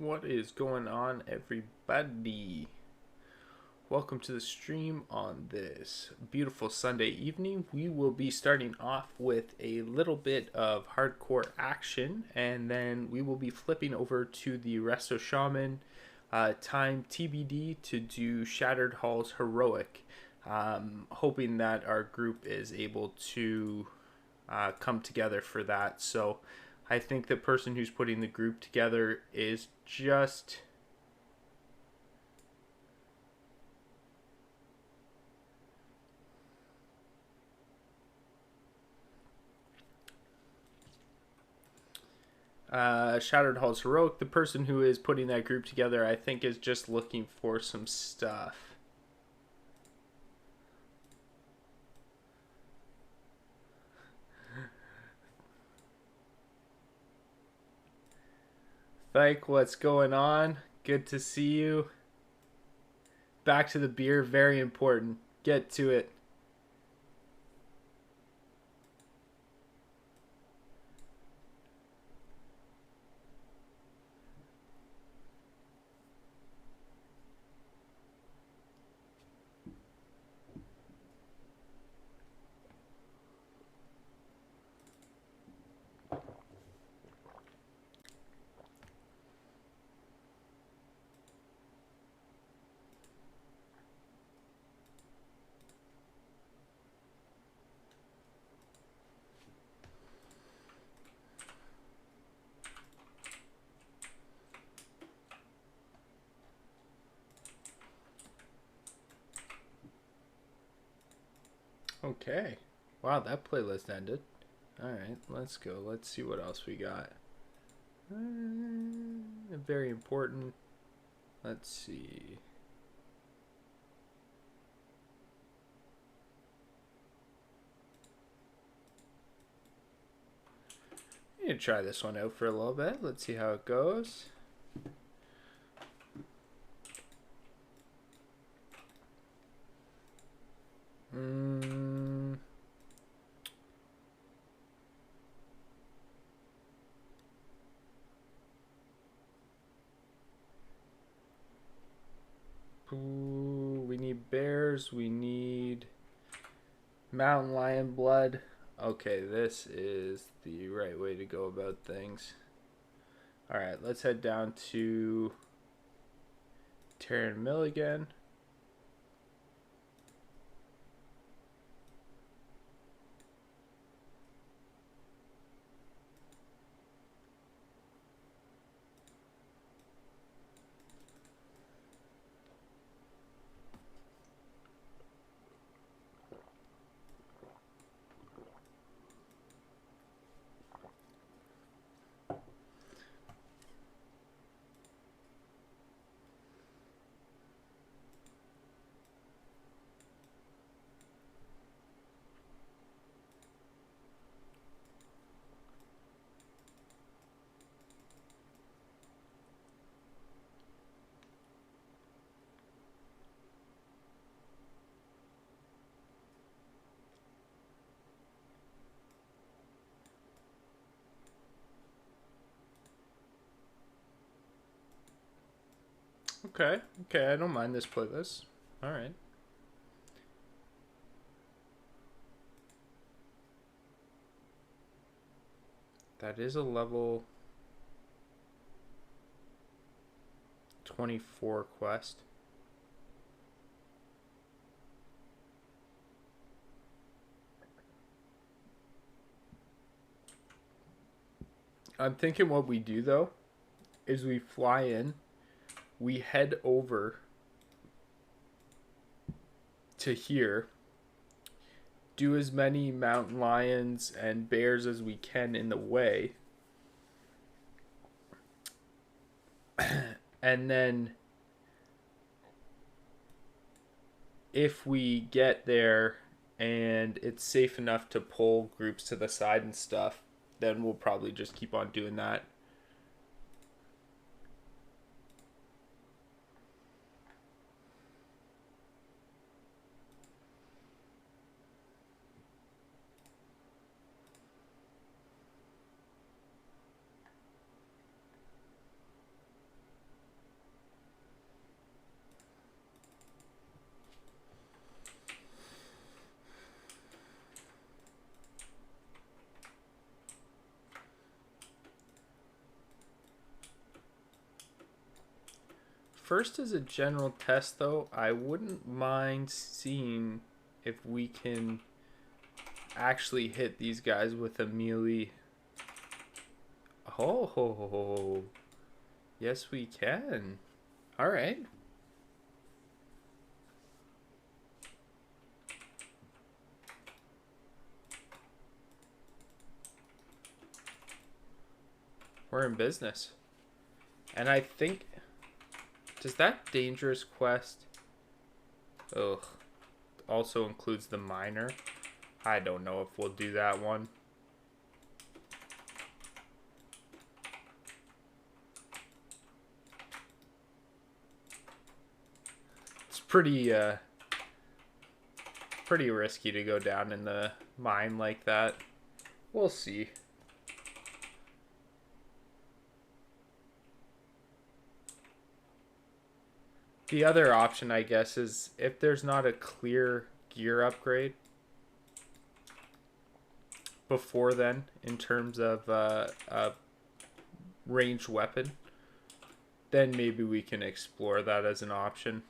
What is going on, everybody? Welcome to the stream on this beautiful Sunday evening. We will be starting off with a little bit of hardcore action, and then we will be flipping over to the Resto Shaman time TBD to do Shattered Hall's Heroic. Hoping that our group is able to come together for that. So I think the person who's putting the group together is just Shattered Hall's Heroic. The person who is putting that group together, I think, is just looking for some stuff. Like, what's going on? Good to see you. Back to the beer, very important. Get to it. Okay. Wow, that playlist ended. Alright, let's go. Let's see what else we got. Very important. Let's see. I'm gonna try this one out for a little bit. Let's see how it goes. Ooh, we need bears. We need mountain lion blood. Okay, this is the right way to go about things. Alright, let's head down to Terran Mill again. Okay, I don't mind this playlist. Alright. That is a level 24 quest. I'm thinking what we do though is we fly in, we head over to here, do as many mountain lions and bears as we can in the way, and then if we get there and it's safe enough to pull groups to the side and stuff, then we'll probably just keep on doing that. first is a general test, though. I wouldn't mind seeing if we can actually hit these guys with a melee. Oh, yes, we can. All right. We're in business. And I think... Does that dangerous quest... Ugh. Also includes the miner? I don't know if we'll do that one. It's pretty risky to go down in the mine like that. We'll see. The other option, I guess, is if there's not a clear gear upgrade before then in terms of a ranged weapon, then maybe we can explore that as an option.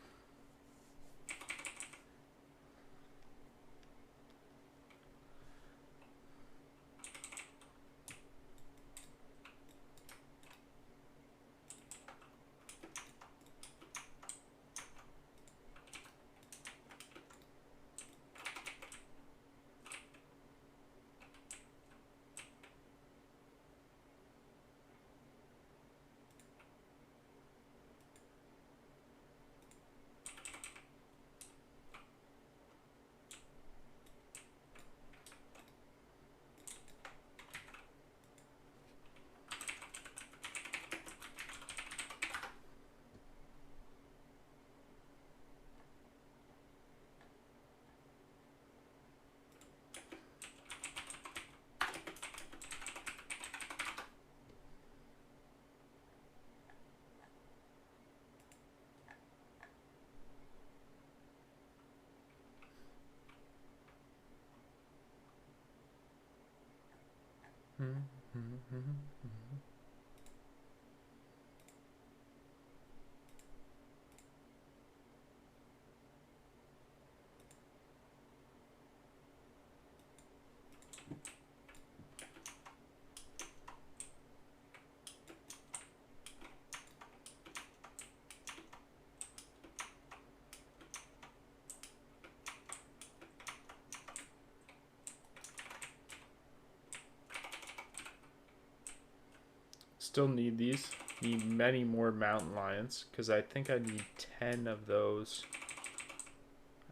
Still need these. Need many more mountain lions because I think I need 10 of those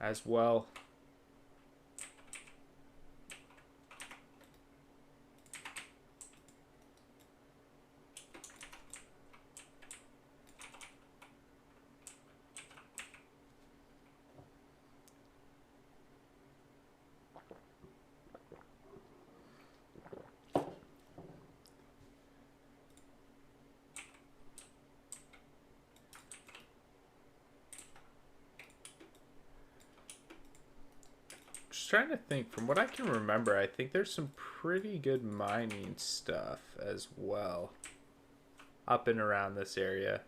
as well. Trying to think. From what I can remember, I think there's some pretty good mining stuff as well up and around this area.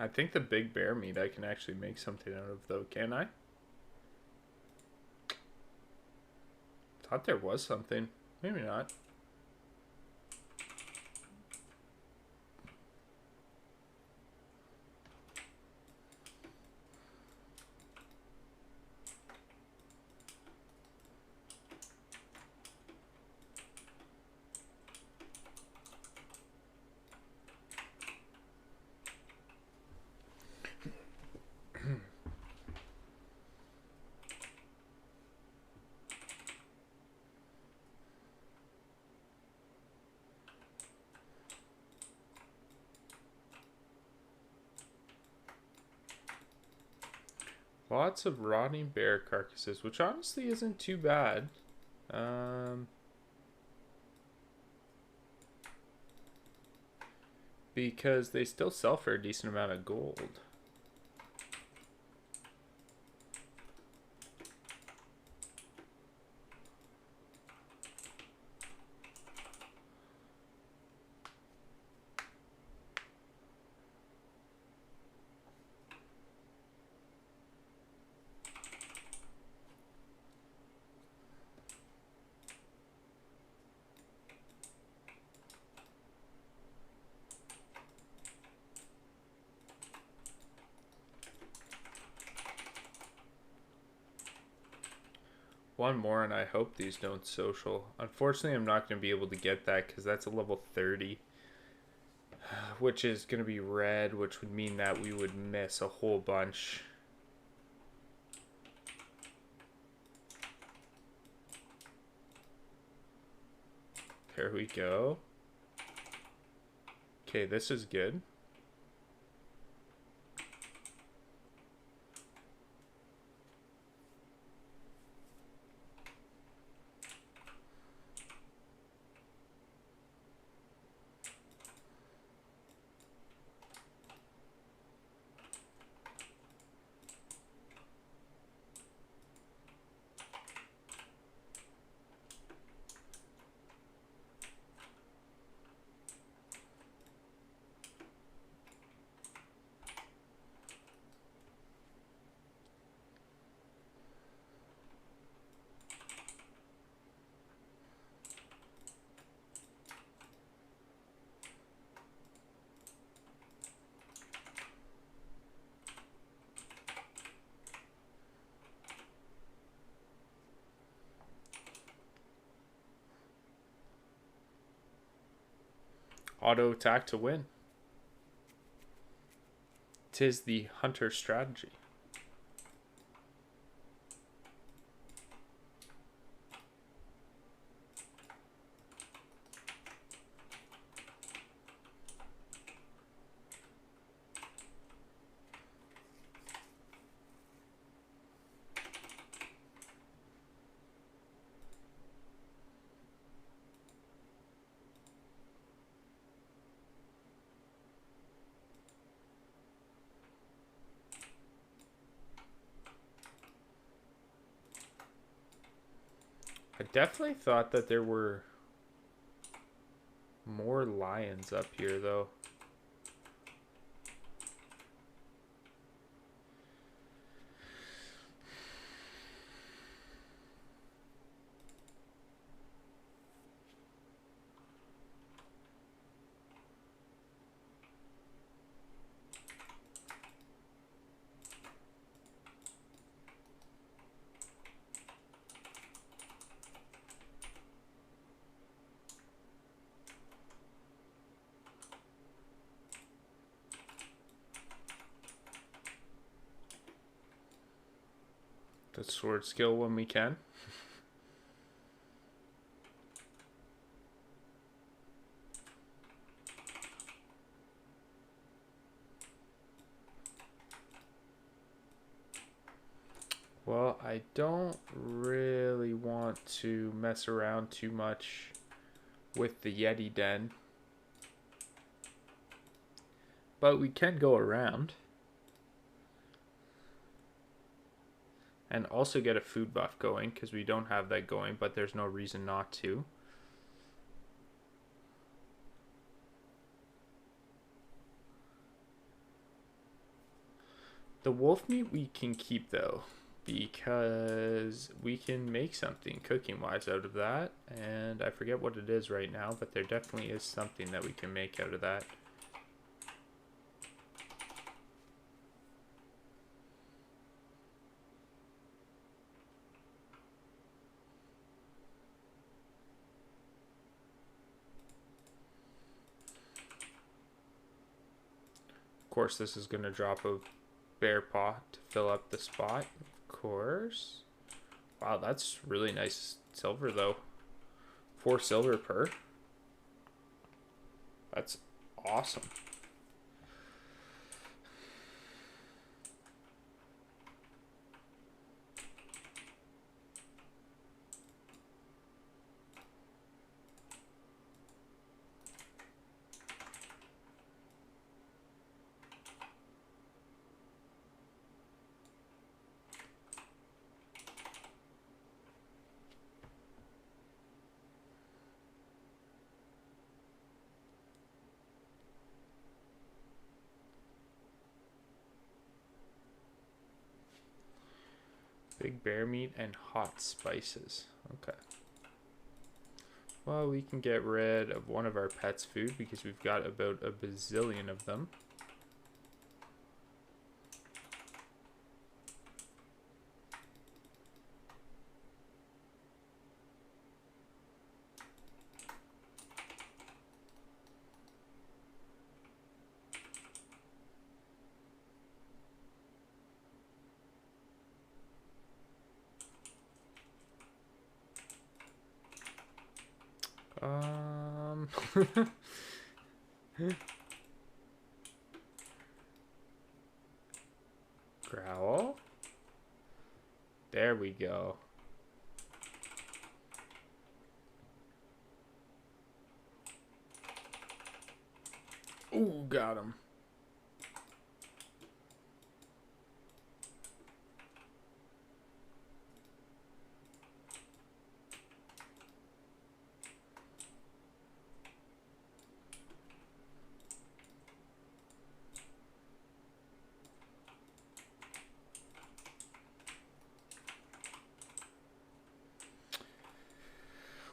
I think the big bear meat I can actually make something out of, though, can I? Thought there was something. Maybe not. Lots of rotting bear carcasses, which honestly isn't too bad. Because they still sell for a decent amount of gold. One more, and I hope these don't social. Unfortunately, I'm not going to be able to get that because that's a level 30. Which is going to be red, which would mean that we would miss a whole bunch. There we go. Okay, this is good. Auto attack to win. 'Tis the hunter strategy. I definitely thought that there were more lions up here, though. The sword skill when we can. Well, I don't really want to mess around too much with the Yeti den. But we can go around. And also get a food buff going, because we don't have that going, but there's no reason not to. The wolf meat we can keep though, because we can make something cooking wise out of that. And I forget what it is right now, but there definitely is something that we can make out of that. Of course, this is going to drop a bear paw to fill up the spot. Of course. Wow, that's really nice silver though. 4 silver per. That's awesome. Big bear meat and hot spices. Okay. Well, we can get rid of one of our pets' food because we've got about a bazillion of them. Growl. There we go. Ooh, got him.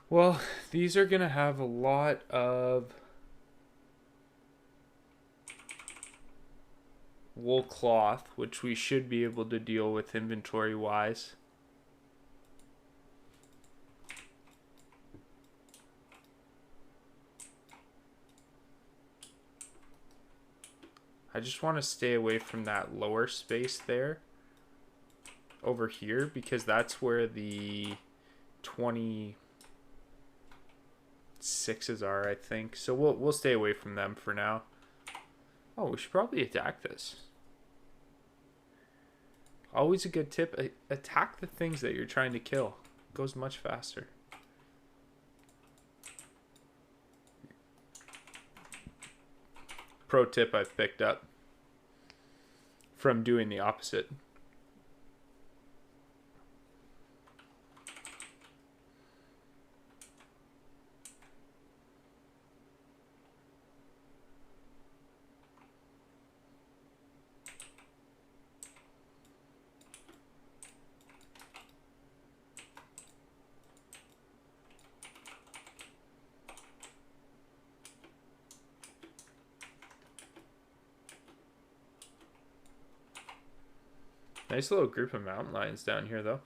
Well, these are going to have a lot of wool cloth, which we should be able to deal with inventory wise. I just want to stay away from that lower space there over here because that's where the 26s are, I think. So we'll stay away from them for now. Oh, we should probably attack this. Always a good tip. Attack the things that you're trying to kill. It goes much faster. Pro tip I've picked up from doing the opposite. Nice little group of mountain lions down here, though.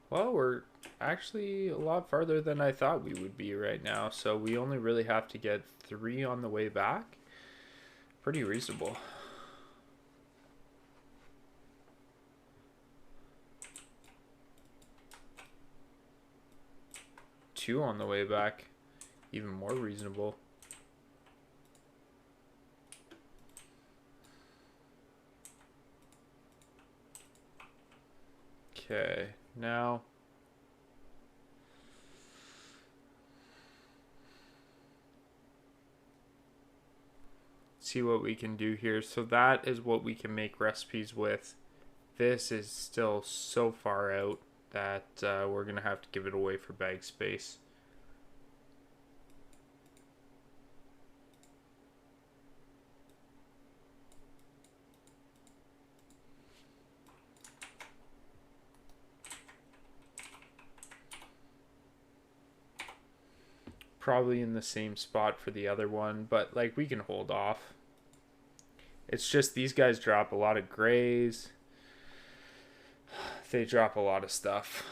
Well, we're actually a lot farther than I thought we would be right now. So we only really have to get 3 on the way back. Pretty reasonable. Two on the way back. Even more reasonable. Okay, now see what we can do here. So that is what we can make recipes with. This is still so far out that we're gonna have to give it away for bag space. Probably in the same spot for the other one, but like we can hold off. It's just these guys drop a lot of grays. They drop a lot of stuff.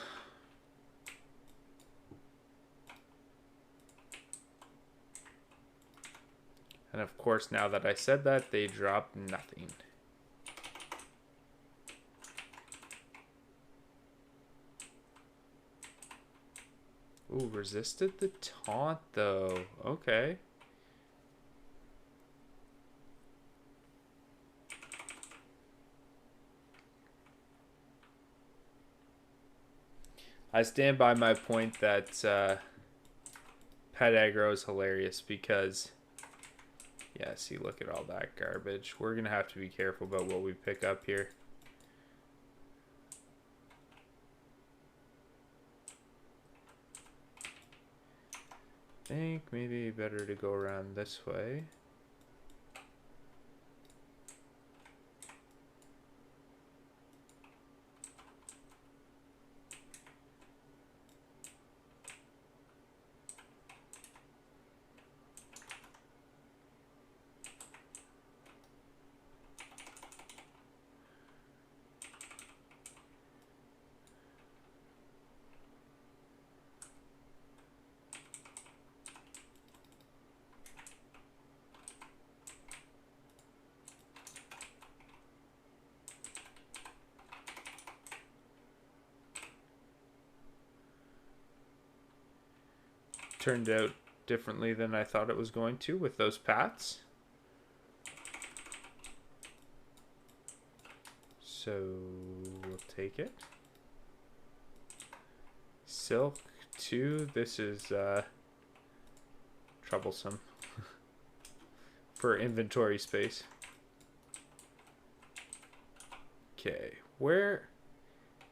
And of course, now that I said that, they drop nothing. Ooh, resisted the taunt though. Okay. I stand by my point that pet aggro is hilarious because, yeah, see, look at all that garbage. We're going to have to be careful about what we pick up here. I think maybe better to go around this way. Turned out differently than I thought it was going to with those pats. So we'll take it. Silk 2. This is troublesome for inventory space. Okay, where?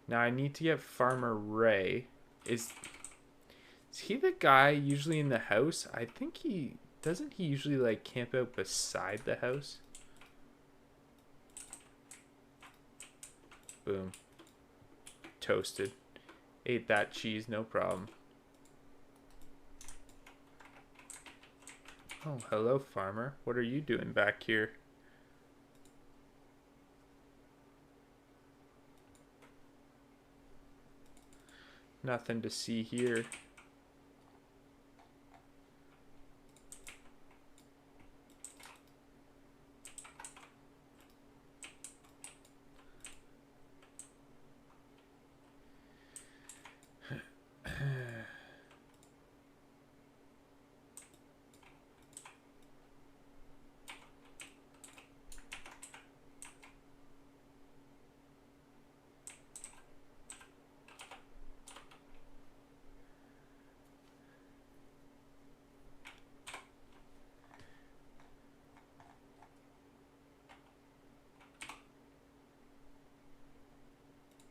Now I need to get Farmer Ray. Is he the guy usually in the house? I think doesn't he usually like camp out beside the house? Boom. Toasted. Ate that cheese, no problem. Oh, hello, farmer. What are you doing back here? Nothing to see here.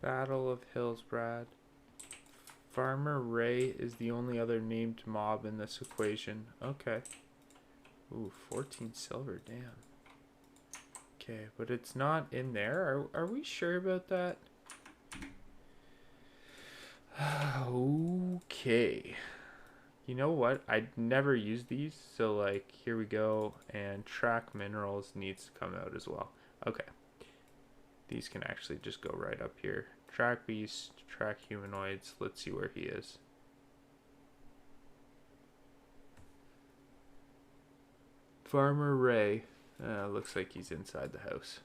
Battle of Hillsbrad. Farmer Ray is the only other named mob in this equation. Okay. Ooh, 14 silver, damn. Okay, but it's not in there. Are we sure about that? Okay. You know what? I'd never use these, so like, here we go. And track minerals needs to come out as well. Okay. These can actually just go right up here. Track beast, track humanoids. Let's see where he is. Farmer Ray. Looks like he's inside the house.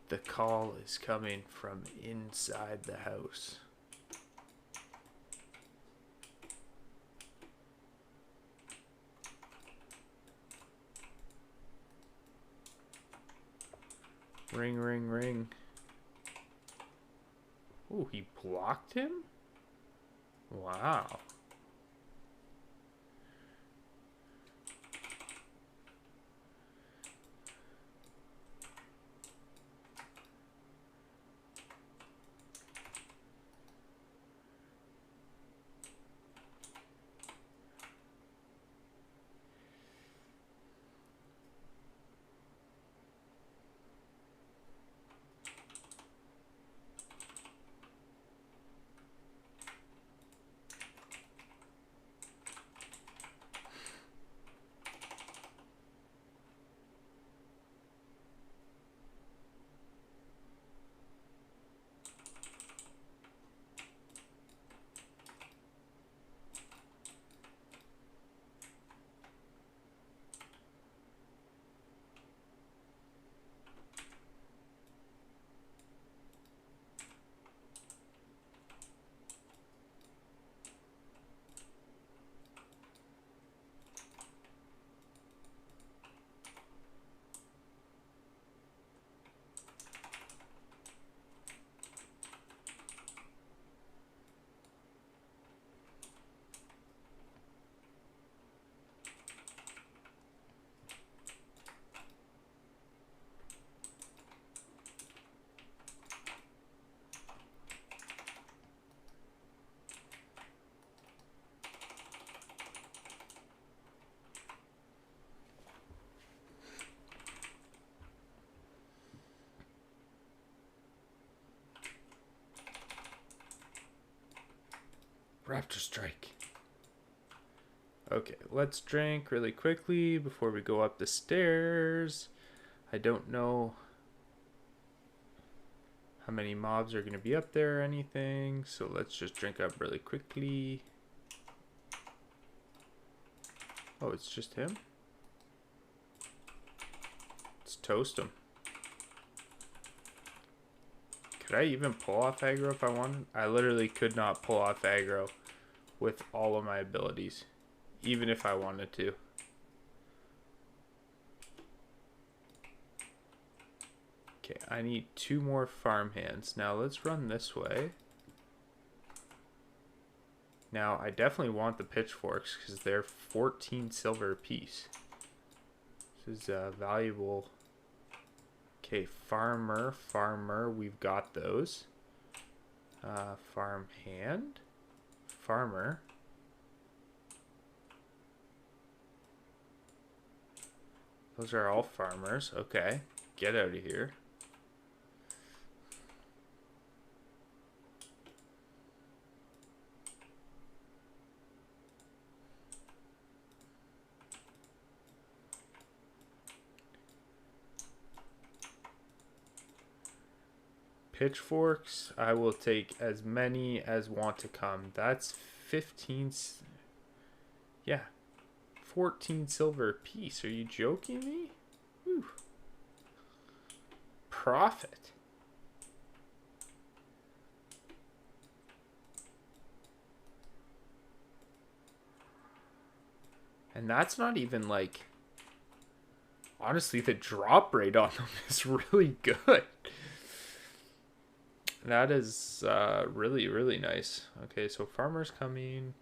The call is coming from inside the house. Ring, ring, ring. Ooh, he blocked him? Wow. Raptor strike. Okay, let's drink really quickly before we go up the stairs. I don't know how many mobs are going to be up there or anything, so let's just drink up really quickly. Oh, it's just him? Let's toast him. Could I even pull off aggro if I wanted? I literally could not pull off aggro with all of my abilities, even if I wanted to. Okay, I need 2 more farm hands. Now let's run this way. Now I definitely want the pitchforks because they're 14 silver apiece. This is valuable. Okay, farmer, we've got those. Farm hand, farmer. Those are all farmers. Okay, get out of here. Pitchforks, I will take as many as want to come. That's 15. Yeah, 14 silver a piece. Are you joking me? Whew. Profit. And that's not even like... Honestly, the drop rate on them is really good. That is really, really nice. Okay, so farmer's coming.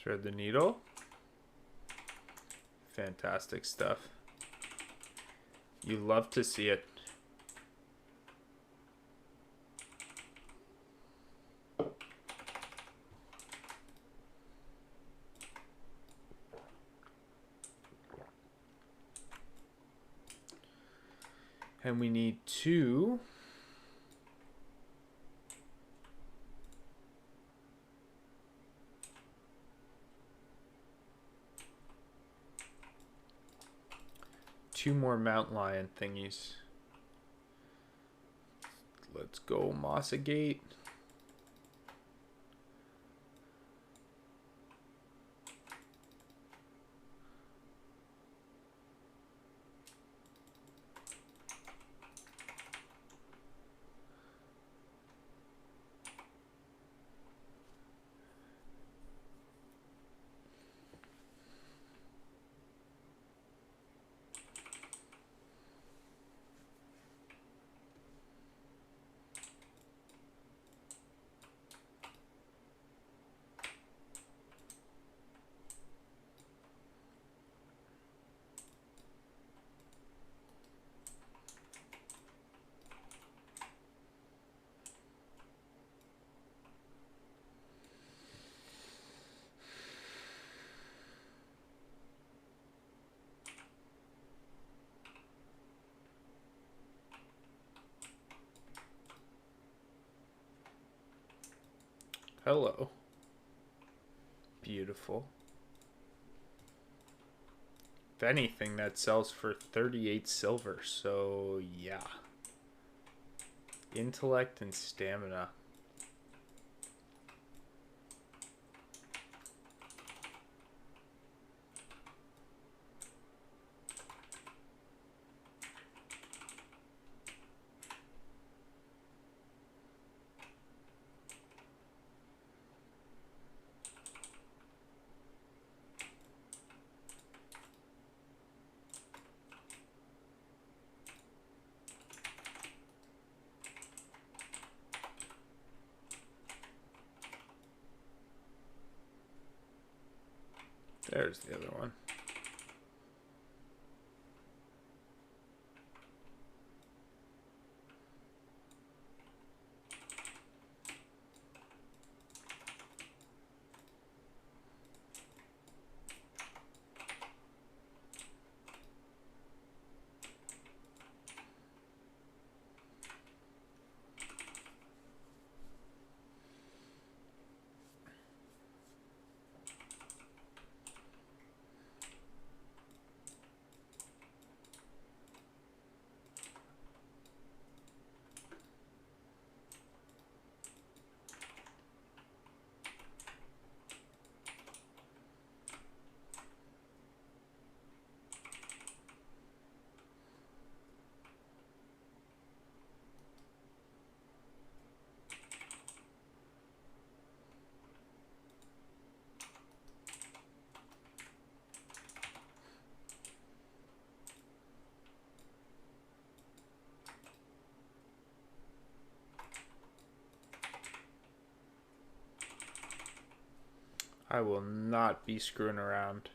Thread the needle. Fantastic stuff. You love to see it. And we need 2. Two more Mount Lion thingies. Let's go Mossagate. Hello. Beautiful. If anything, that sells for 38 silver, so yeah. Intellect and stamina. There's the other one. I will not be screwing around.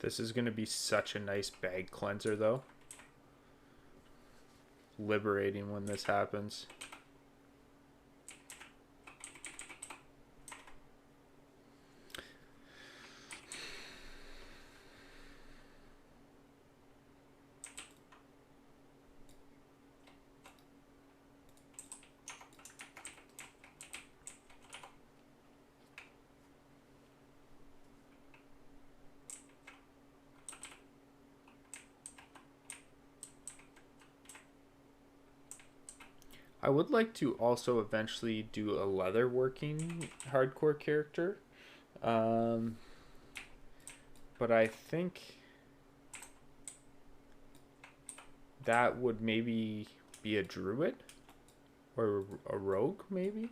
This is going to be such a nice bag cleanser, though. Liberating when this happens. I would like to also eventually do a leatherworking hardcore character. Um, but I think that would maybe be a druid or a rogue, maybe.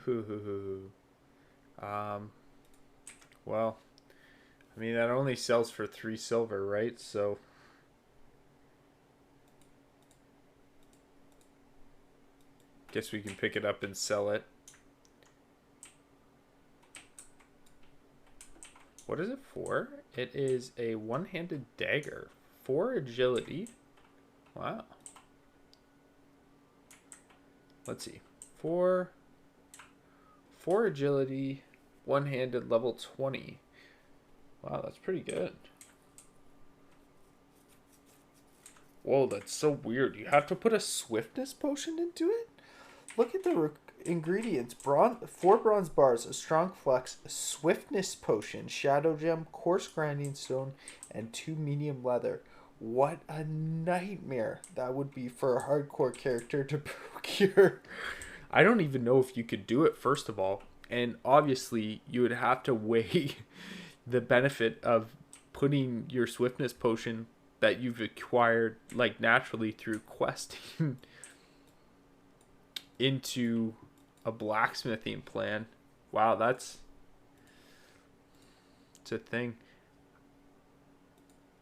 Ooh. Um, well, I mean, that only sells for 3 silver, right? So, guess we can pick it up and sell it. What is it for? It is a one-handed dagger. 4 agility. Wow. Let's see. 4 agility, one-handed, level 20. Wow, that's pretty good. Whoa, that's so weird. You have to put a swiftness potion into it? Look at the ingredients. 4 bronze bars, a strong flex, a swiftness potion, shadow gem, coarse grinding stone, and 2 medium leather. What a nightmare that would be for a hardcore character to procure. I don't even know if you could do it, first of all. And obviously, you would have to weigh the benefit of putting your swiftness potion that you've acquired like naturally through questing into a blacksmithing plan. Wow, it's a thing.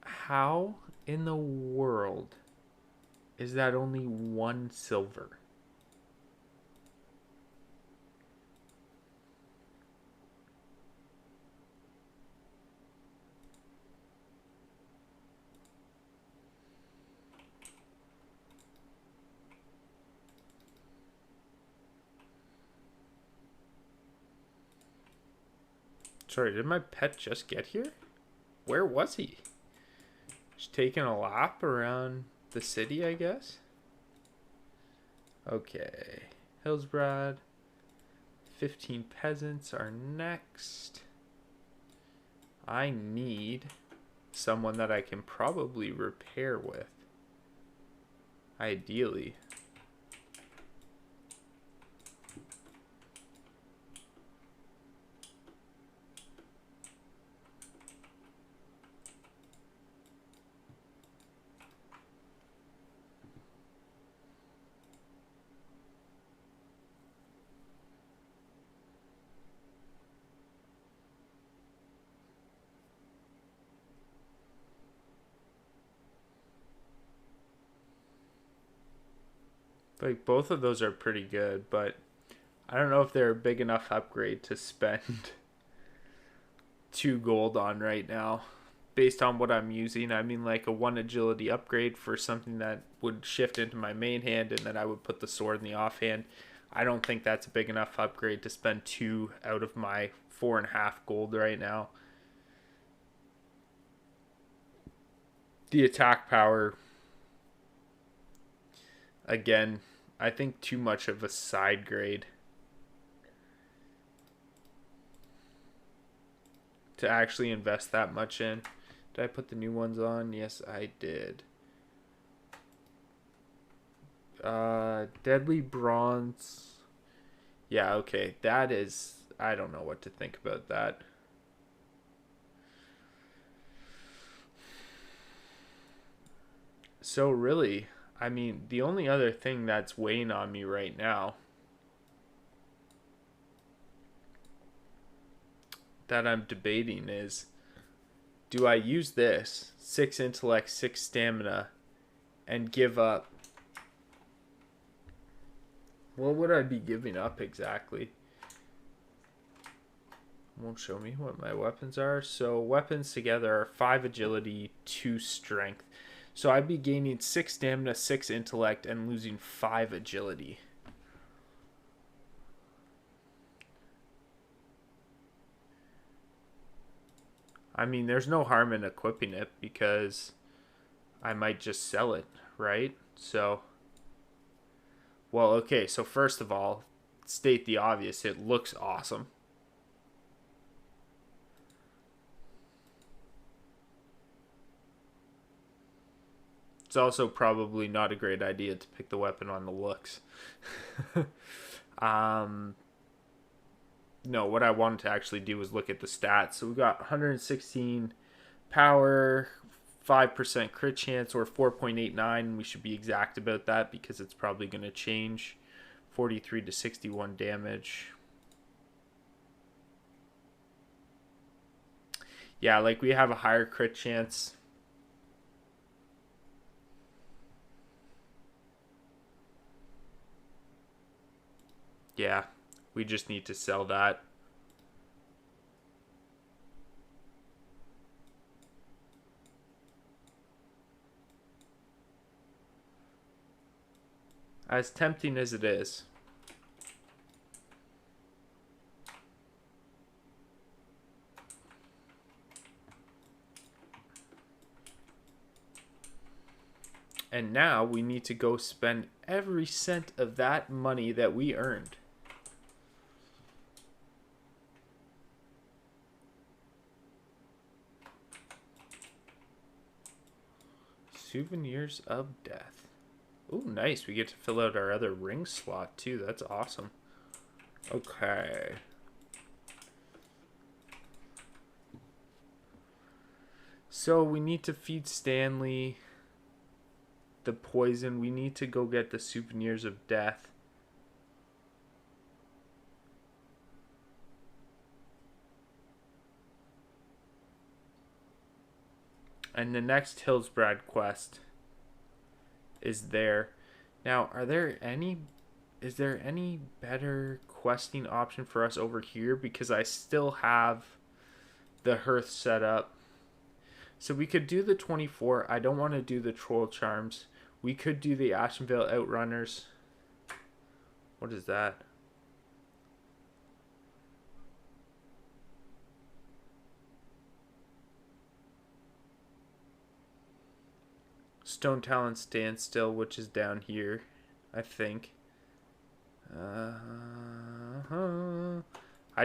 How in the world is that only 1 silver? Sorry, did my pet just get here? Where was he? Just taking a lap around the city, I guess? Okay. Hillsbrad. 15 peasants are next. I need someone that I can probably repair with. Ideally. Like, both of those are pretty good, but I don't know if they're a big enough upgrade to spend 2 gold on right now. Based on what I'm using, I mean, like a 1 agility upgrade for something that would shift into my main hand, and then I would put the sword in the offhand. I don't think that's a big enough upgrade to spend 2 out of my 4.5 gold right now. The attack power, again, I think too much of a side grade to actually invest that much in. Did I put the new ones on? Yes, I did. Deadly Bronze. Yeah, okay. That is... I don't know what to think about that. So really, I mean, the only other thing that's weighing on me right now that I'm debating is, do I use this 6 intellect, 6 stamina, and give up? What would I be giving up exactly? Won't show me what my weapons are. So weapons together are 5 agility, 2 strength. So I'd be gaining 6 stamina, 6 intellect, and losing 5 agility. I mean, there's no harm in equipping it because I might just sell it, right? So, well, okay, so first of all, state the obvious, it looks awesome. It's also probably not a great idea to pick the weapon on the looks. um, no, what I wanted to actually do was look at the stats. So we got 116 power, 5% crit chance, or 4.89. We should be exact about that because it's probably going to change. 43 to 61 damage. Yeah, like we have a higher crit chance. Yeah, we just need to sell that. As tempting as it is. And now we need to go spend every cent of that money that we earned. Souvenirs of Death. Oh, nice. We get to fill out our other ring slot, too. That's awesome. Okay. So we need to feed Stanley the poison. We need to go get the Souvenirs of Death. And the next Hillsbrad quest is there. Now, is there any better questing option for us over here? Because I still have the hearth set up. So we could do the 24. I don't want to do the Troll Charms. We could do the Ashenvale Outrunners. What is that? Stone Talon Standstill, which is down here, I think. I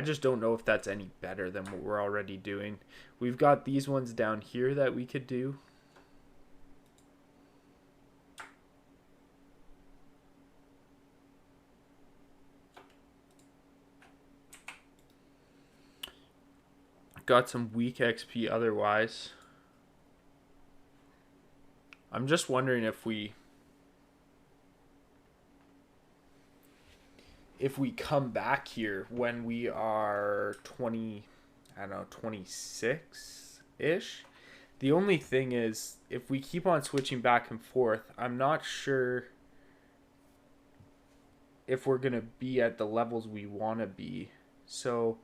just don't know if that's any better than what we're already doing. We've got these ones down here that we could do. Got some weak XP otherwise. I'm just wondering if we come back here when we are 20, I don't know, 26 ish. The only thing is, if we keep on switching back and forth, I'm not sure if we're going to be at the levels we want to be. So,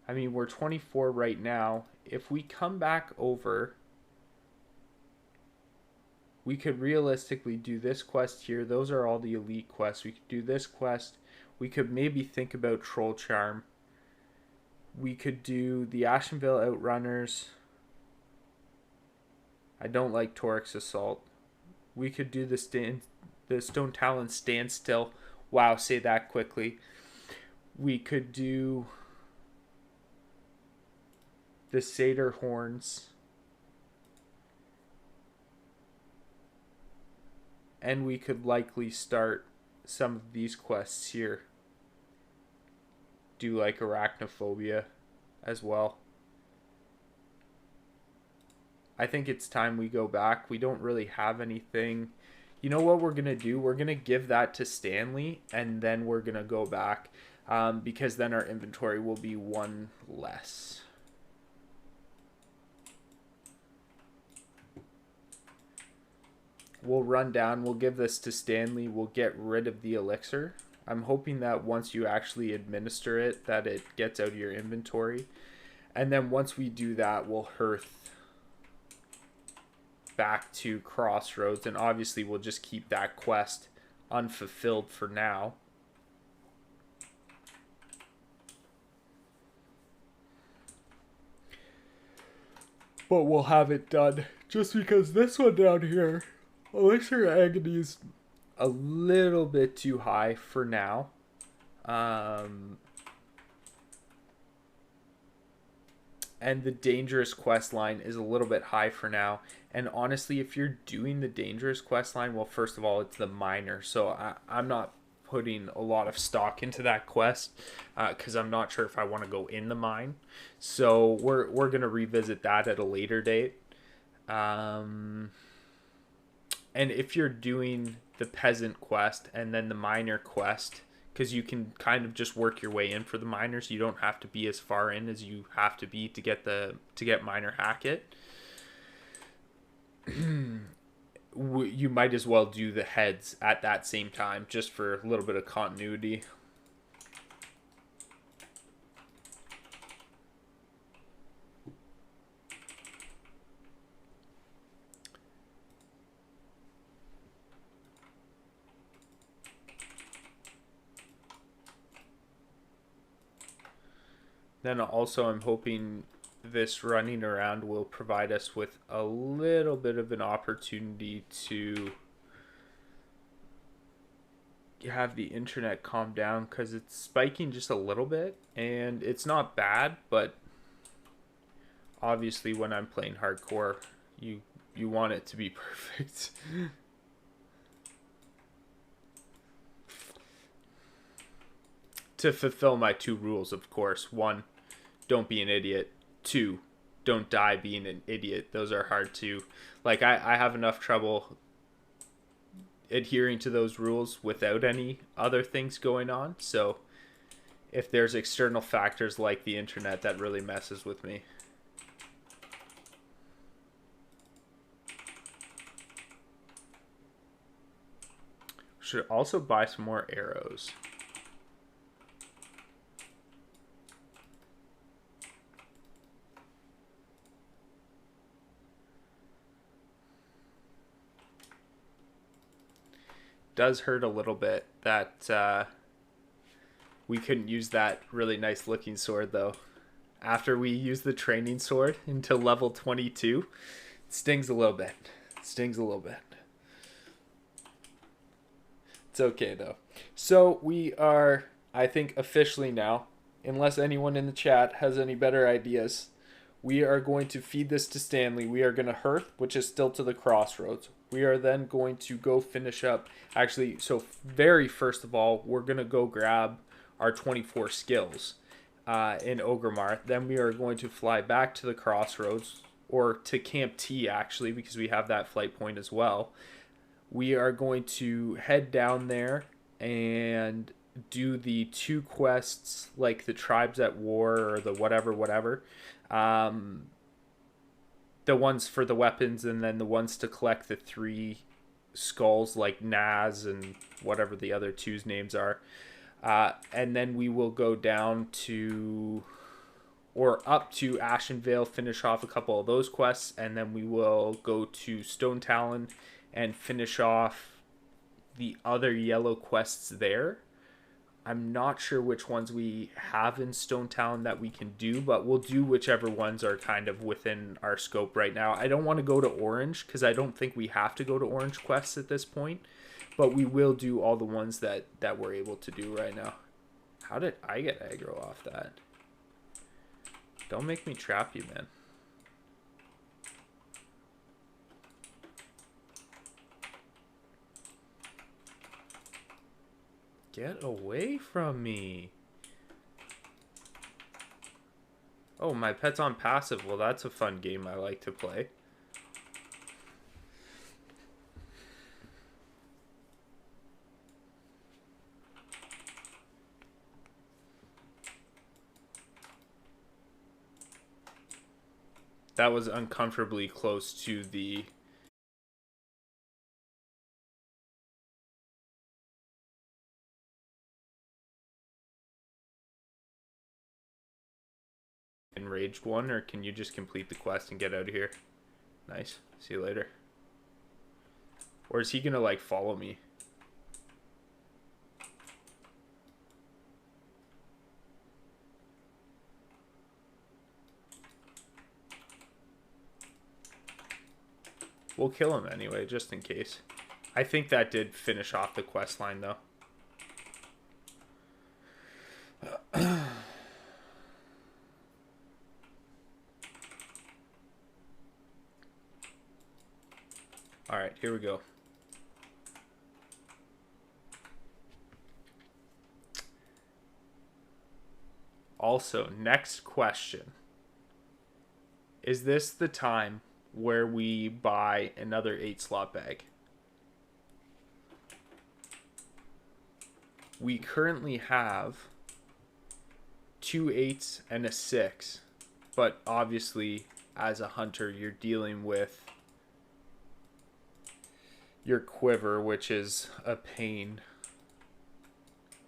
I mean, we're 24 right now. If we come back over, we could realistically do this quest here. Those are all the elite quests. We could do this quest. We could maybe think about Troll Charm. We could do the Ashenvale Outrunners. I don't like Torix Assault. We could do the Stone Talon Standstill. Wow, say that quickly. We could do the Satyr Horns. And we could likely start some of these quests here. Do like Arachnophobia as well. I think it's time we go back. We don't really have anything. You know what we're going to do? We're going to give that to Stanley, and then we're going to go back because then our inventory will be one less. We'll run down. We'll give this to Stanley. We'll get rid of the elixir. I'm hoping that once you actually administer it, that it gets out of your inventory. And then once we do that, we'll hearth back to Crossroads. And obviously, we'll just keep that quest unfulfilled for now. but we'll have it done. Just because this one down here, Elixir Agony is a little bit too high for now. And the dangerous quest line is a little bit high for now. And honestly, if you're doing the dangerous quest line, well, first of all, it's the miner. So I'm not putting a lot of stock into that quest because I'm not sure if I want to go in the mine. So we're going to revisit that at a later date. And if you're doing the peasant quest and then the miner quest, because you can kind of just work your way in for the miners. You don't have to be as far in as you have to be to get Miner Hackett. You might as well do the heads at that same time, just for a little bit of continuity. Then also I'm hoping this running around will provide us with a little bit of an opportunity to have the internet calm down, because it's spiking just a little bit and it's not bad, but obviously when I'm playing hardcore, you want it to be perfect. To fulfill my 2 rules, of course. 1, don't be an idiot. 2, don't die being an idiot. Those are hard to... Like, I have enough trouble adhering to those rules without any other things going on. So, if there's external factors like the internet, that really messes with me. Should also buy some more arrows. Does hurt a little bit that we couldn't use that really nice looking sword though. After we use the training sword until level 22, it stings a little bit. Stings a little bit. It's okay though. So we are, I think, officially now, unless anyone in the chat has any better ideas, we are going to feed this to Stanley. We are going to hearth, which is still to the crossroads. We are then going to go finish up. Actually, so very first of all, we're going to go grab our 24 skills in Orgrimmar. Then we are going to fly back to the crossroads, or to Camp T actually, because we have that flight point as well. We are going to head down there and do the 2 quests, like the Tribes at War or the whatever. The ones for the weapons, and then the ones to collect the 3 skulls, like Naz and whatever the other 2's names are. And then we will go down to, or up to Ashenvale, finish off a couple of those quests, and then we will go to Stonetalon and finish off the other yellow quests there. I'm not sure which ones we have in Stonetalon that we can do, but we'll do whichever ones are kind of within our scope right now. I don't want to go to Orange because I don't think we have to go to Orange quests at this point, but we will do all the ones that we're able to do right now. How did I get aggro off that? Don't make me trap you, man. Get away from me. Oh, my pet's on passive. Well, that's a fun game I like to play. That was uncomfortably close to the... enraged one, or can you just complete the quest and get out of here? Nice. See you later. Or is he gonna like follow me? We'll kill him anyway, just in case. I think that did finish off the quest line, though. Alright, here we go. Also, next question. Is this the time where we buy another 8-slot bag? We currently have 2 8s and a 6, but obviously as a hunter you're dealing with your quiver, which is a pain,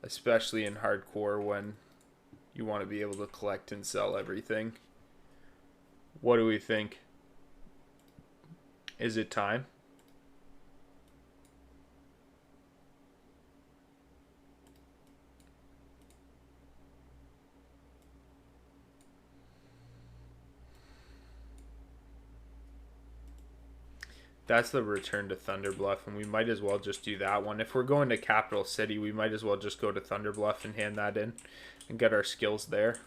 especially in hardcore when you want to be able to collect and sell everything. What do we think? Is it time? That's the return to Thunderbluff, and we might as well just do that one. If we're going to Capital City, we might as well just go to Thunderbluff and hand that in and get our skills there.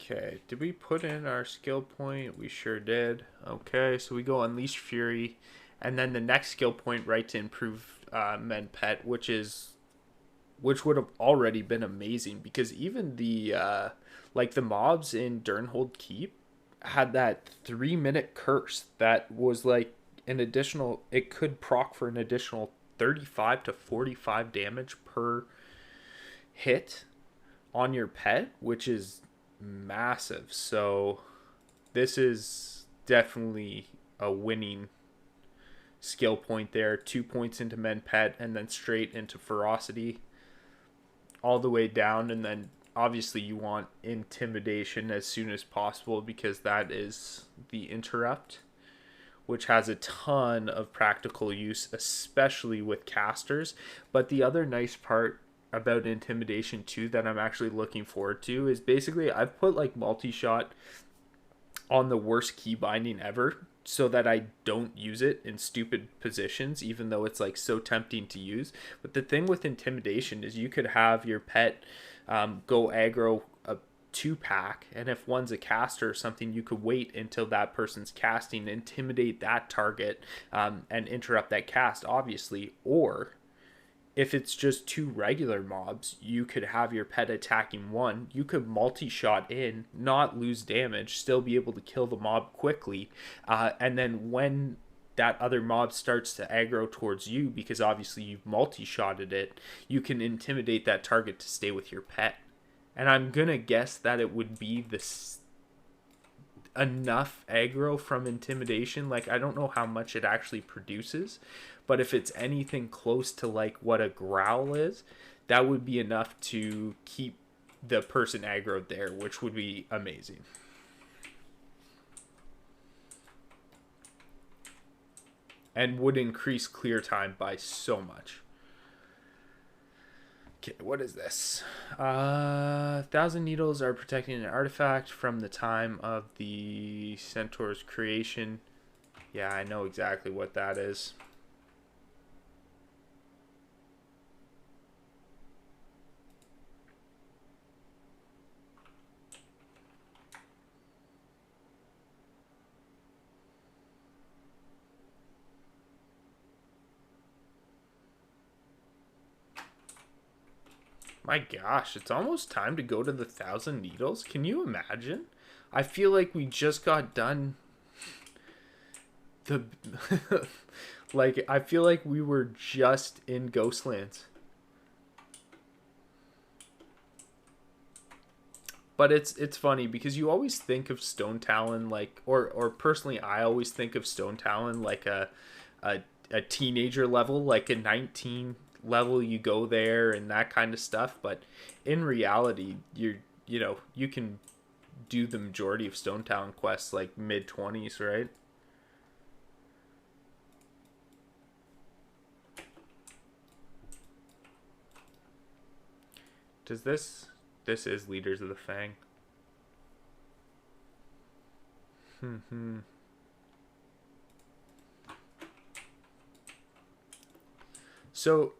Okay, did we put in our skill point? We sure did. Okay, so we go Unleash Fury, and then the next skill point, right, to improve Men Pet, which would have already been amazing, because even the like the mobs in Durnhold Keep had that 3-minute curse that was like an additional. It could proc for an additional 35 to 45 damage per hit on your pet, which is massive. So this is definitely a winning skill point there. 2 points into Men Pet and then straight into Ferocity all the way down, and then obviously you want Intimidation as soon as possible, because that is the interrupt, which has a ton of practical use, especially with casters. But the other nice part about Intimidation too that I'm actually looking forward to is basically I've put like multi-shot on the worst key binding ever so that I don't use it in stupid positions, even though it's like so tempting to use. But the thing with Intimidation is you could have your pet go aggro a 2-pack, and if one's a caster or something, you could wait until that person's casting, intimidate that target, and interrupt that cast, obviously. Or if it's just 2 regular mobs, you could have your pet attacking one. You could multi-shot in, not lose damage, still be able to kill the mob quickly. And then when that other mob starts to aggro towards you, because obviously you've multi-shotted it, you can intimidate that target to stay with your pet. And I'm going to guess that it would be this enough aggro from Intimidation. Like, I don't know how much it actually produces, but if it's anything close to like what a growl is, that would be enough to keep the person aggroed there, which would be amazing. And would increase clear time by so much. Okay, what is this? 1,000 needles are protecting an artifact from the time of the centaur's creation. Yeah, I know exactly what that is. My gosh, it's almost time to go to the 1,000 needles. Can you imagine? I feel like we just got done the like I feel like we were just in Ghostlands. But it's funny because you always think of Stone Talon like, or personally I always think of Stone Talon like a a teenager level, like a 19 level. You go there and that kind of stuff, but in reality, you know you can do the majority of Stone Talon quests like mid 20s, right? Does this is Leaders of the Fang? Hmm. So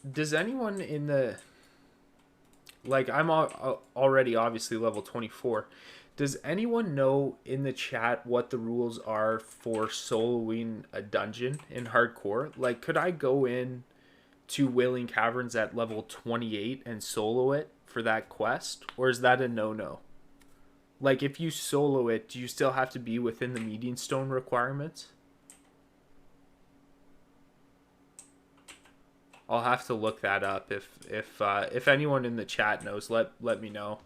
does anyone in the, like, already obviously level 24. Does anyone know in the chat what the rules are for soloing a dungeon in hardcore? Like, could I go in to Wailing Caverns at level 28 and solo it for that quest? Or is that a no no? Like, if you solo it, do you still have to be within the Meeting Stone requirements? I'll have to look that up. If anyone in the chat knows, let me know.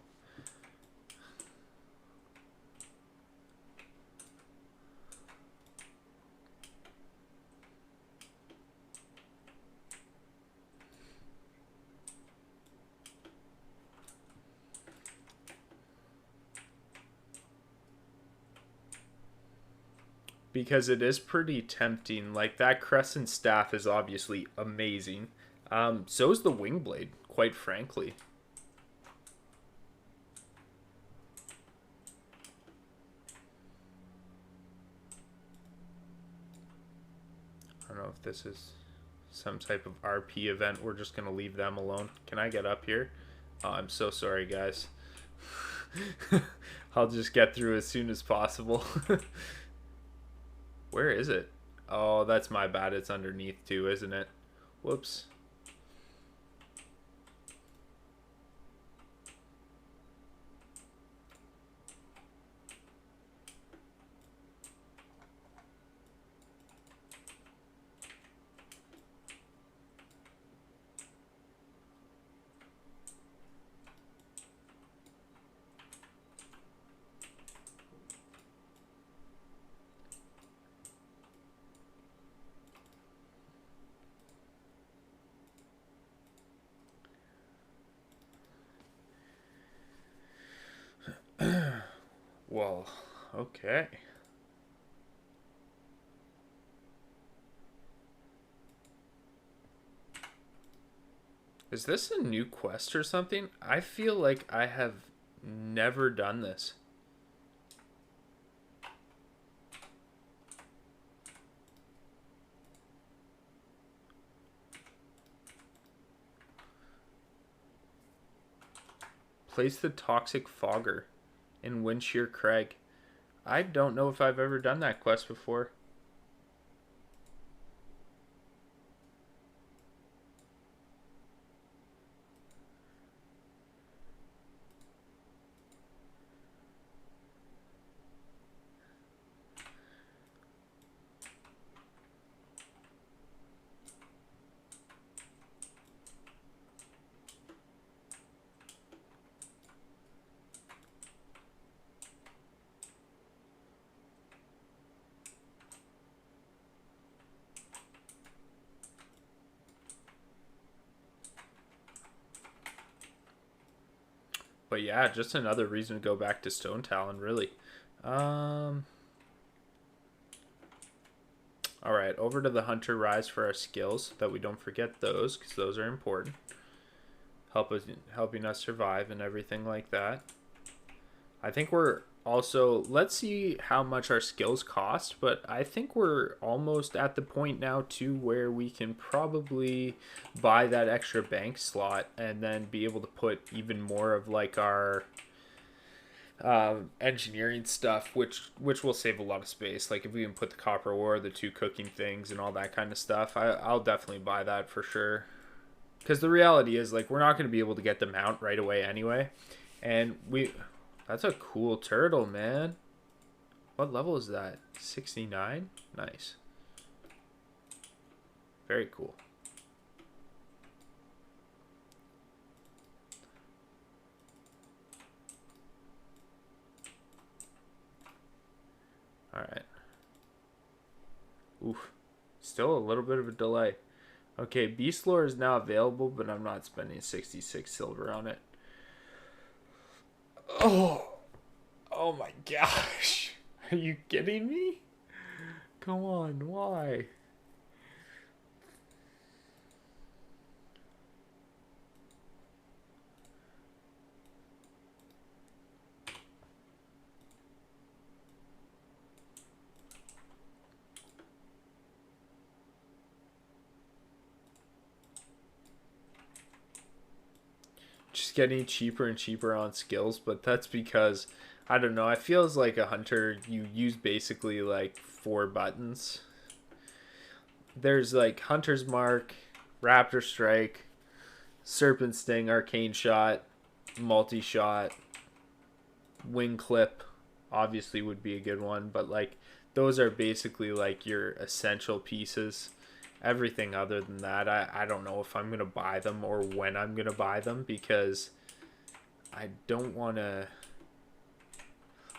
Because it is pretty tempting. Like, that crescent staff is obviously amazing. So is the wing blade, quite frankly. I don't know if this is some type of RP event. We're just gonna leave them alone. Can I get up here? Oh, I'm so sorry, guys. I'll just get through as soon as possible. Where is it? Oh, that's my bad. It's underneath too, isn't it? Whoops. Well, okay. Is this a new quest or something? I feel like I have never done this. Place the toxic fogger in Windshear Crag. I don't know if I've ever done that quest before. But yeah, just another reason to go back to Stone Talon, really. Um, all right, over to the Hunter Rise for our skills, that we don't forget those, because those are important. Helping us survive and everything like that. I think we're also, let's see how much our skills cost, but I think we're almost at the point now too where we can probably buy that extra bank slot and then be able to put even more of like our engineering stuff, which will save a lot of space. Like if we can put the copper ore, the two cooking things, and all that kind of stuff, I'll definitely buy that for sure. Because the reality is, like, we're not going to be able to get the mount right away anyway, and we. That's a cool turtle, man. What level is that? 69? Nice. Very cool. Alright. Oof. Still a little bit of a delay. Okay, Beast Lore is now available, but I'm not spending 66 silver on it. Oh! Oh my gosh! Are you kidding me? Come on, why? Just getting cheaper and cheaper on skills, but that's because I don't know. It feels like a hunter. You use basically like 4 buttons. There's like Hunter's Mark, Raptor Strike, Serpent Sting, Arcane Shot, Multi Shot, Wing Clip. Obviously, would be a good one, but like those are basically like your essential pieces. Everything other than that, I don't know if I'm going to buy them or when I'm going to buy them because I don't want to.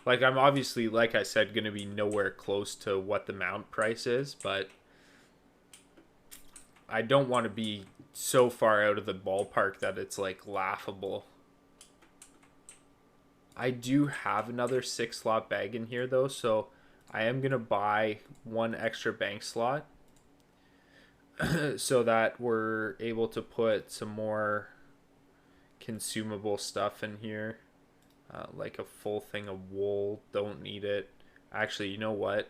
Like, I'm obviously, like I said, going to be nowhere close to what the mount price is, but I don't want to be so far out of the ballpark that it's like laughable. I do have another 6 slot bag in here though, so I am going to buy one extra bank slot so that we're able to put some more consumable stuff in here, like a full thing of wool. Don't need it. Actually, you know what?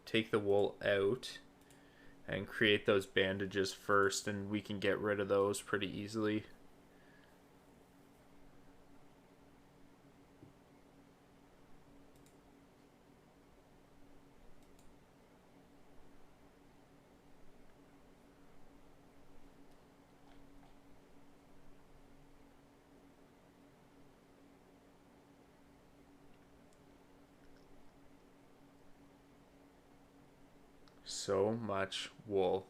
Take the wool out and create those bandages first, and we can get rid of those pretty easily. So much wool.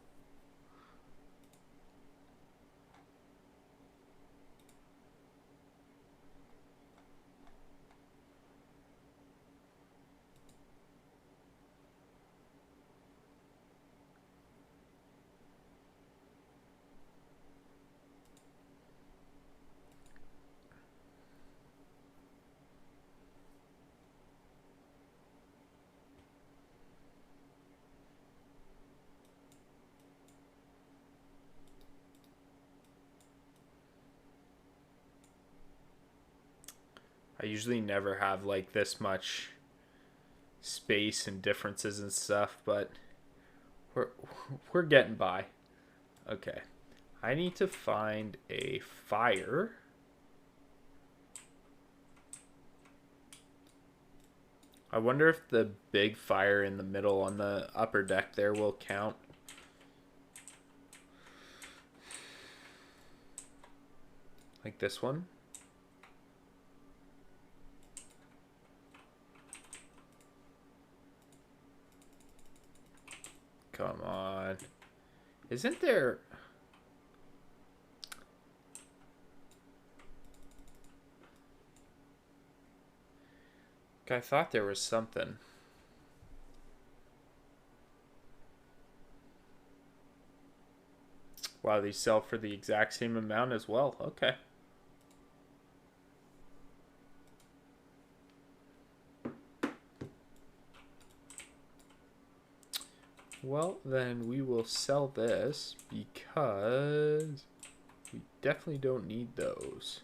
I usually never have like this much space and differences and stuff, but we're we're getting by. Okay. I need to find a fire. I wonder if the big fire in the middle on the upper deck there will count. Like this one. Come on. Isn't there... I thought there was something. Wow, these sell for the exact same amount as well. Okay. Well, then we will sell this because we definitely don't need those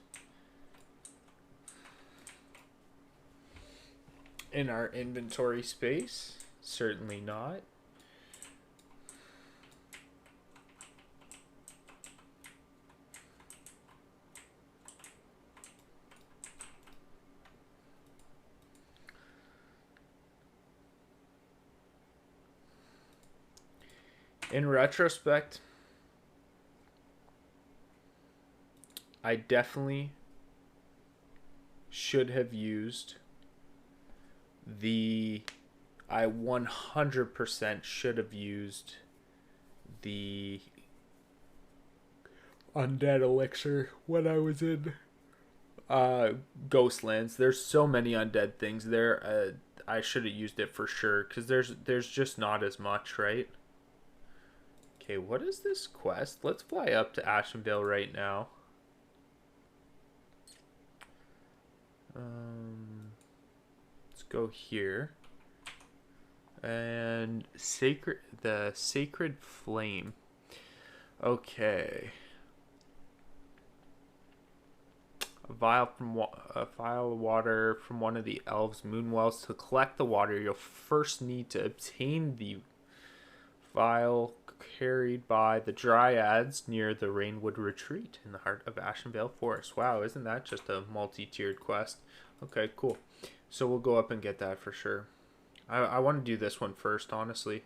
in our inventory space. Certainly not. In retrospect, I definitely should have used I 100% should have used the undead elixir when I was in Ghostlands. There's so many undead things there. I should have used it for sure because there's just not as much, right? Okay, what is this quest? Let's fly up to Ashenvale right now. Let's go here. And the sacred flame. Okay. A vial of water from one of the elves' moonwells. To collect the water, you'll first need to obtain the vial carried by the Dryads near the Rainwood Retreat in the heart of Ashenvale Forest. Wow, isn't that just a multi-tiered quest? Okay, cool. So we'll go up and get that for sure. I want to do this one first, honestly.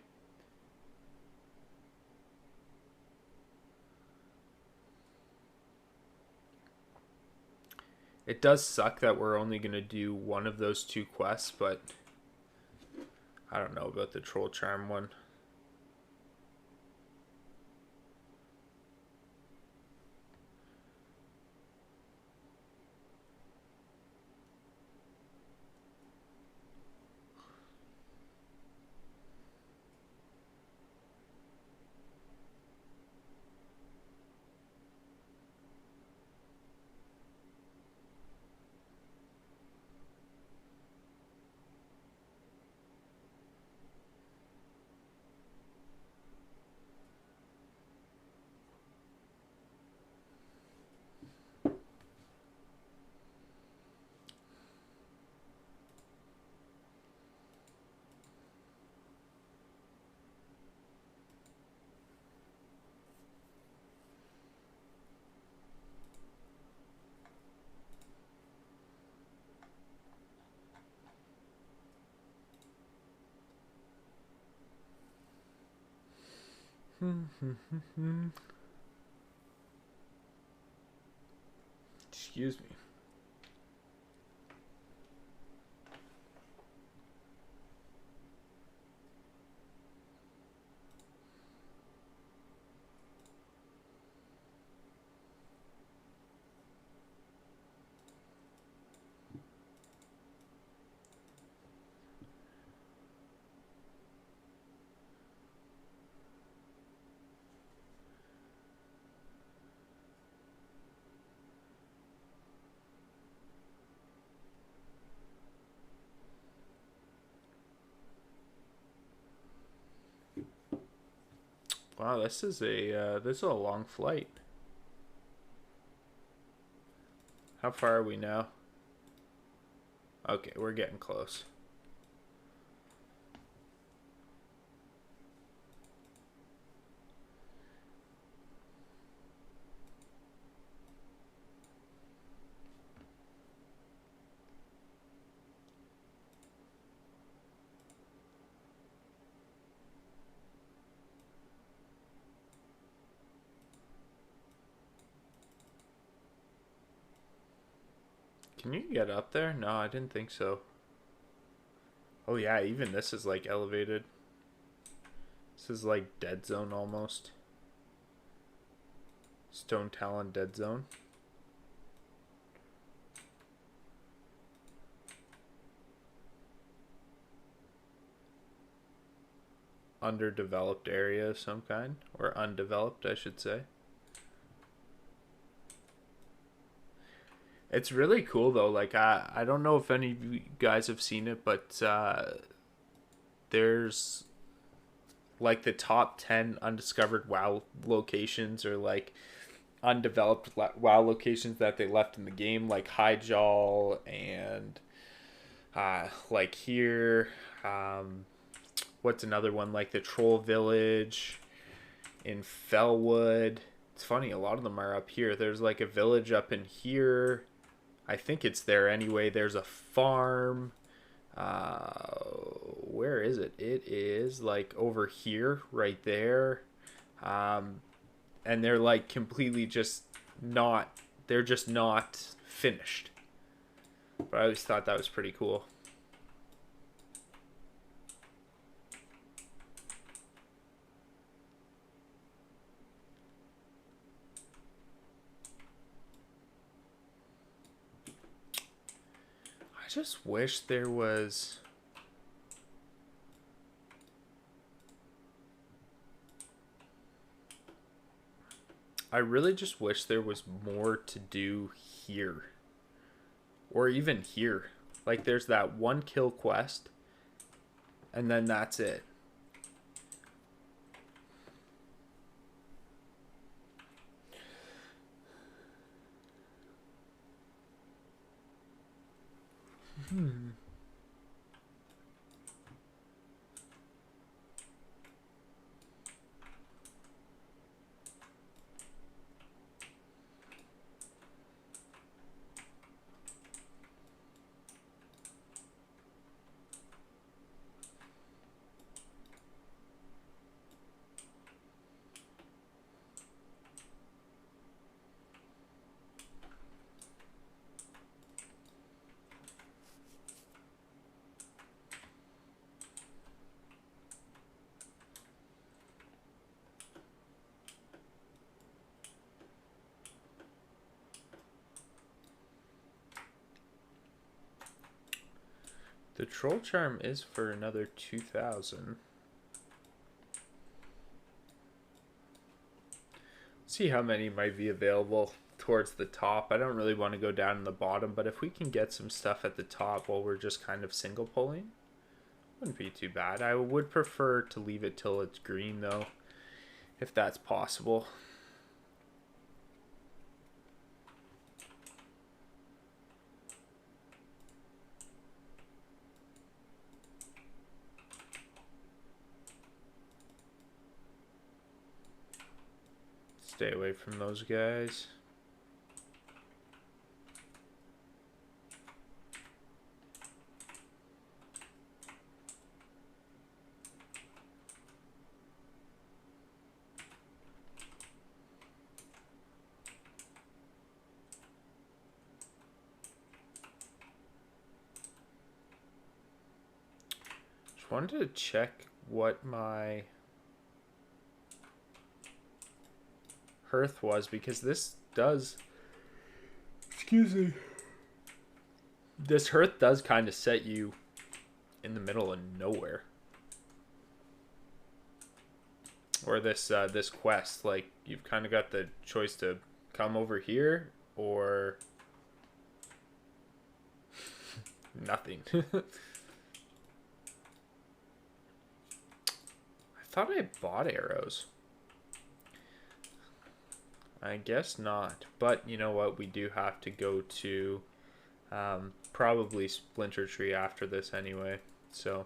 It does suck that we're only going to do one of those two quests, but I don't know about the Troll Charm one. Excuse me. Wow, this is a long flight. How far are we now? Okay, we're getting close. Can you get up there? No, I didn't think so. Oh yeah, even this is like elevated. This is like Dead Zone almost. Stone Talon Dead Zone. Underdeveloped area of some kind. Or undeveloped, I should say. It's really cool though. Like I don't know if any of you guys have seen it, but there's like the top 10 undiscovered WoW locations or like undeveloped WoW locations that they left in the game, like Hyjal and like here. What's another one? Like the Troll Village in Fellwood. It's funny, a lot of them are up here. There's like a village up in here. I think it's there anyway. There's a farm. Where is it? It is like over here, right there. And they're like completely just not. They're just not finished. But I always thought that was pretty cool. just wish there was... I really just wish there was more to do here. Or even here. Like, there's that one kill quest, and then that's it. The troll charm is for another 2,000. See how many might be available towards the top. I don't really want to go down in the bottom, but if we can get some stuff at the top while we're just kind of single pulling, wouldn't be too bad. I would prefer to leave it till it's green though, if that's possible. Stay away from those guys. Just wanted to check what my hearth was, because this does, excuse me, this hearth does kind of set you in the middle of nowhere. Or this this quest, like, you've kind of got the choice to come over here or nothing. I thought I bought arrows. I guess not, but you know what, we do have to go to probably Splinter Tree after this anyway, so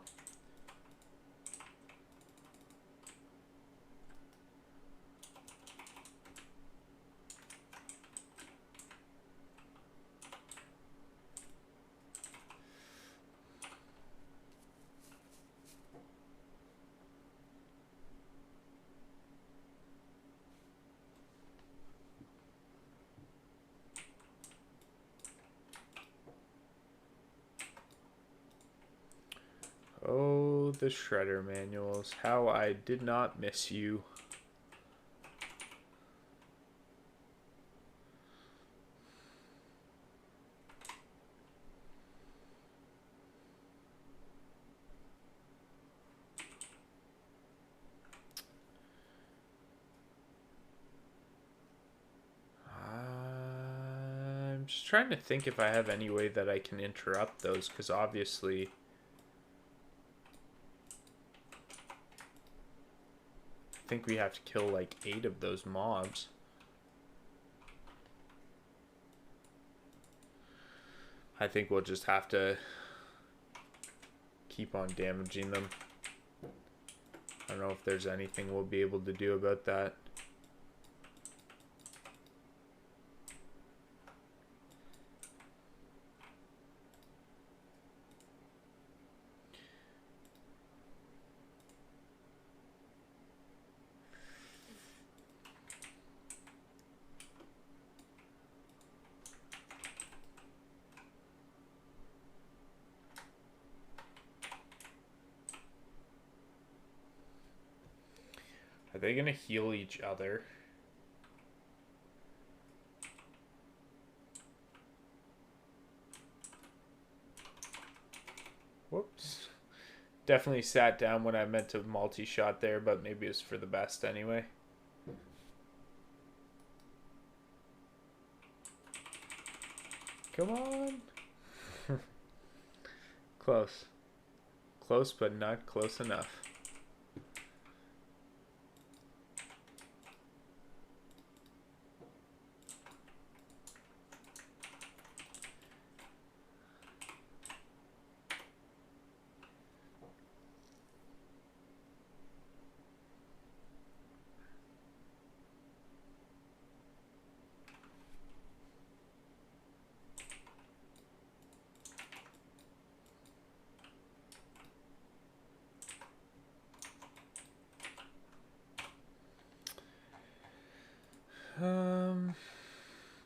oh, the Shredder manuals. How I did not miss you. I'm just trying to think if I have any way that I can interrupt those, because obviously I think we have to kill like 8 of those mobs. I think we'll just have to keep on damaging them. I don't know if there's anything we'll be able to do about that. Are they gonna heal each other? Definitely sat down when I meant to multi-shot there, but maybe it's for the best anyway. Come on. Close. Close, but not close enough.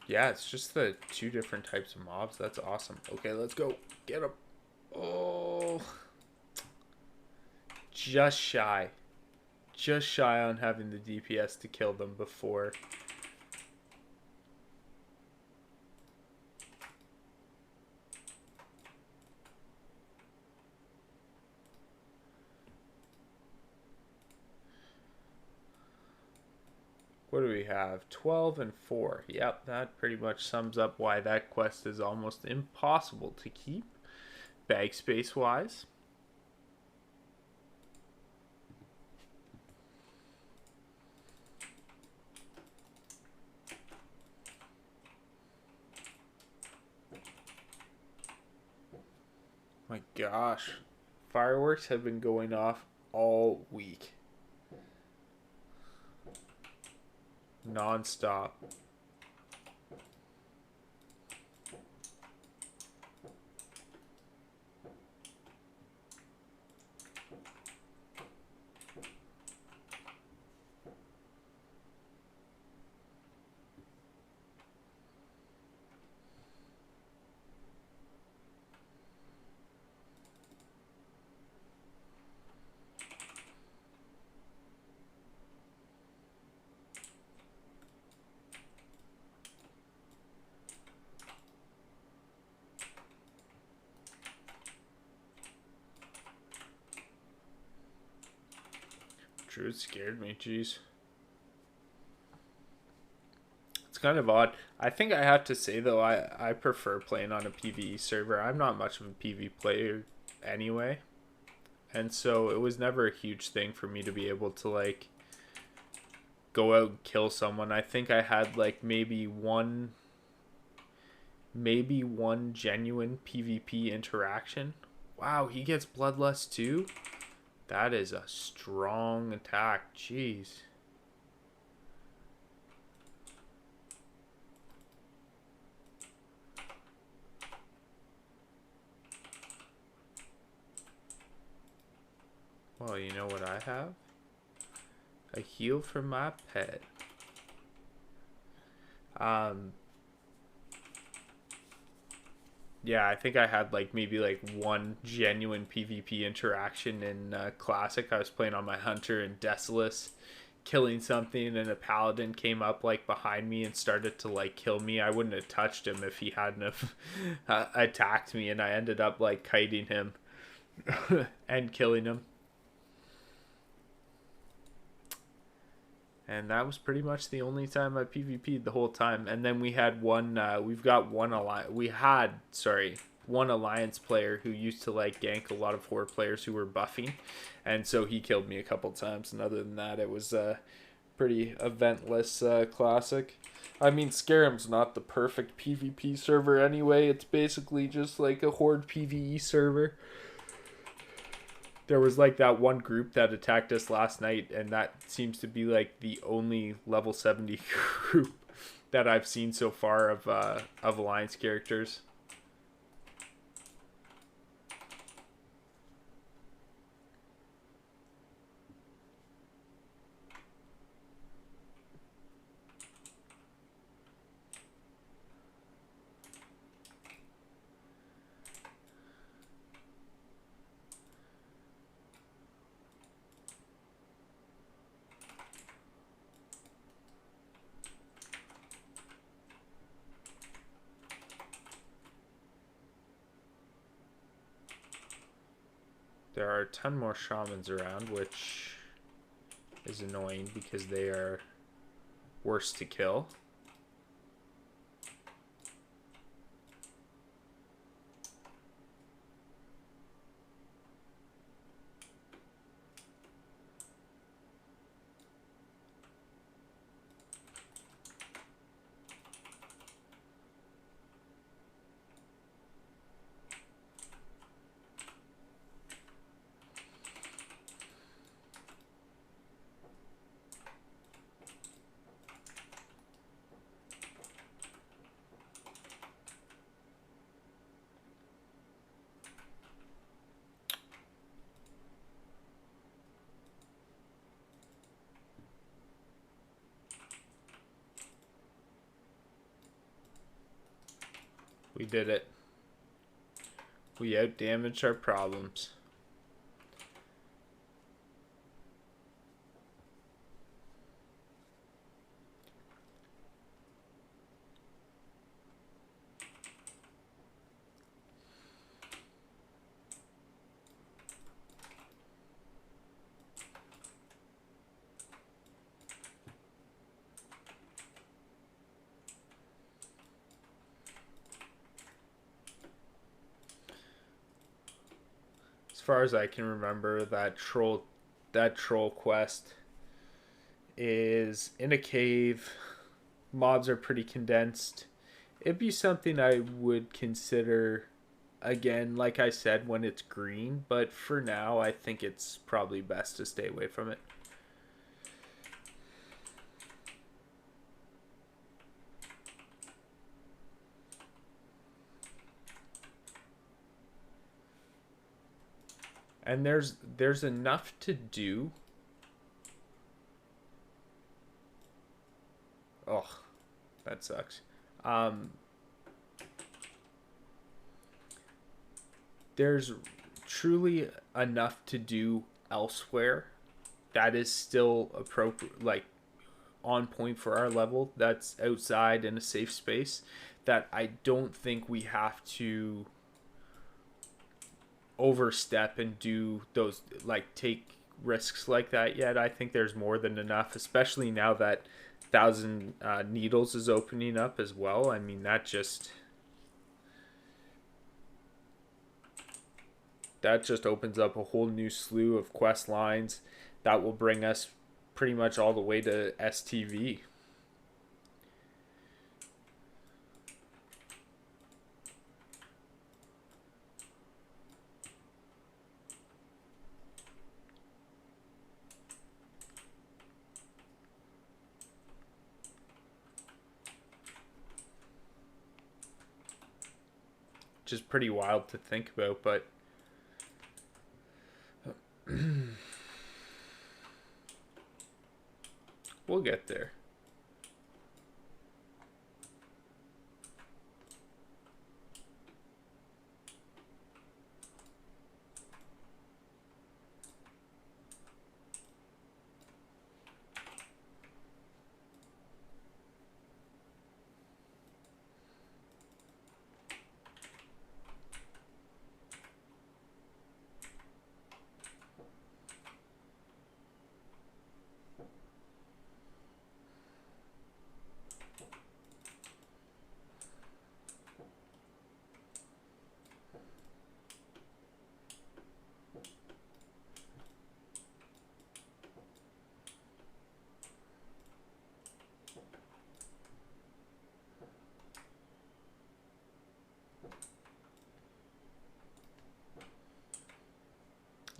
Yeah, it's just the two different types of mobs. That's awesome. Okay, let's go. Get him. Oh. Just shy. Just shy on having the DPS to kill them before. What do we have? 12 and 4. Yep, that pretty much sums up why that quest is almost impossible to keep, bag space wise. My gosh. Fireworks have been going off all week. Non-stop. Druid scared me, jeez. It's kind of odd. I think I have to say, though, I prefer playing on a PvE server. I'm not much of a PvE player anyway. And so it was never a huge thing for me to be able to, like, go out and kill someone. I think I had, like, maybe one genuine PvP interaction. Wow, he gets Bloodlust too? That is a strong attack. Jeez. Well, you know what I have? A heal for my pet. Yeah, I think I had like maybe like one genuine PvP interaction in Classic. I was playing on my Hunter in Desolace, killing something, and a Paladin came up like behind me and started to like kill me. I wouldn't have touched him if he hadn't have attacked me, and I ended up like kiting him and killing him. And that was pretty much the only time I PvP'd the whole time. And then we had one, one alliance player who used to like gank a lot of horde players who were buffing. And so he killed me a couple times. And other than that, it was a pretty eventless Classic. I mean, Scarum's not the perfect PvP server anyway. It's basically just like a horde PvE server. There was like that one group that attacked us last night, and that seems to be like the only level 70 group that I've seen so far of Alliance characters. There are a ton more shamans around, which is annoying because they are worse to kill. We did it. We outdamaged our problems. As far as I can remember, that troll quest is in a cave. Mobs are pretty condensed. It'd be something I would consider again, like I said, when it's green, but for now I think it's probably best to stay away from it. And there's enough to do. Oh, that sucks. There's truly enough to do elsewhere that is still appropriate, like on point for our level. That's outside in a safe space. That I don't think we have to overstep and do those, like take risks like that yet. I think there's more than enough, especially now that Thousand Needles is opening up as well. I mean, that just opens up a whole new slew of quest lines that will bring us pretty much all the way to STV. Which is pretty wild to think about, but we'll get there.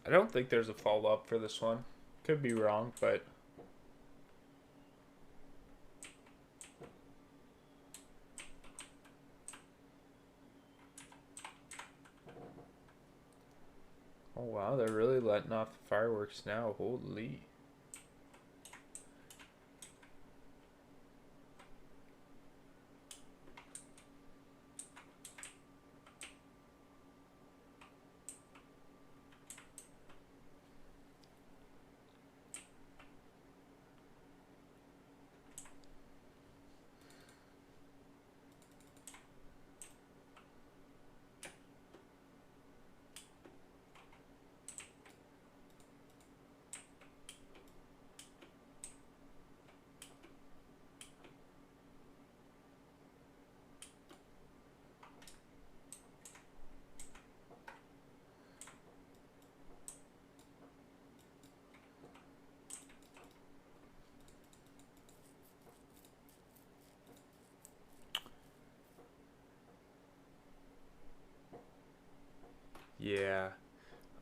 I don't think there's a follow-up for this one. Could be wrong, but oh wow, they're really letting off the fireworks now. Holy. Yeah.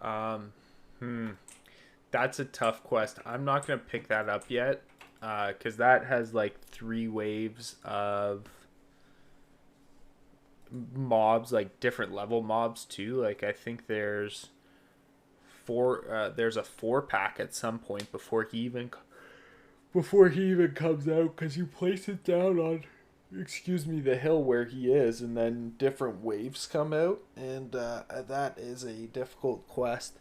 Um, hmm. That's a tough quest. I'm not gonna pick that up yet, because that has like 3 waves of mobs, like different level mobs too. Like I think there's four. There's a 4 pack at some point before he even comes out, because you place it down on, excuse me, the hill where he is, and then different waves come out, and that is a difficult quest,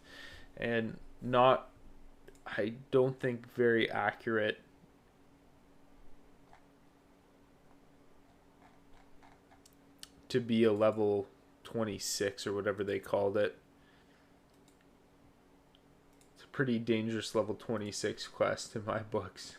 and not, I don't think, very accurate to be a level 26 or whatever they called it. It's a pretty dangerous level 26 quest in my books.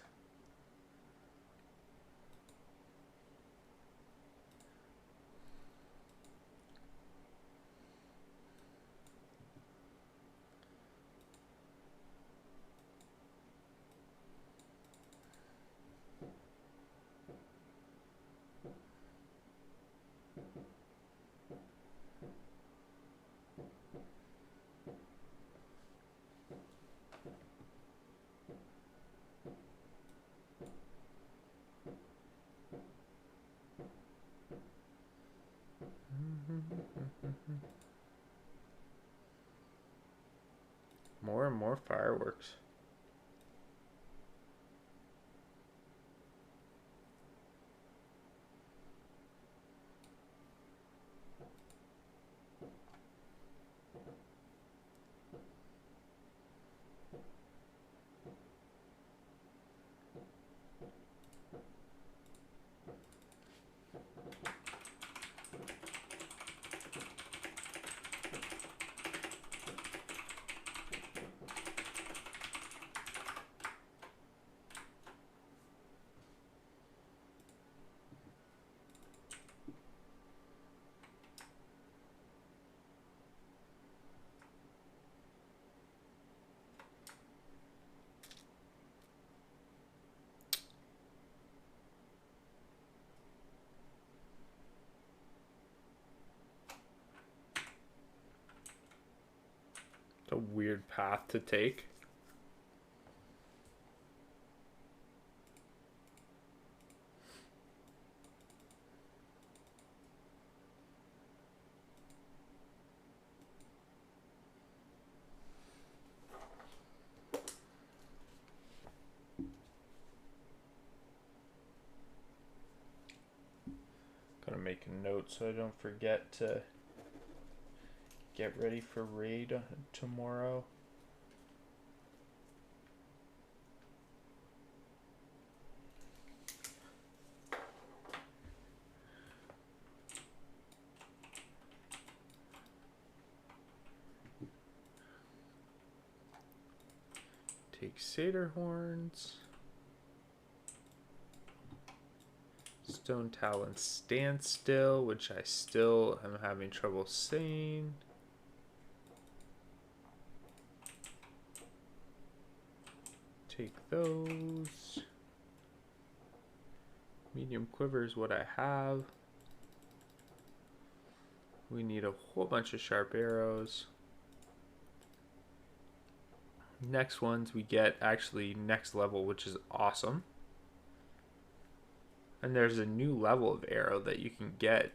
More and more fireworks. It's a weird path to take. Gotta make a note so I don't forget to get ready for raid tomorrow. Take Satyr Horns. Stone Talon Standstill, which I still am having trouble saying. Take those. Medium Quiver is what I have. We need a whole bunch of sharp arrows. Next ones we get actually next level, which is awesome. And there's a new level of arrow that you can get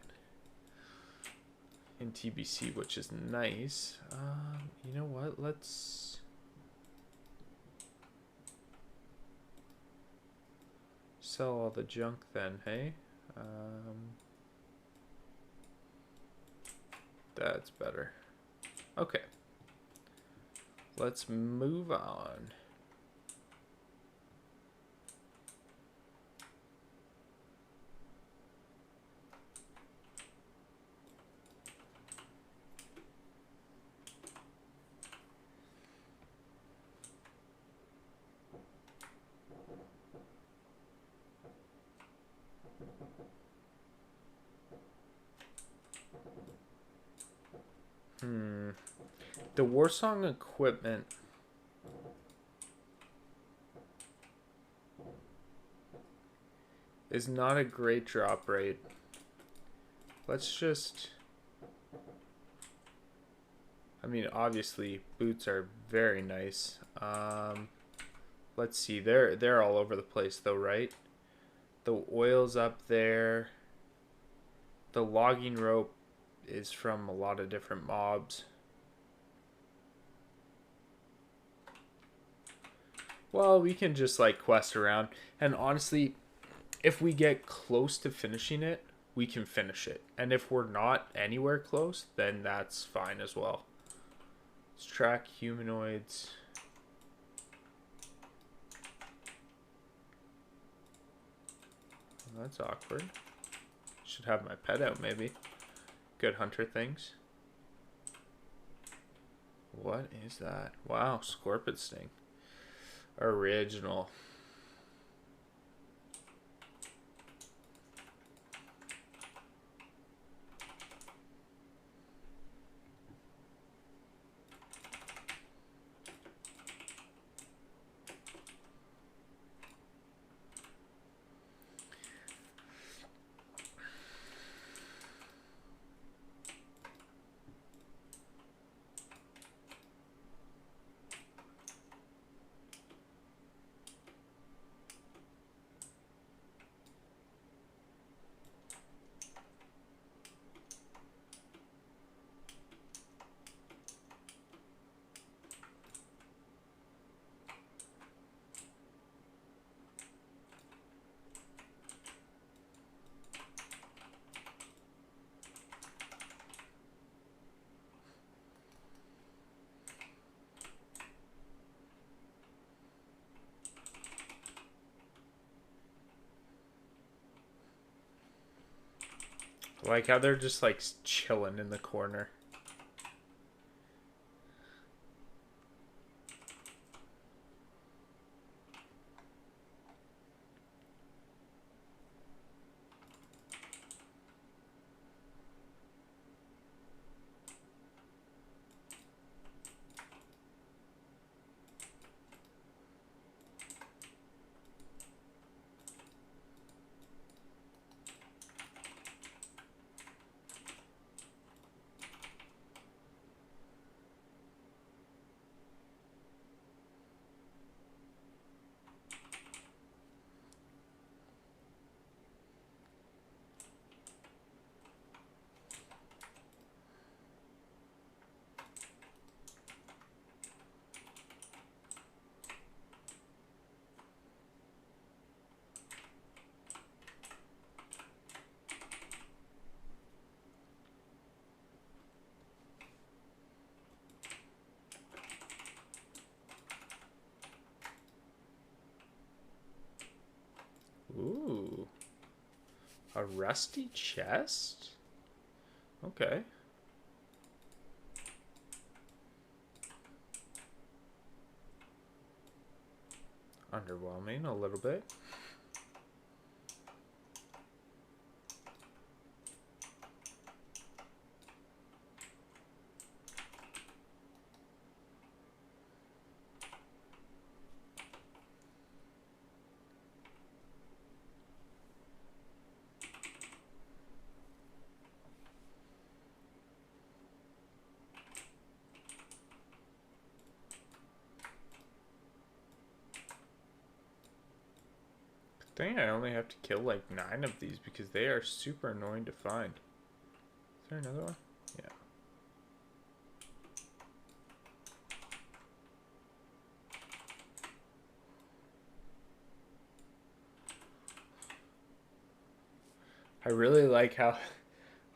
in TBC, which is nice. You know what? Let's sell all the junk then, hey? That's better. Okay. Let's move on. The Warsong equipment is not a great drop rate. Let's just... mean, obviously, boots are very nice. Let's see. They're all over the place, though, right? The oil's up there. The logging rope is from a lot of different mobs. Well, we can just like quest around. And honestly, if we get close to finishing it, we can finish it. And if we're not anywhere close, then that's fine as well. Let's track humanoids. Well, that's awkward. Should have my pet out, maybe. Good hunter things. What is that? Wow, scorpion sting. Original. Like how they're just like chilling in the corner. Ooh. A rusty chest? Okay. Underwhelming a little bit. I think I only have to kill like 9 of these because they are super annoying to find. Is there another one? Yeah. I really like how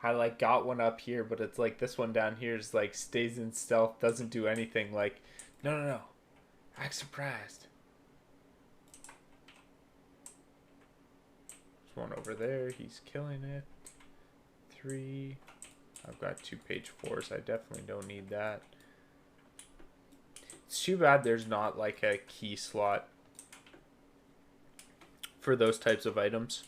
I like got one up here, but it's like this one down here is like stays in stealth, doesn't do anything. Like, no, no, no. Act surprised. There's one over there. He's killing it. 3. I've got 2 page 4s. I definitely don't need that. It's too bad there's not like a key slot for those types of items.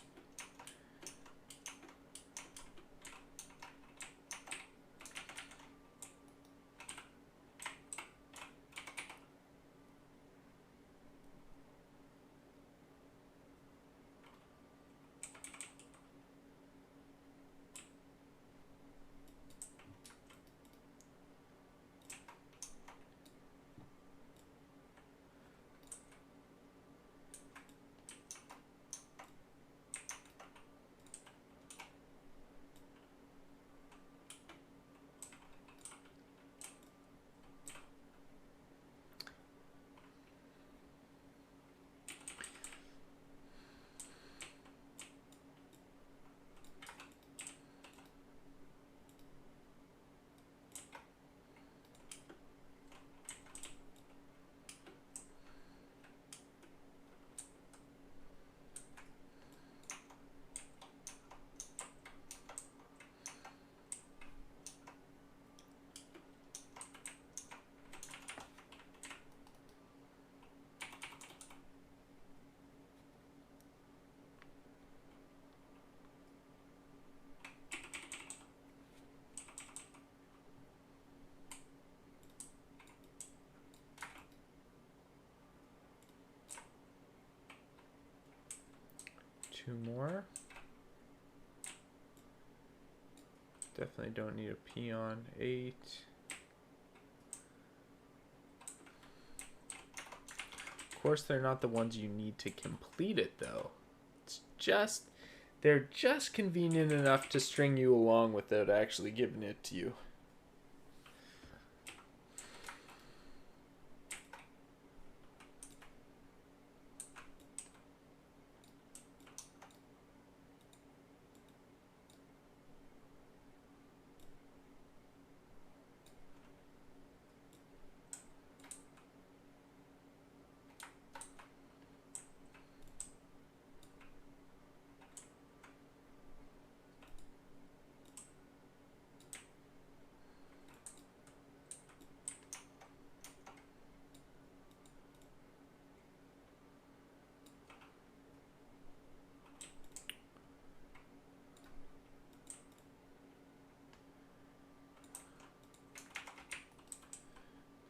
2 more. Definitely don't need a peon. 8. Of course, they're not the ones you need to complete it, though. It's just, they're just convenient enough to string you along without actually giving it to you.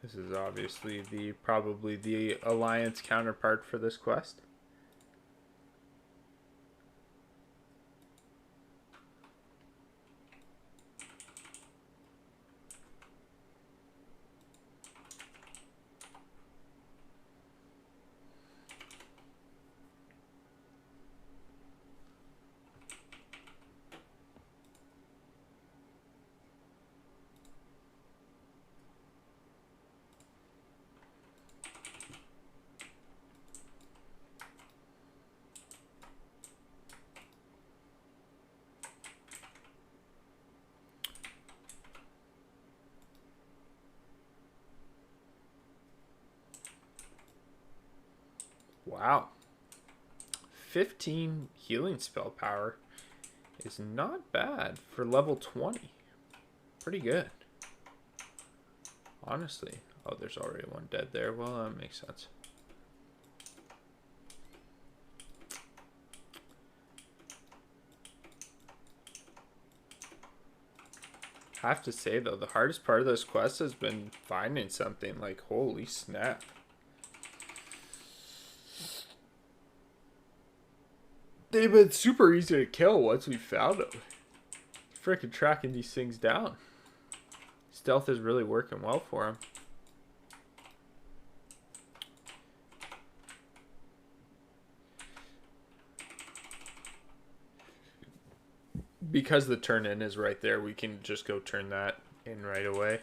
This is obviously probably the alliance counterpart for this quest. Wow. 15 healing spell power is not bad for level 20. Pretty good. Honestly. Oh, there's already one dead there. Well, that makes sense. I have to say, though, the hardest part of this quest has been finding something. Like, holy snap. They've been super easy to kill once we found them. Freaking tracking these things down. Stealth is really working well for him. Because the turn in is right there, we can just go turn that in right away.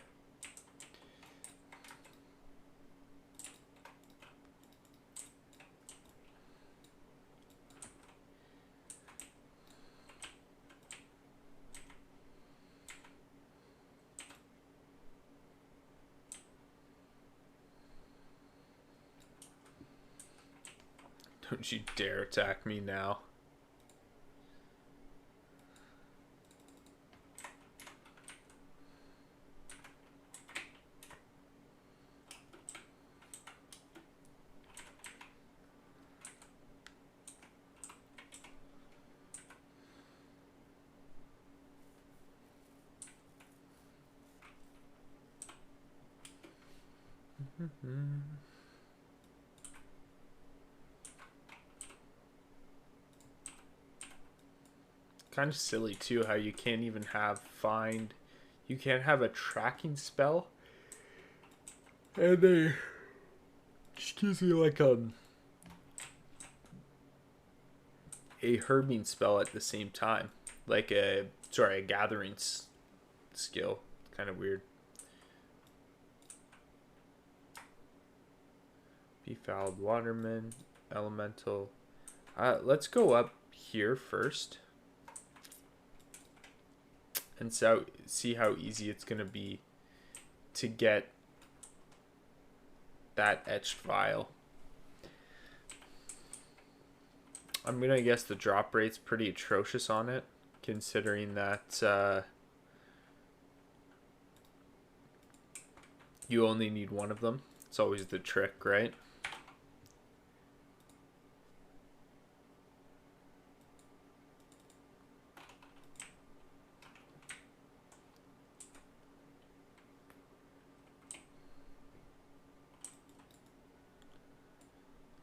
Don't you dare attack me now. Kind of silly too how you can't even you can't have a tracking spell and they just gives you like a herbing spell at the same time, like a gathering skill. Kind of weird. Befouled Waterman, Elemental. Let's go up here first and see how easy it's going to be to get that etched vial. I'm going to guess the drop rate's pretty atrocious on it, considering that you only need one of them. It's always the trick, right?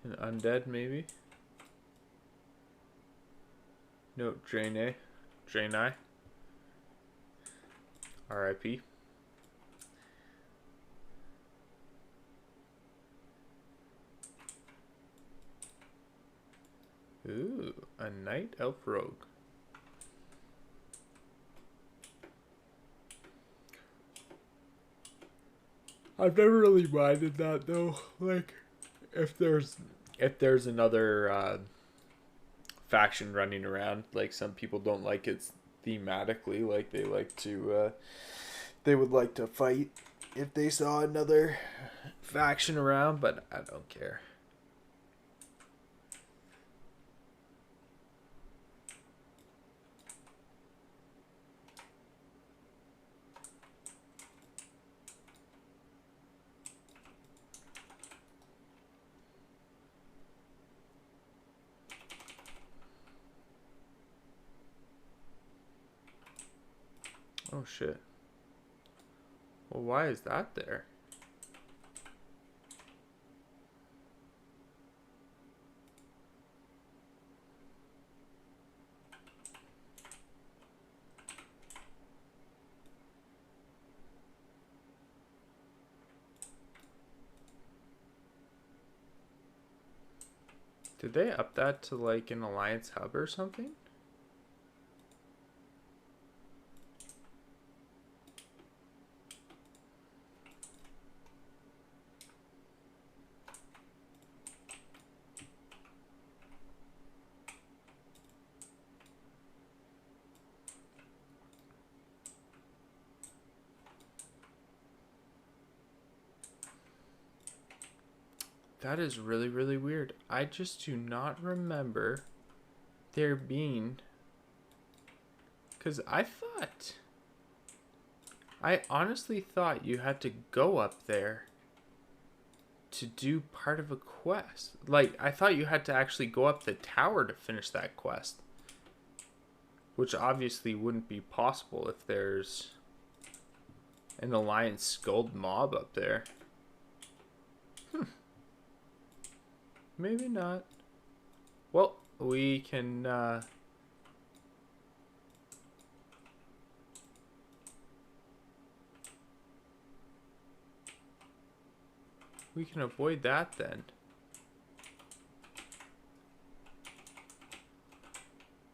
An undead, maybe? No, Draenei. Draenei. R.I.P. Ooh, a Night Elf Rogue. I've never really minded that though. Like, if there's another faction running around, like some people don't like it thematically. Like they would like to fight if they saw another faction around, but I don't care. Oh shit. Well, why is that there? Did they up that to like an Alliance hub or something? That is really, really weird. I just do not remember there being... Because I honestly thought you had to go up there to do part of a quest. Like, I thought you had to actually go up the tower to finish that quest. Which obviously wouldn't be possible if there's an Alliance Skuld mob up there. Maybe not. Well, we can avoid that then.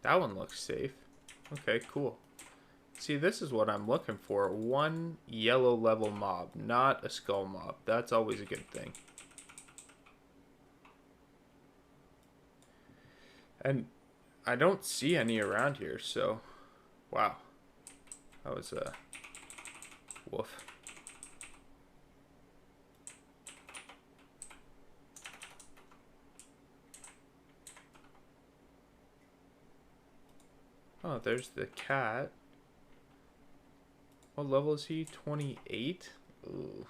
That one looks safe. Okay, cool. See, this is what I'm looking for. One yellow level mob, not a skull mob. That's always a good thing. And I don't see any around here, so... Wow. That was a... woof. Oh, there's the cat. What level is he? 28? Ooh.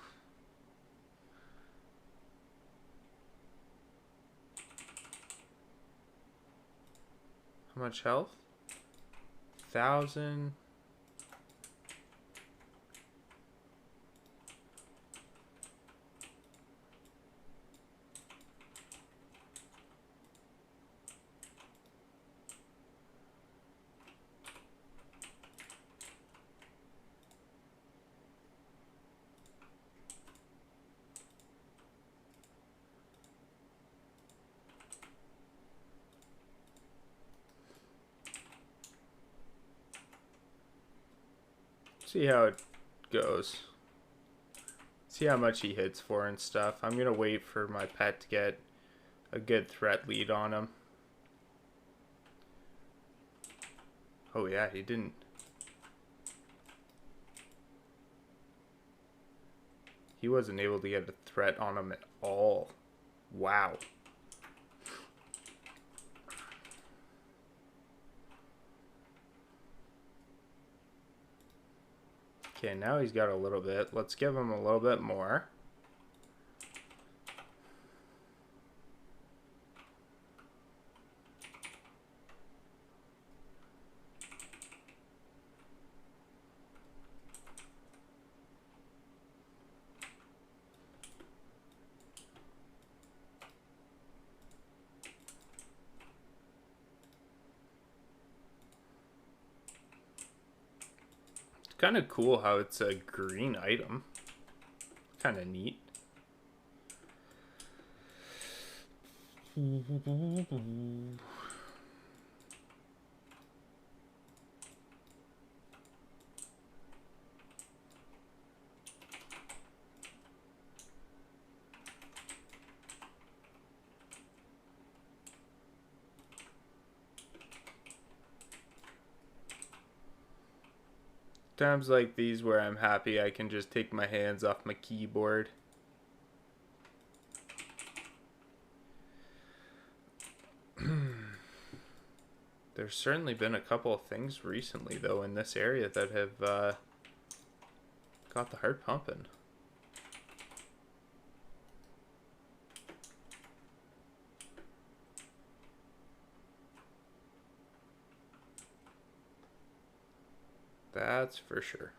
How much health? 1,000. See how it goes. See how much he hits for and stuff. I'm gonna wait for my pet to get a good threat lead on him. Oh yeah, he didn't. He wasn't able to get a threat on him at all. Wow. Okay, now he's got a little bit. Let's give him a little bit more. It's kind of cool how it's a green item. Kind of neat. Times like these where I'm happy I can just take my hands off my keyboard. There's certainly been a couple of things recently, though, in this area that have got the heart pumping. That's for sure.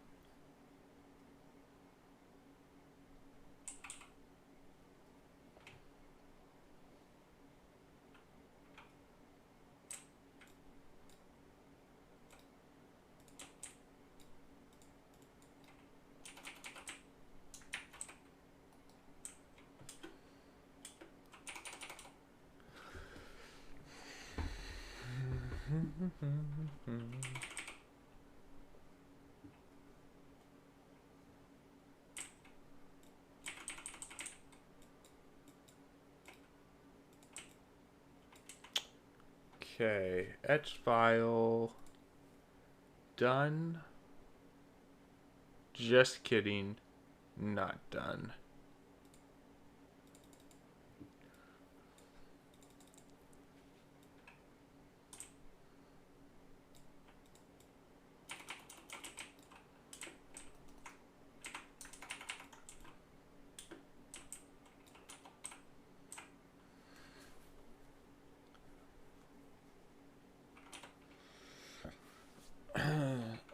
Okay, etch file done. Just kidding, not done.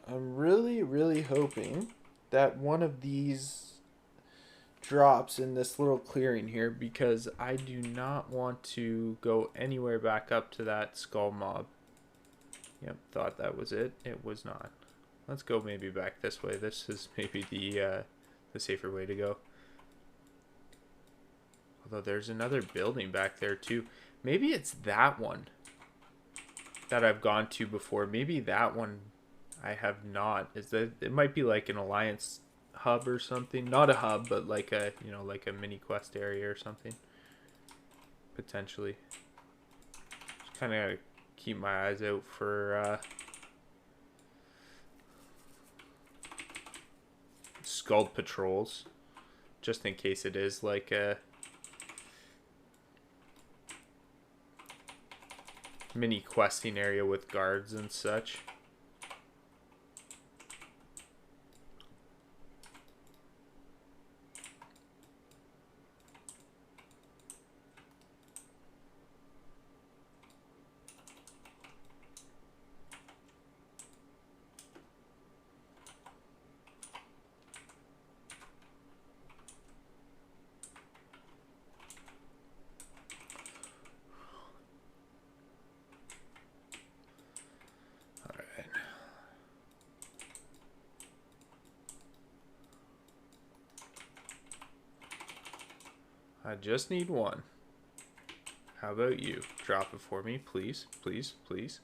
I'm really hoping that one of these drops in this little clearing here, because I do not want to go anywhere back up to that skull mob. Yep, thought that was it. It was not. Let's go maybe back this way. This is maybe the safer way to go. Although there's another building back there too. Maybe it's that one that I've gone to before. Maybe that one I have not. Is that it might be like an alliance hub or something? Not a hub, but like a, you know, like a mini quest area or something. Potentially. Just kind of keep my eyes out for skull patrols, just in case it is like a mini questing area with guards and such. I just need one. How about you? Drop it for me, please, please, please.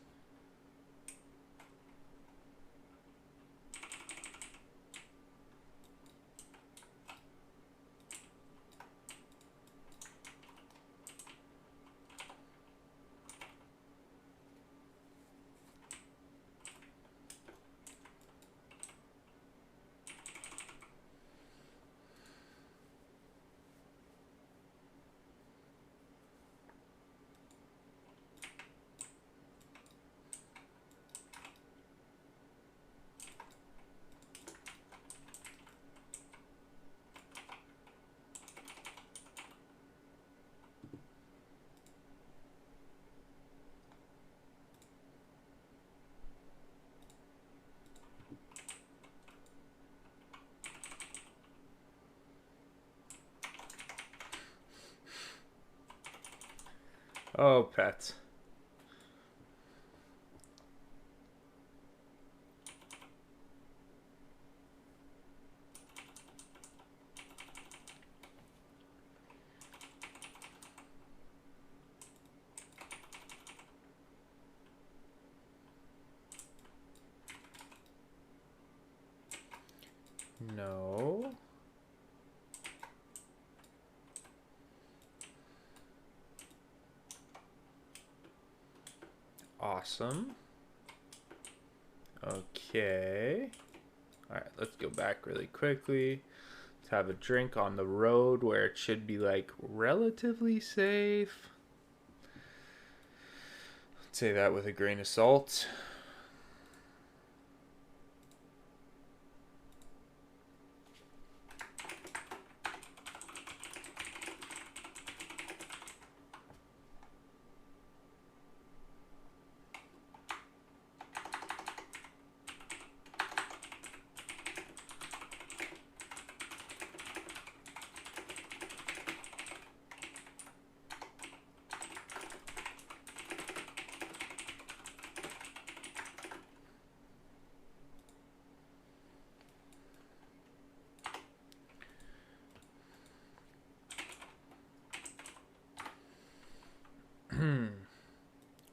Oh, pets. No. Awesome. Okay. Alright, let's go back really quickly. Let's have a drink on the road where it should be like relatively safe. Let's say that with a grain of salt.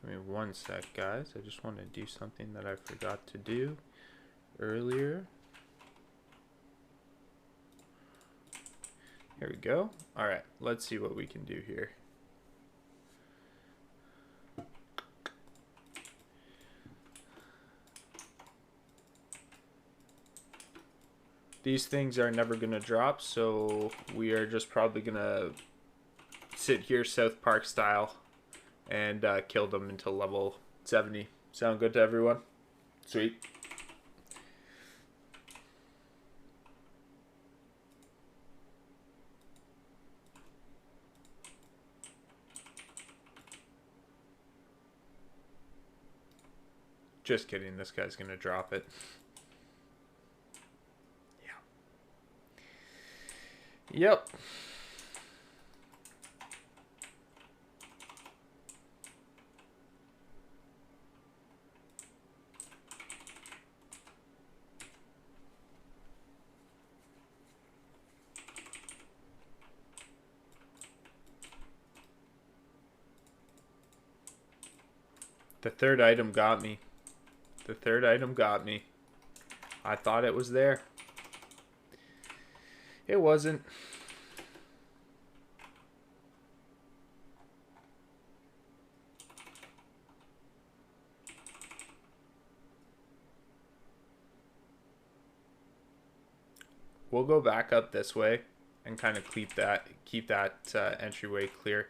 Give me one sec, guys. I just want to do something that I forgot to do earlier. Here we go. All right, let's see what we can do here. These things are never going to drop, so we are just probably going to sit here South Park style and kill them until level 70. Sound good to everyone? Sweet. Just kidding, this guy's gonna drop it. Yeah. Yep. The third item got me. The third item got me. I thought it was there. It wasn't. We'll go back up this way and kind of keep that entryway clear.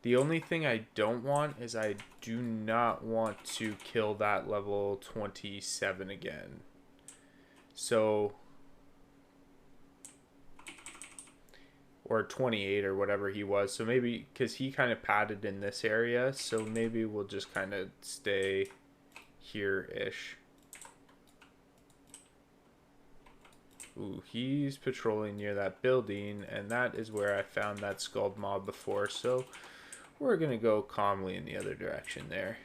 The only thing I don't want is I do not want to kill that level 27 again. So, or 28 or whatever he was. So maybe, because he kind of padded in this area, so maybe we'll just kind of stay here-ish. Ooh, he's patrolling near that building, and that is where I found that Scald mob before, so we're going to go calmly in the other direction there.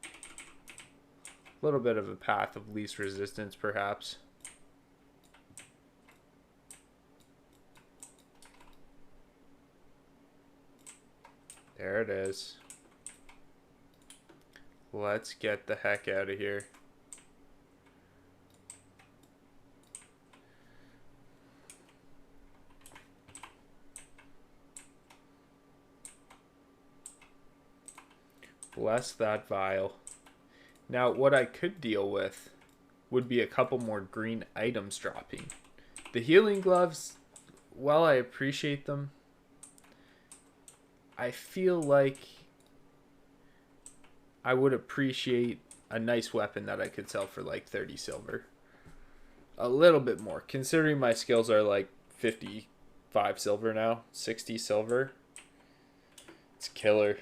A little bit of a path of least resistance, perhaps. There it is. Let's get the heck out of here. Bless that vial. Now, what I could deal with would be a couple more green items dropping. The healing gloves, while I appreciate them, I feel like I would appreciate a nice weapon that I could sell for like 30 silver. A little bit more, considering my skills are like 55 silver now, 60 silver. It's killer.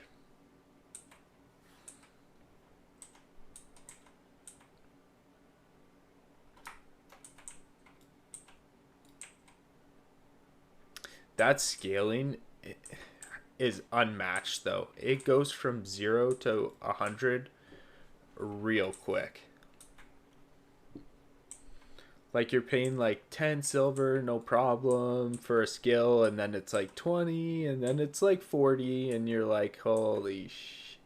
That scaling is unmatched, though. It goes from 0 to 100 real quick. Like, you're paying like 10 silver, no problem, for a skill, and then it's like 20, and then it's like 40, and you're like, holy sh...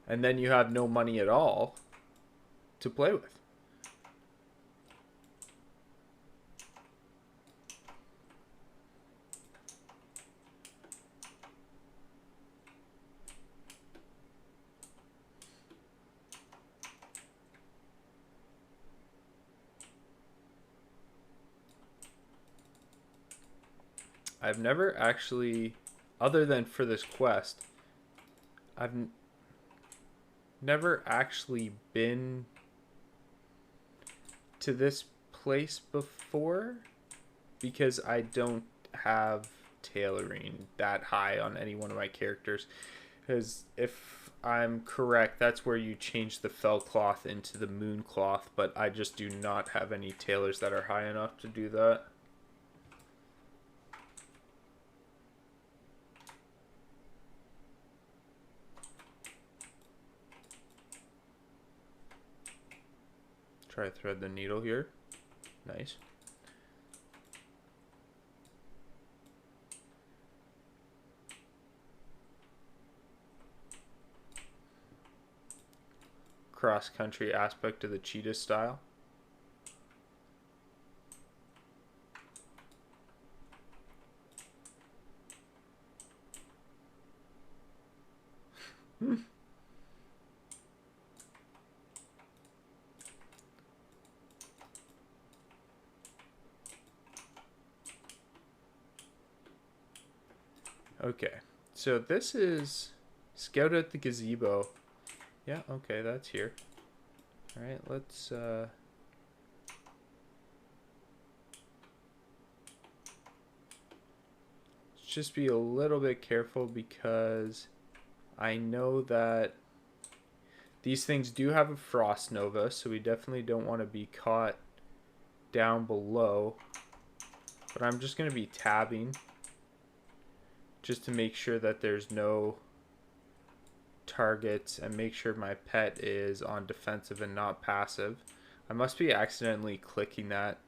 And then you have no money at all to play with. I've never actually, other than for this quest, I've never actually been to this place before because I don't have tailoring that high on any one of my characters. Because if I'm correct, that's where you change the fell cloth into the moon cloth, but I just do not have any tailors that are high enough to do that. Try to thread the needle here. Nice. Cross-country aspect of the cheetah style. Okay, so this is scout out the gazebo. Yeah, okay, that's here. All right, let's just be a little bit careful because I know that these things do have a frost nova, so we definitely don't want to be caught down below. But I'm just going to be tabbing just to make sure that there's no targets and make sure my pet is on defensive and not passive. I must be accidentally clicking that.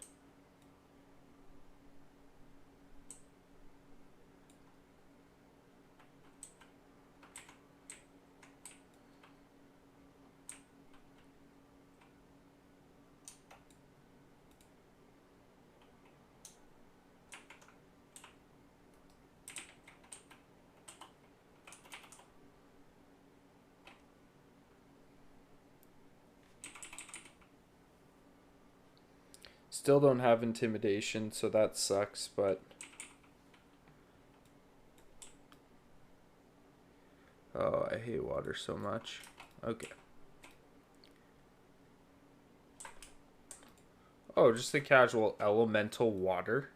Still don't have intimidation, so that sucks, but oh, I hate water so much. Okay. Oh, just the casual elemental water.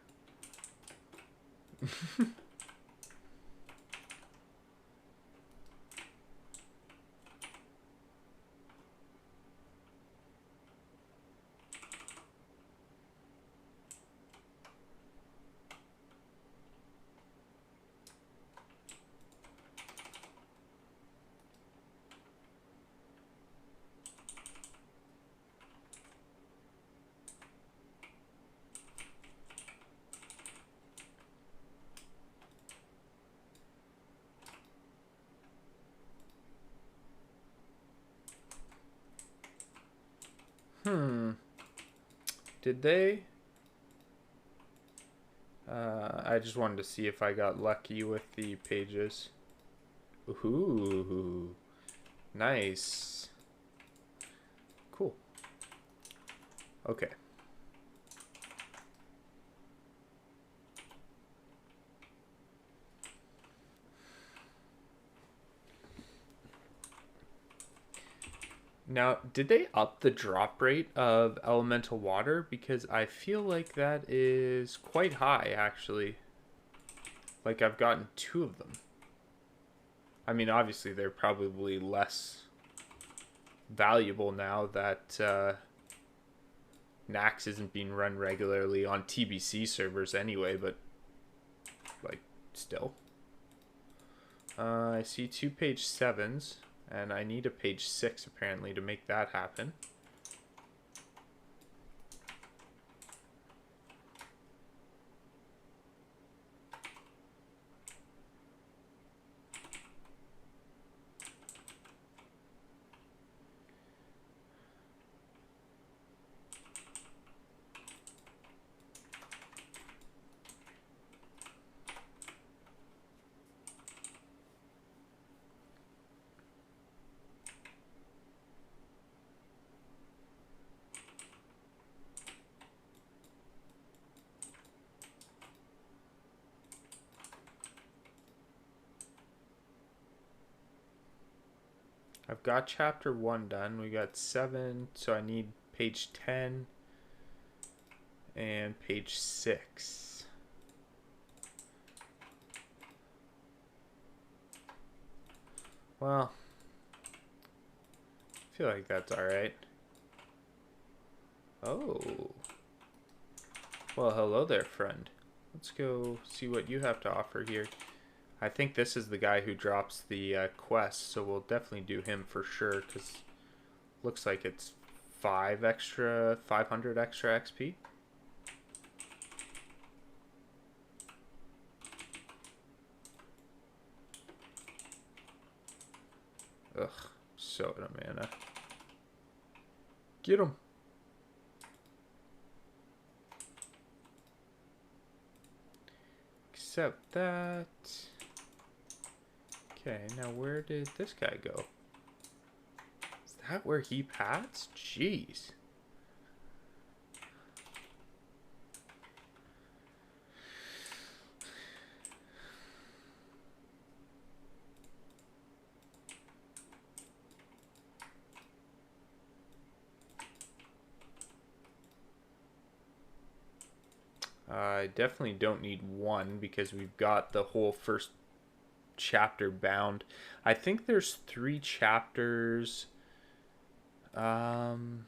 Did they? I just wanted to see if I got lucky with the pages. Ooh, nice. Cool. Okay. Now, did they up the drop rate of elemental water? Because I feel like that is quite high, actually. Like, I've gotten 2 of them. I mean, obviously, they're probably less valuable now that Naxx isn't being run regularly on TBC servers anyway, but, like, still. I see 2 page 7s. And I need a page 6 apparently to make that happen. I've got chapter 1 done. We got 7, so I need page 10 and page 6. Well, I feel like that's alright. Oh. Well, hello there, friend. Let's go see what you have to offer here. I think this is the guy who drops the quest, so we'll definitely do him for sure, because looks like it's 500 extra XP. Ugh, so out of mana. Get him. Accept that. Okay, now where did this guy go? Is that where he pats? Jeez. I definitely don't need one because we've got the whole first chapter bound. I think there's 3 chapters. And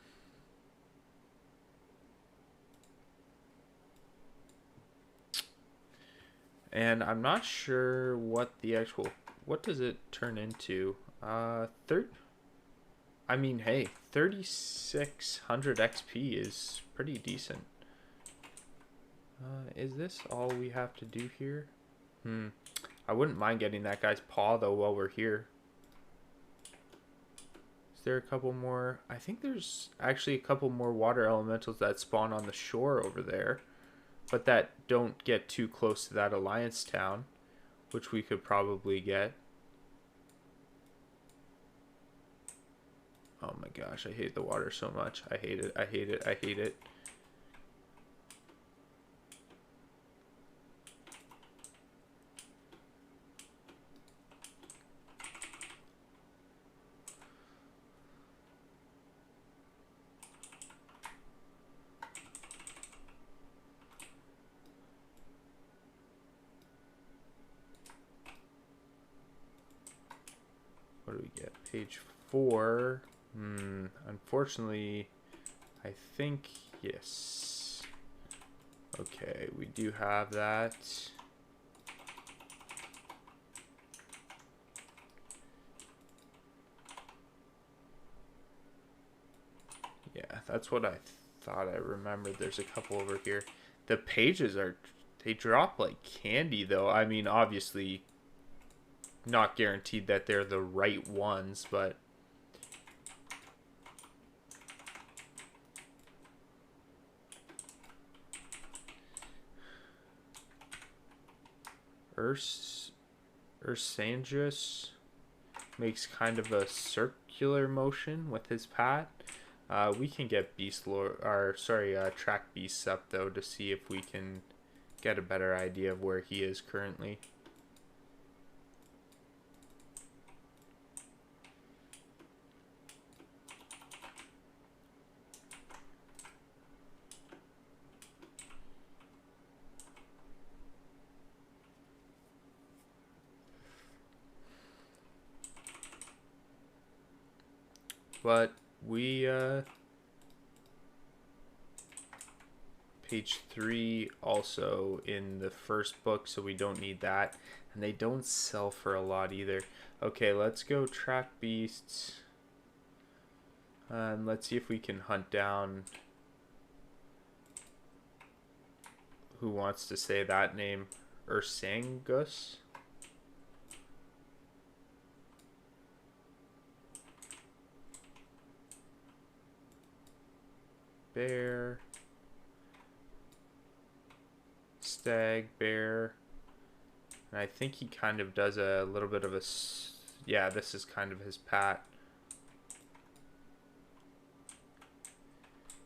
I'm not sure what the actual, what does it turn into? I mean, hey, 3600 XP is pretty decent. Is this all we have to do here? I wouldn't mind getting that guy's paw, though, while we're here. Is there a couple more? I think there's actually a couple more water elementals that spawn on the shore over there, but that don't get too close to that Alliance town, which we could probably get. Oh my gosh, I hate the water so much. I hate it, I hate it, I hate it. What do we get? Page 4. Unfortunately, I think, yes. Okay, we do have that. Yeah, that's what I thought I remembered. There's a couple over here. The pages are, they drop like candy, though. I mean, obviously, not guaranteed that they're the right ones, but Ursandrus makes kind of a circular motion with his pat. We can get Beast Lord, or sorry, Track Beasts up though to see if we can get a better idea of where he is currently. But we, page 3 also in the first book, so we don't need that. And they don't sell for a lot either. Okay, let's go track beasts. And let's see if we can hunt down who wants to say that name. Ursangus? Bear, stag, bear, and I think he kind of does a little bit of a, yeah, this is kind of his pat.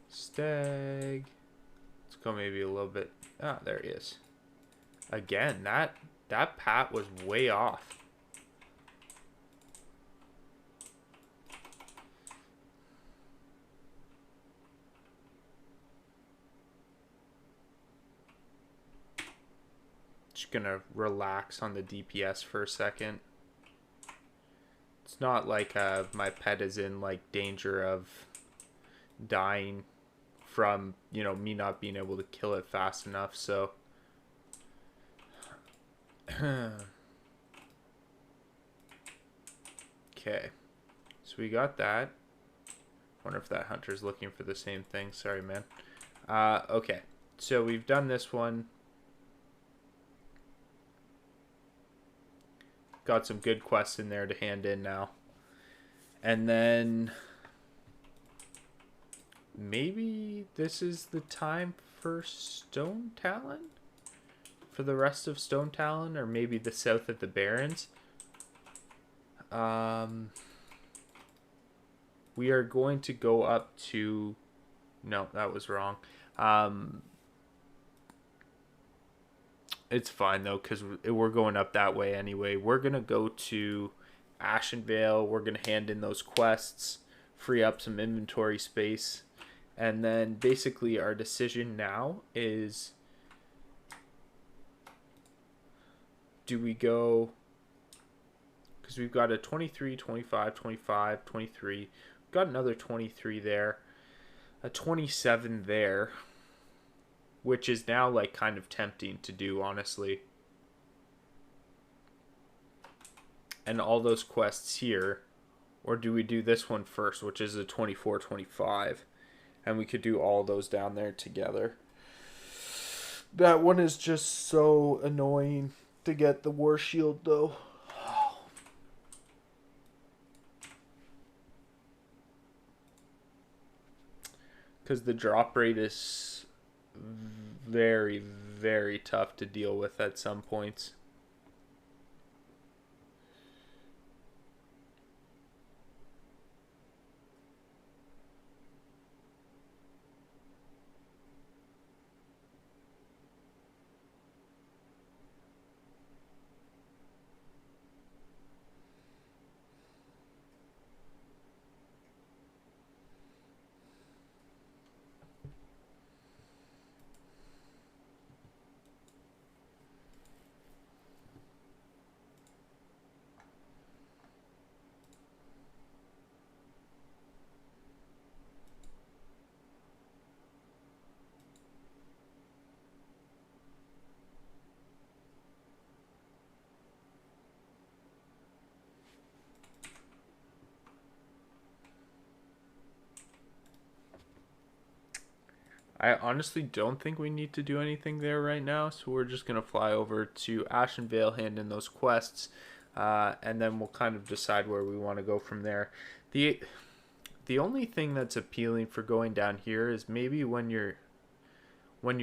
Stag, let's go maybe a little bit, ah, there he is. Again, that pat was way off. just gonna relax on the DPS for a second. It's not like my pet is in like danger of dying from, you know, me not being able to kill it fast enough, so okay, so we got that. Wonder if that hunter's looking for the same thing. Sorry, man. Okay, so we've done this one. Got some good quests in there to hand in now. And then maybe this is the time for Stone Talon? For the rest of Stone Talon, or maybe the south of the Barrens. We are going to go up to... No, that was wrong. It's fine, though, because we're going up that way anyway. We're going to go to Ashenvale. We're going to hand in those quests, free up some inventory space. And then basically our decision now is... Do we go... Because we've got a 23, 25, 25, 23. We've got another 23 there. A 27 there. Which is now like kind of tempting to do, honestly. And all those quests here. Or do we do this one first, which is a 24, 25. And we could do all those down there together. That one is just so annoying to get the war shield, though. Because the drop rate is very, very tough to deal with at some points. I honestly don't think we need to do anything there right now, so we're just going to fly over to Ashenvale, hand in those quests, and then we'll kind of decide where we want to go from there. The only thing that's appealing for going down here is maybe when you're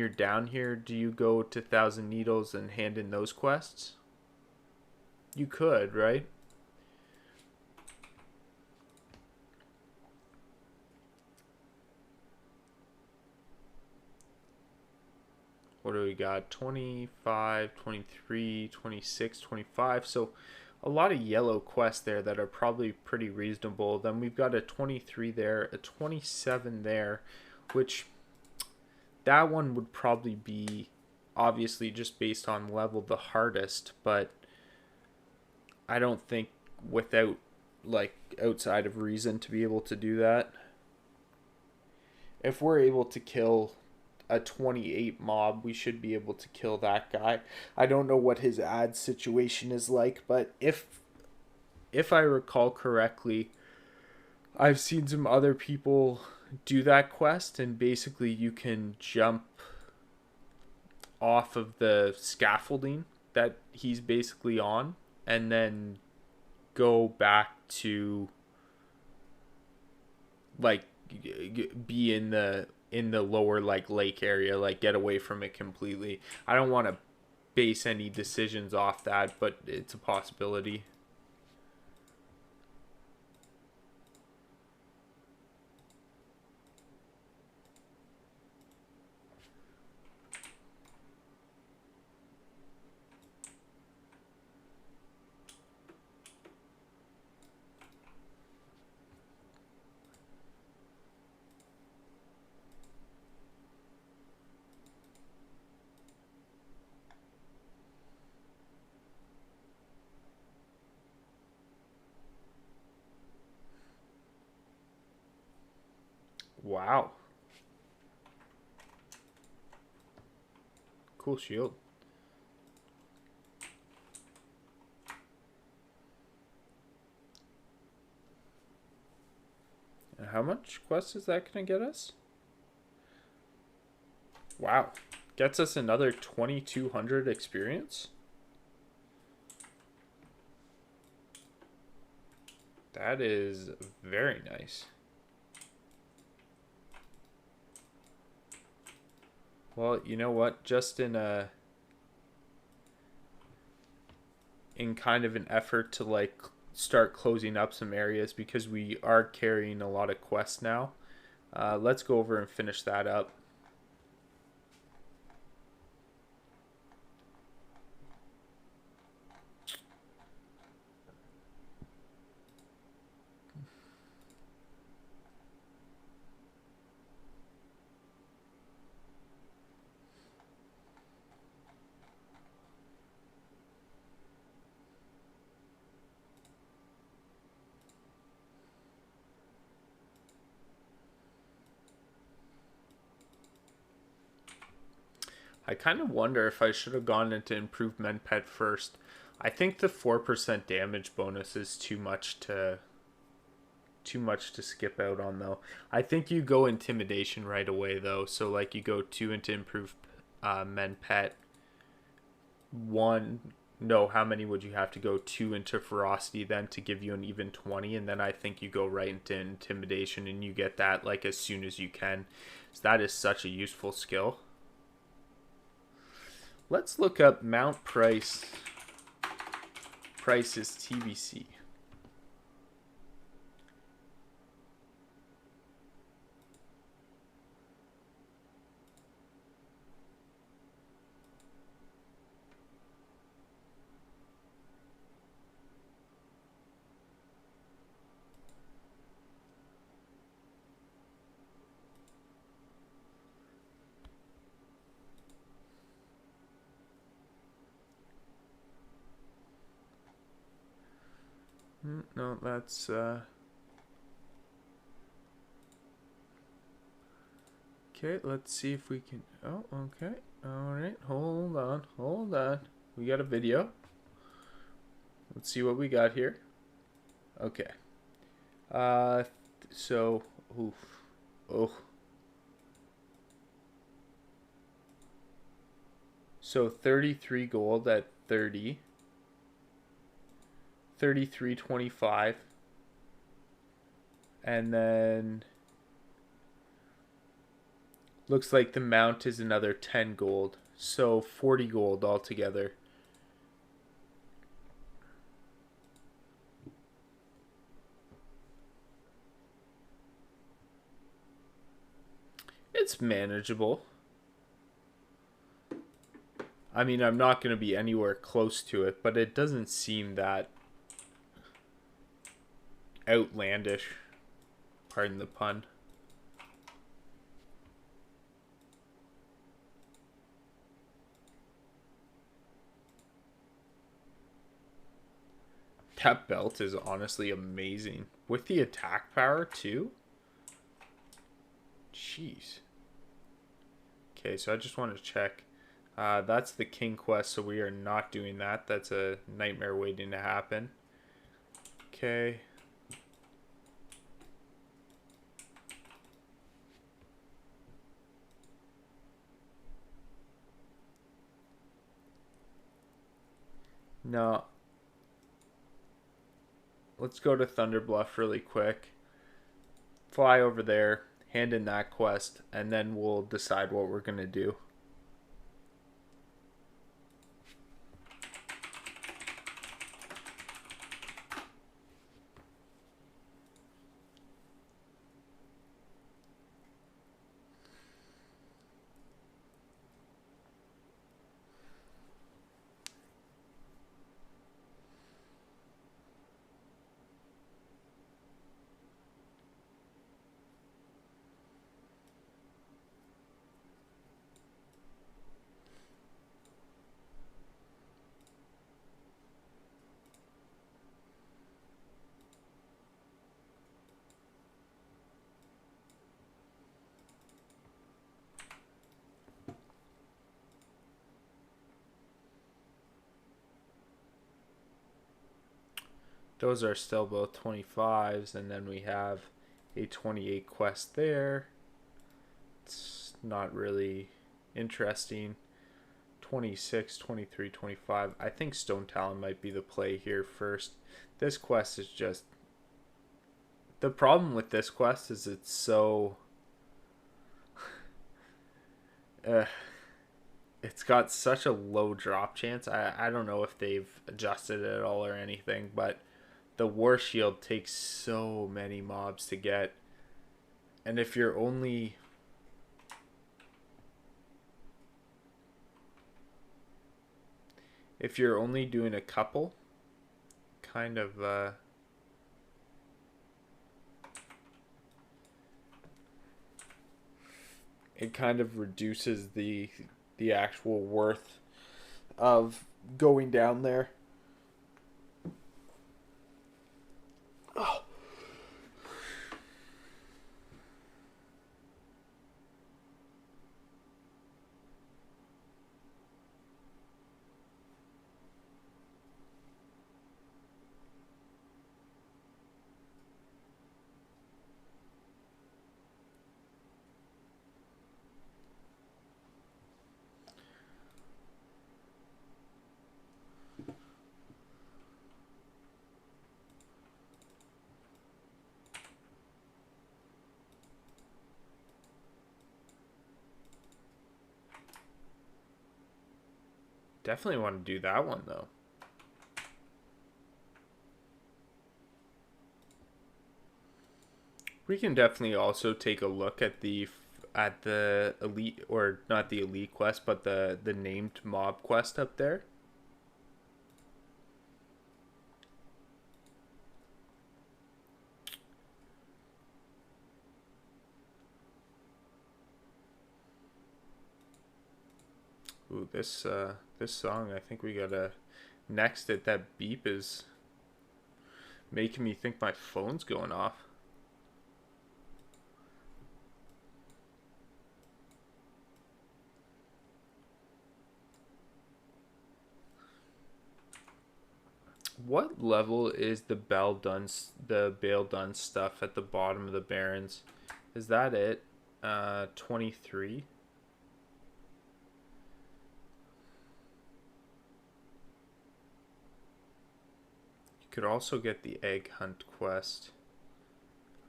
down here, do you go to Thousand Needles and hand in those quests? You could, right? What do we got? 25, 23, 26, 25. So a lot of yellow quests there that are probably pretty reasonable. Then we've got a 23 there, a 27 there, which that one would probably be obviously just based on level the hardest, but I don't think without like outside of reason to be able to do that. If we're able to kill a 28 mob, we should be able to kill that guy. I don't know what his ad situation is like, but if I recall correctly, I've seen some other people do that quest, and basically you can jump off of the scaffolding that he's basically on and then go back to like be in the lower like lake area, like get away from it completely. I don't want to base any decisions off that, but it's a possibility. Wow. Cool shield. And how much quest is that going to get us? Wow. Gets us another 2,200 experience? That is very nice. Well, you know what? Just in kind of an effort to like start closing up some areas because we are carrying a lot of quests now. Let's go over and finish that up. I kind of wonder if I should have gone into improved men pet first. I think the 4% damage bonus is too much to skip out on though. I think you go intimidation right away though. So like you go 2 into improved men pet. 1, no, how many would you have to go? 2 into ferocity then to give you an even 20, and then I think you go right into intimidation and you get that like as soon as you can. So that is such a useful skill. Let's look up Mount Price. Price is TBC. No, that's okay, let's see if we can. Oh, okay. All right. Hold on. Hold on. We got a video. Let's see what we got here. Okay. So, oof. Oh. So 33 gold at 30. 33.25. And then looks like the mount is another 10 gold. So 40 gold altogether. It's manageable. I mean, I'm not going to be anywhere close to it, but it doesn't seem that outlandish. Pardon the pun. That belt is honestly amazing. With the attack power, too? Jeez. Okay, so I just want to check. That's the King quest, so we are not doing that. That's a nightmare waiting to happen. Okay. No. Let's go to Thunder Bluff really quick. Fly over there, hand in that quest, and then we'll decide what we're going to do. Those are still both 25s, and then we have a 28 quest there. It's not really interesting. 26, 23, 25. I think Stone Talon might be the play here first. This quest is just... The problem with this quest is it's so... it's got such a low drop chance. I don't know if they've adjusted it at all or anything, but the War Shield takes so many mobs to get. And if you're only... If you're only doing a couple, kind of... it kind of reduces the actual worth of going down there. Oh. Definitely want to do that one though. We can definitely also take a look at the elite, or not the elite quest, but the named mob quest up there. Ooh, this song, I think we gotta next it. That beep is making me think my phone's going off. What level is the Bale Dun stuff at the bottom of the Barrens? Is that it? 23. Could also get the egg hunt quest.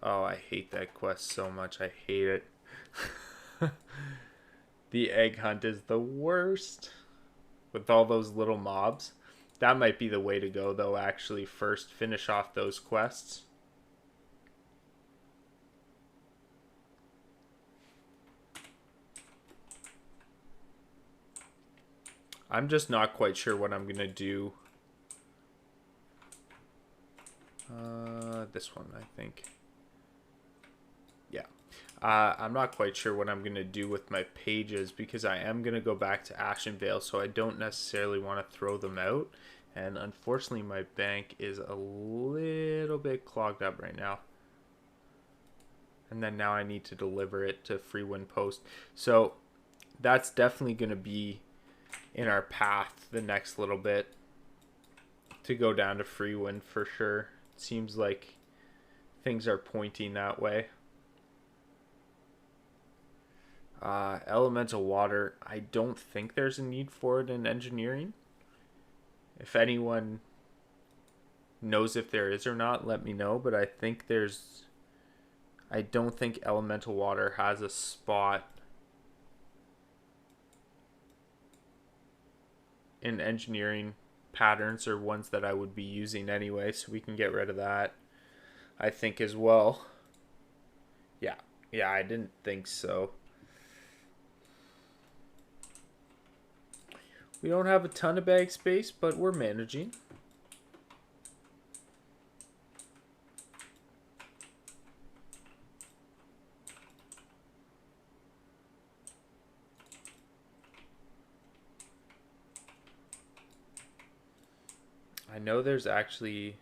Oh, I hate that quest so much. I hate it. The egg hunt is the worst. With all those little mobs. That might be the way to go, though, actually. First, finish off those quests. I'm just not quite sure what I'm going to do. This one, I think. Yeah. I'm not quite sure what I'm going to do with my pages, because I am going to go back to Ashenvale, so I don't necessarily want to throw them out. And unfortunately, my bank is a little bit clogged up right now. And then now I need to deliver it to Freewind Post. So that's definitely going to be in our path the next little bit, to go down to Freewind for sure. It seems like things are pointing that way. Elemental water, I don't think there's a need for it in engineering. If anyone knows if there is or not, let me know. But I think I don't think elemental water has a spot in engineering patterns, or ones that I would be using anyway, so we can get rid of that, I think, as well. Yeah, I didn't think so. We don't have a ton of bag space, but we're managing. I know there's actually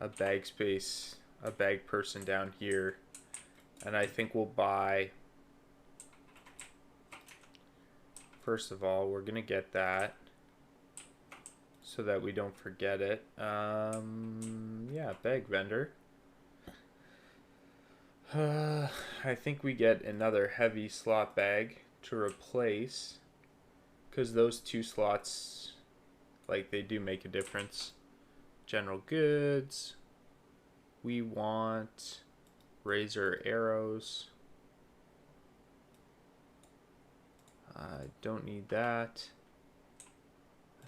a bag space, a bag person down here, and I think we'll buy first of all, we're going to get that so that we don't forget it. Yeah, bag vendor. I think we get another heavy slot bag to replace, because those two slots, like, they do make a difference. General goods. We want razor arrows. I don't need that.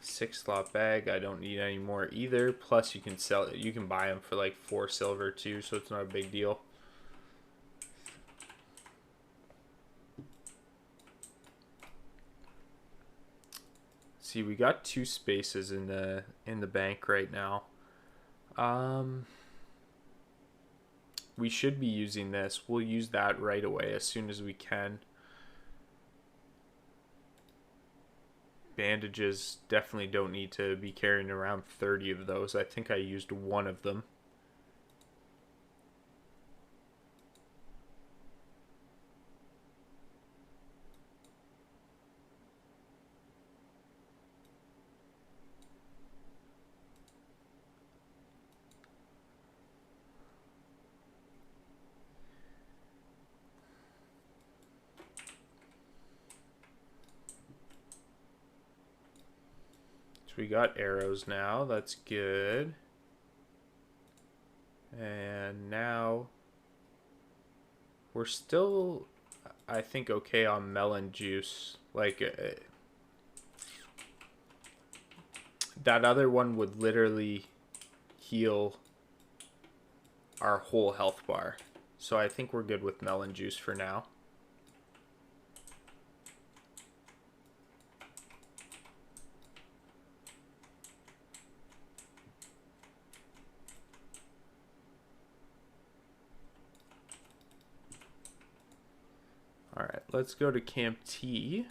A 6 slot bag. I don't need any more either. Plus, you can sell it. You can buy them for like 4 silver too, so it's not a big deal. See, we got 2 spaces in the bank right now. We should be using this. We'll use that right away as soon as we can. Bandages, definitely don't need to be carrying around 30 of those. I think I used 1 of them. So we got arrows now. That's good. And now we're still, I think, okay on melon juice. Like, that other one would literally heal our whole health bar. So I think we're good with melon juice for now. Alright, let's go to Camp T.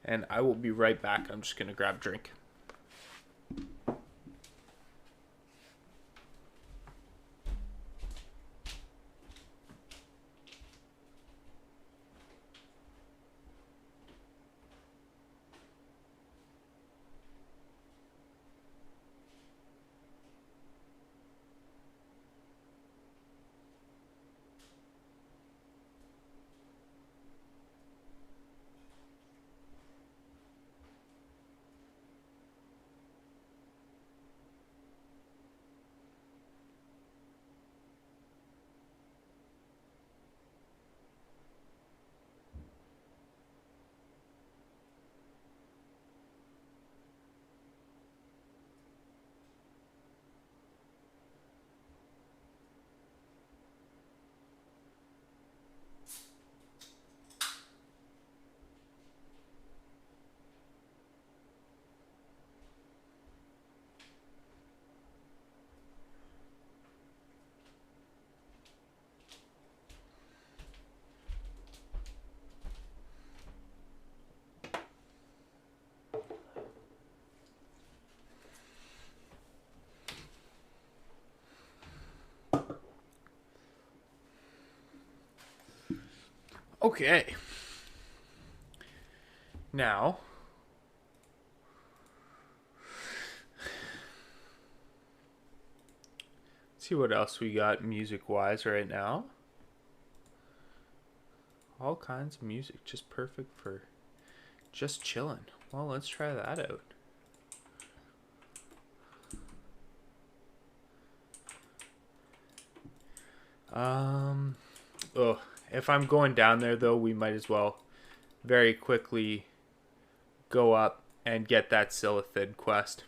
And I will be right back. I'm just going to grab a drink. Okay. Now, let's see what else we got music-wise right now. All kinds of music, just perfect for just chilling. Well, let's try that out. Oh, if I'm going down there though, we might as well very quickly go up and get that Silithid quest.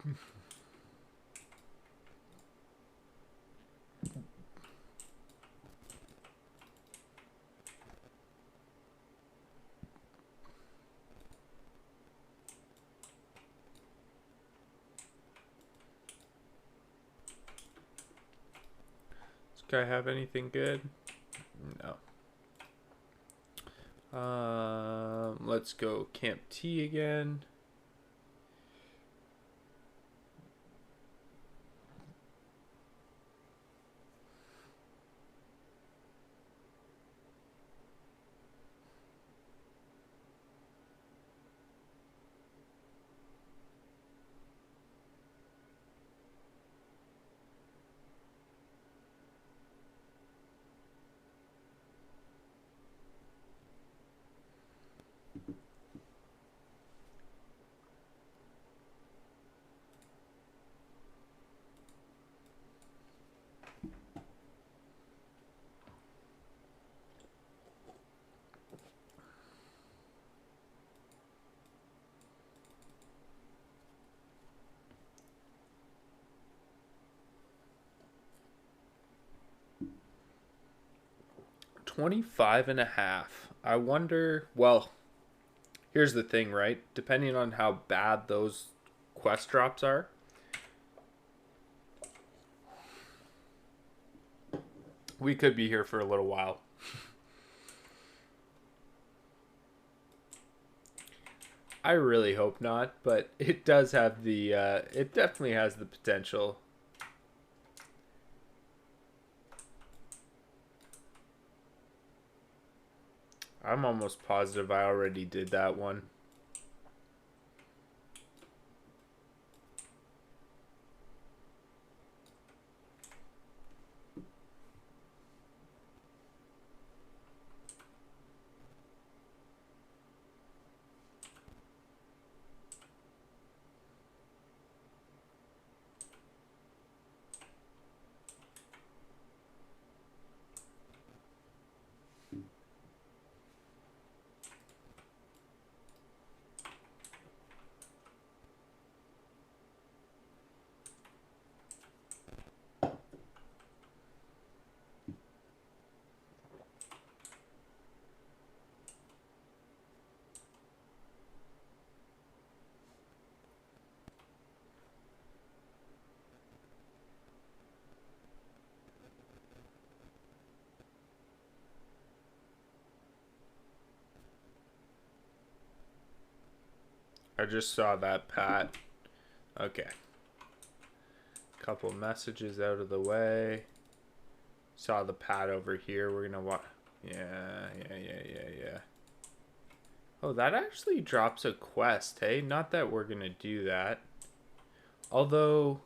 Does this guy have anything good? No. Let's go Camp T again. $25.50. I wonder. Well, here's the thing, right? Depending on how bad those quest drops are, we could be here for a little while. I really hope not, but it does have the. It definitely has the potential. I'm almost positive I already did that one. I just saw that, Pat. Okay. Couple messages out of the way. Saw the Pat over here. We're gonna watch. Yeah. Oh, that actually drops a quest, hey? Not that we're gonna do that. Although...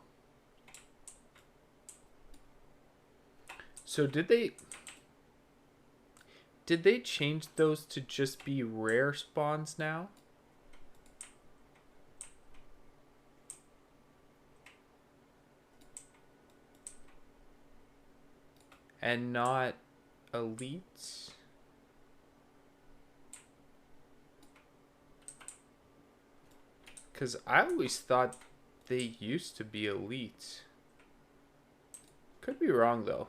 So did they change those to just be rare spawns now? And not elites? Because I always thought they used to be elites. Could be wrong, though.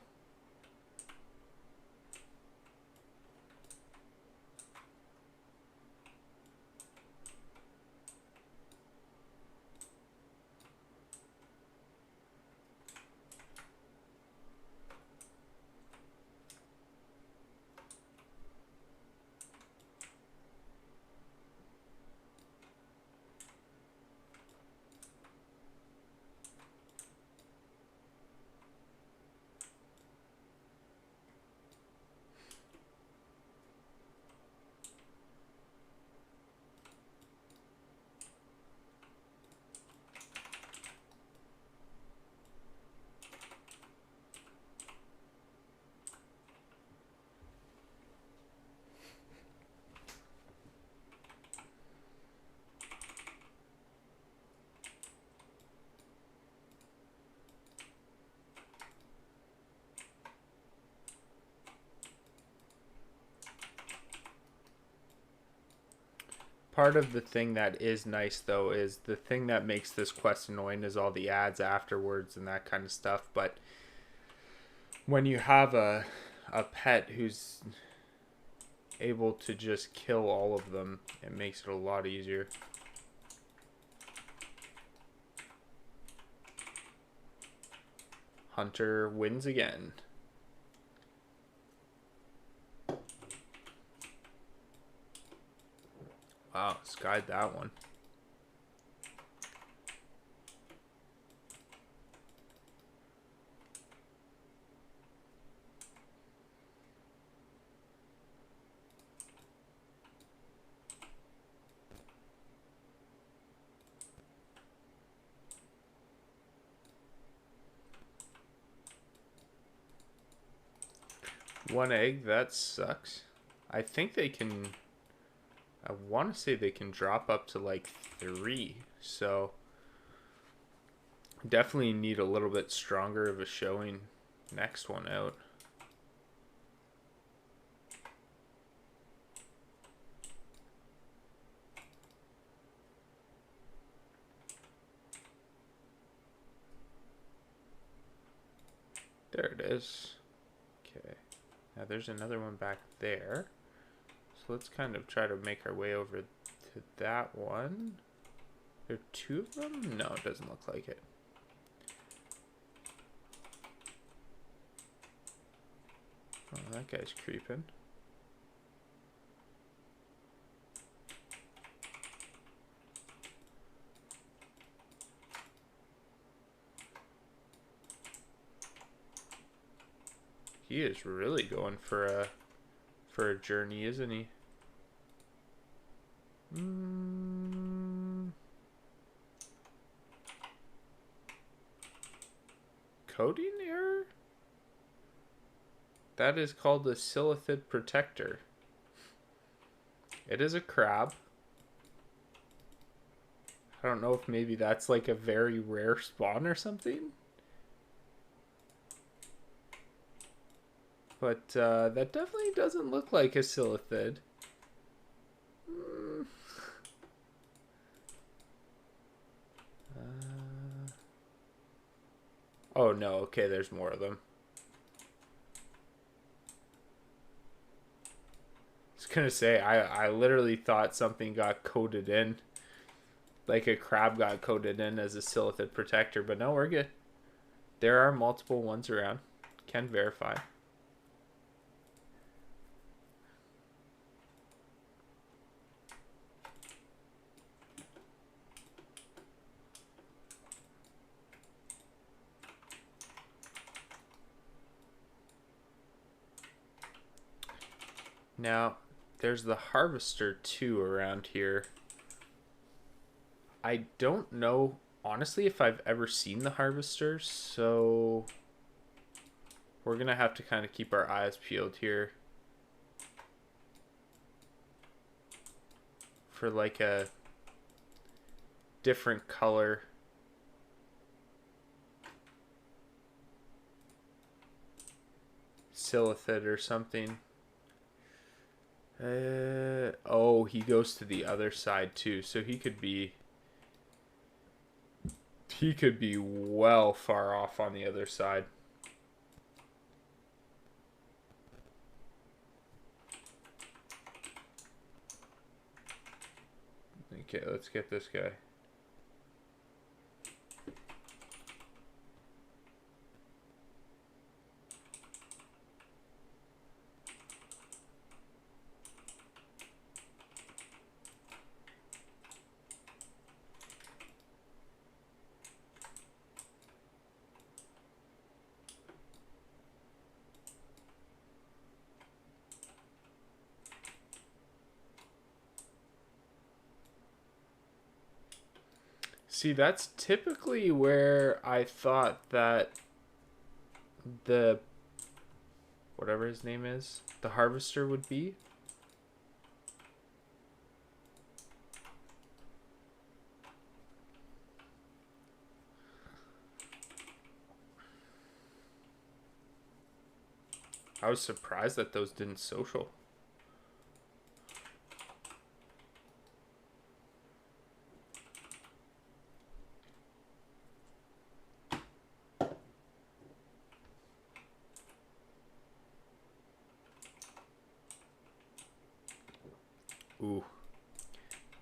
Part of the thing that is nice, though, is the thing that makes this quest annoying is all the ads afterwards and that kind of stuff. But when you have a pet who's able to just kill all of them, it makes it a lot easier. Hunter wins again. Wow, skied that one. One egg, that sucks. I think they can... I want to say they can drop up to like 3. So definitely need a little bit stronger of a showing next one out. There it is. Okay. Now there's another one back there. So let's kind of try to make our way over to that one. There are 2 of them? No, it doesn't look like it. Oh, that guy's creeping. He is really going for a journey, isn't he? Coding error? That is called the Silithid Protector. It is a crab. I don't know if maybe that's like a very rare spawn or something. But that definitely doesn't look like a Silithid. Oh no, okay, there's more of them. I was gonna say, I literally thought something got coded in. Like a crab got coded in as a Silithid Protector, but no, we're good. There are multiple ones around. Can verify. Now, there's the Harvester too around here. I don't know, honestly, if I've ever seen the Harvester, so we're going to have to kind of keep our eyes peeled here for like a different color. Silithid or something. Oh, he goes to the other side too, so he could be well far off on the other side. Okay, let's get this guy. See, that's typically where I thought that the whatever his name is, the Harvester would be. I was surprised that those didn't social. Ooh.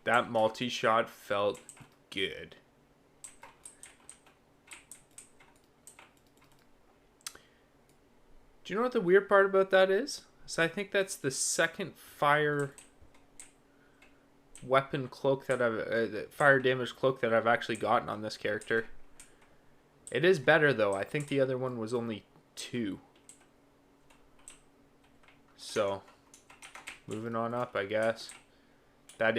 That multi-shot felt good. Do you know what the weird part about that is? So I think that's the second fire weapon cloak that I've fire damage cloak that I've actually gotten on this character. It is better though. I think the other one was only 2. So moving on up, I guess. That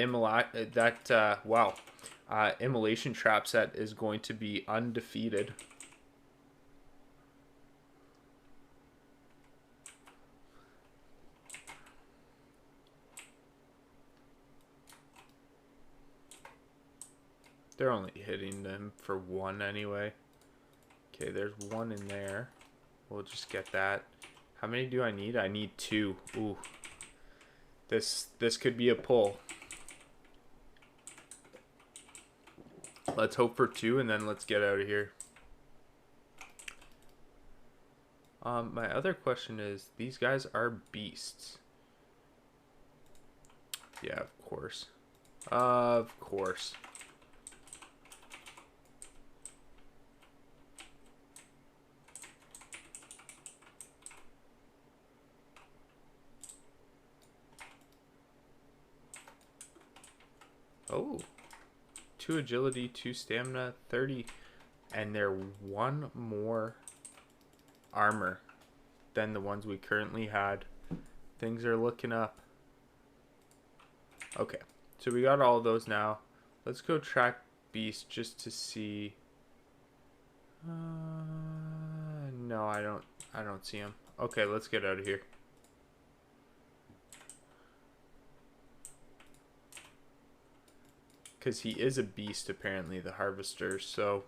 immolation trap set is going to be undefeated. They're only hitting them for 1 anyway. Okay, there's 1 in there. We'll just get that. How many do I need? I need 2. Ooh. This could be a pull. Let's hope for 2 and then let's get out of here. My other question is, these guys are beasts. Yeah, of course. Of course. Oh. 2 agility, 2 stamina, 30. And they're 1 more armor than the ones we currently had. Things are looking up. Okay. So we got all those now. Let's go track beast just to see. No, I don't see him. Okay, let's get out of here. Because he is a beast, apparently, the harvester, so...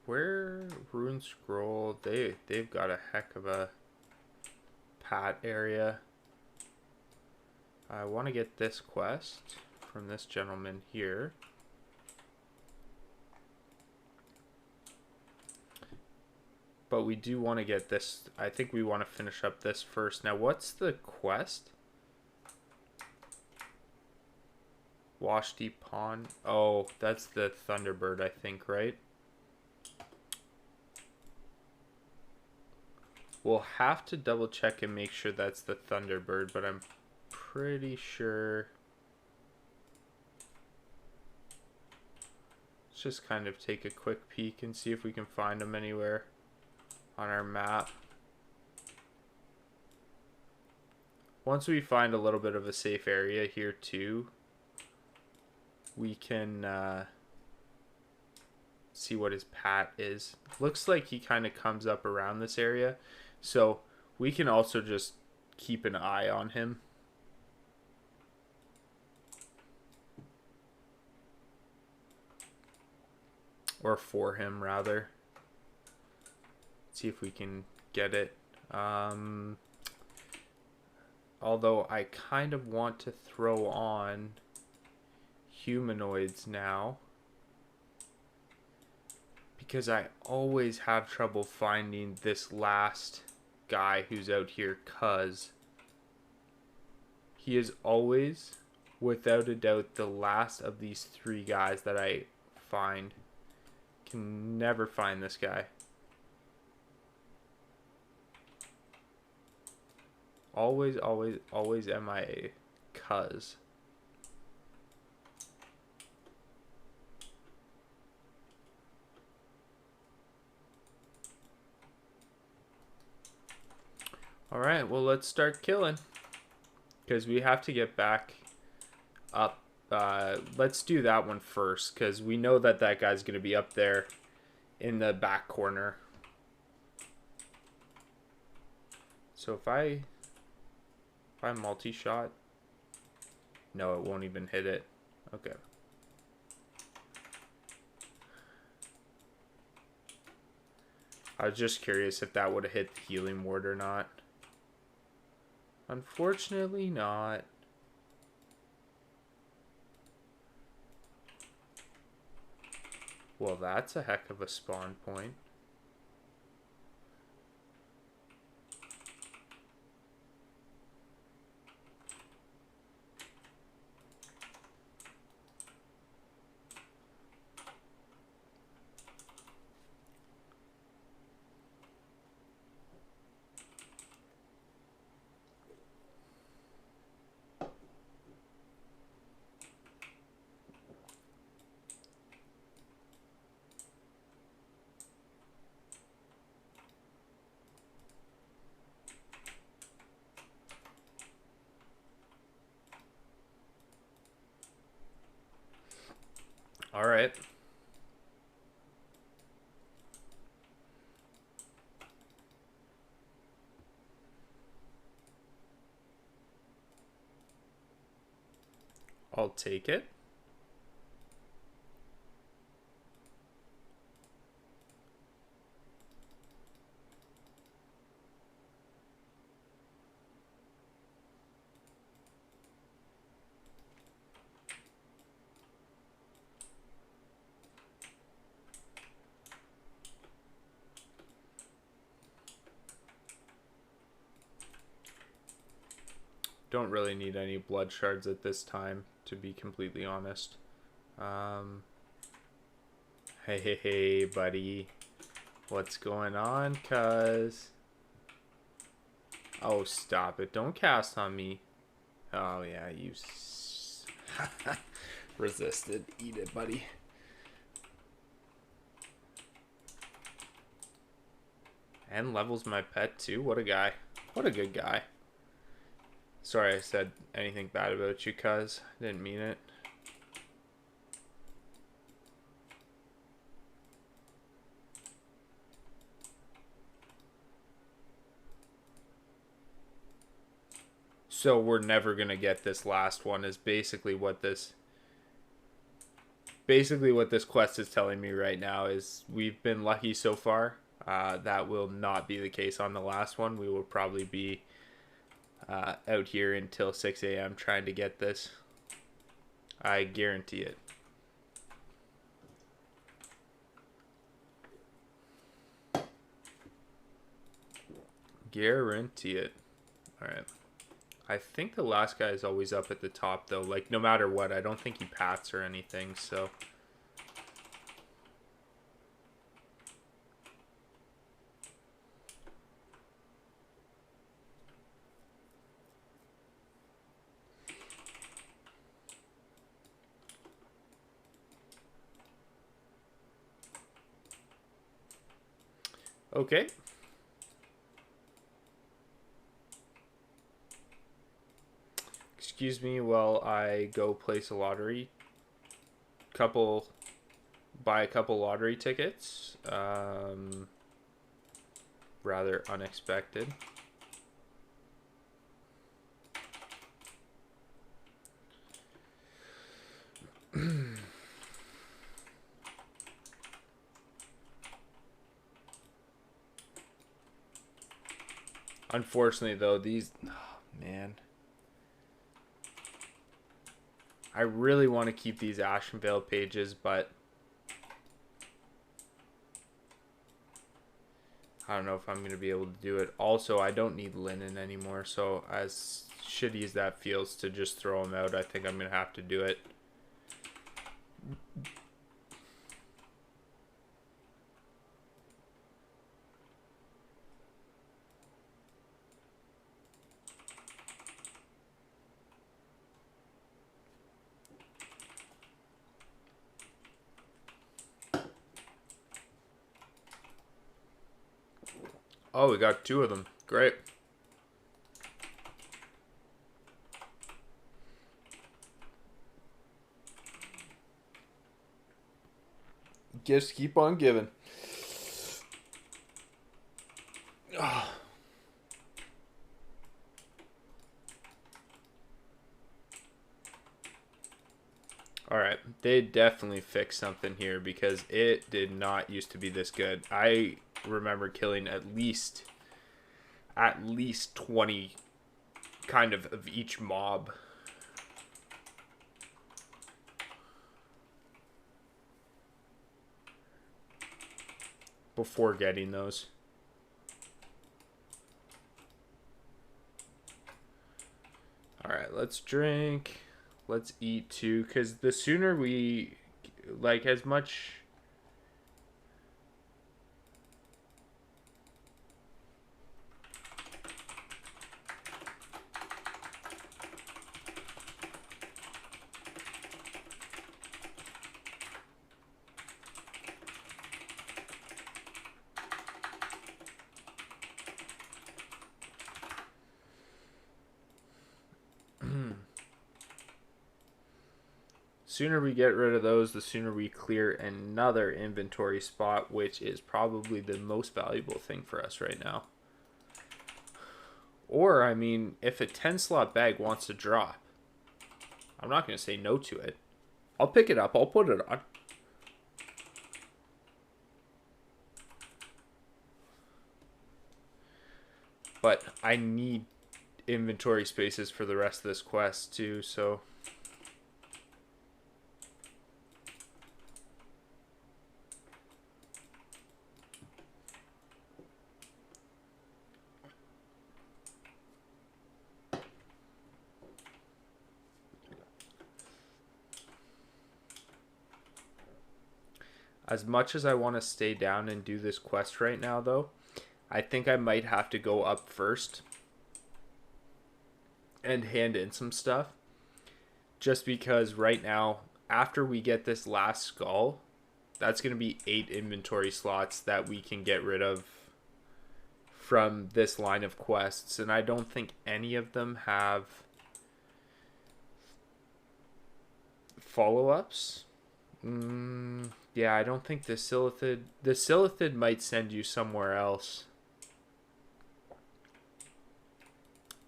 Where Rune Scroll, they've got a heck of a pat area. I want to get this quest from this gentleman here. But we do want to get this. I think we want to finish up this first. Now, what's the quest? Washti Pond. Oh, that's the Thunderbird, I think, right? We'll have to double check and make sure that's the Thunderbird, but I'm pretty sure. Let's just kind of take a quick peek and see if we can find them anywhere on our map. Once we find a little bit of a safe area here too, we can see what his pat is. Looks like he kind of comes up around this area. So we can also just keep an eye on him. Or for him, rather. See if we can get it. Although I kind of want to throw on humanoids now. Because I always have trouble finding this last guy who's out here, cause he is always, without a doubt, the last of these 3 guys that I find. Can never find this guy. Always, always, always MIA, cuz. Alright, well, let's start killing. Because we have to get back up. Let's do that one first. Because we know that that guy's going to be up there in the back corner. So if I multi-shot, no, it won't even hit it. Okay. I was just curious if that would have hit the healing ward or not. Unfortunately not. Well, that's a heck of a spawn point. All right. I'll take it. Don't really need any blood shards at this time, to be completely honest. Hey, buddy. What's going on, cuz? Oh, stop it. Don't cast on me. Oh, yeah, you resisted. Eat it, buddy. And levels my pet, too. What a guy. What a good guy. Sorry I said anything bad about you, cuz. Didn't mean it. So we're never going to get this last one is basically what this quest is telling me right now. Is we've been lucky so far. That will not be the case on the last one. We will probably be out here until 6 a.m. trying to get this. I guarantee it. Guarantee it. Alright. I think the last guy is always up at the top, though. Like, no matter what, I don't think he pats or anything, so... Okay. Excuse me while I go place a lottery. Buy a couple lottery tickets. Rather unexpected. Unfortunately, though, these... Oh, man. I really want to keep these Ashenvale pages, but... I don't know if I'm going to be able to do it. Also, I don't need linen anymore, so as shitty as that feels to just throw them out, I think I'm going to have to do it. Oh, we got 2 of them. Great. Just keep on giving. Oh. Alright, they definitely fixed something here because it did not used to be this good. I remember killing at least 20 kind of each mob before getting those. Alright, let's drink. Let's eat too, because the sooner we, like, as much. Sooner we get rid of those, the sooner we clear another inventory spot, which is probably the most valuable thing for us right now. Or, I mean, if a 10 slot bag wants to drop, I'm not going to say no to it. I'll pick it up, I'll put it on. But I need inventory spaces for the rest of this quest too, so... As much as I want to stay down and do this quest right now, though, I think I might have to go up first and hand in some stuff. Just because right now, after we get this last skull, that's going to be 8 inventory slots that we can get rid of from this line of quests. And I don't think any of them have follow-ups. Yeah, I don't think the Silithid might send you somewhere else.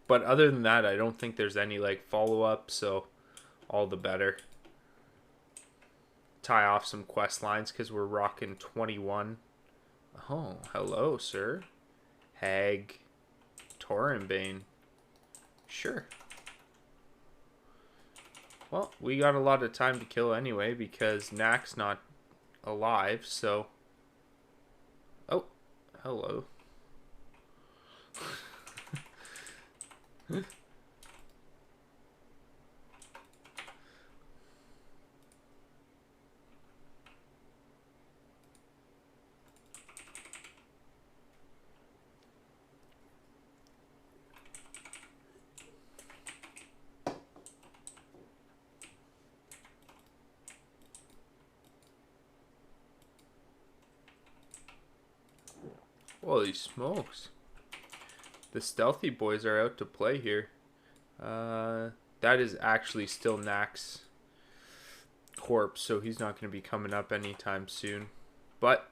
But other than that, I don't think there's any like follow-up, so all the better. Tie off some quest lines because we're rocking 21. Oh, hello, sir. Hag. Torinbane. Sure. Well, we got a lot of time to kill anyway because Knack's not alive, so... Oh, hello. Holy smokes. The stealthy boys are out to play here. That is actually still Knack's corpse, so he's not going to be coming up anytime soon. But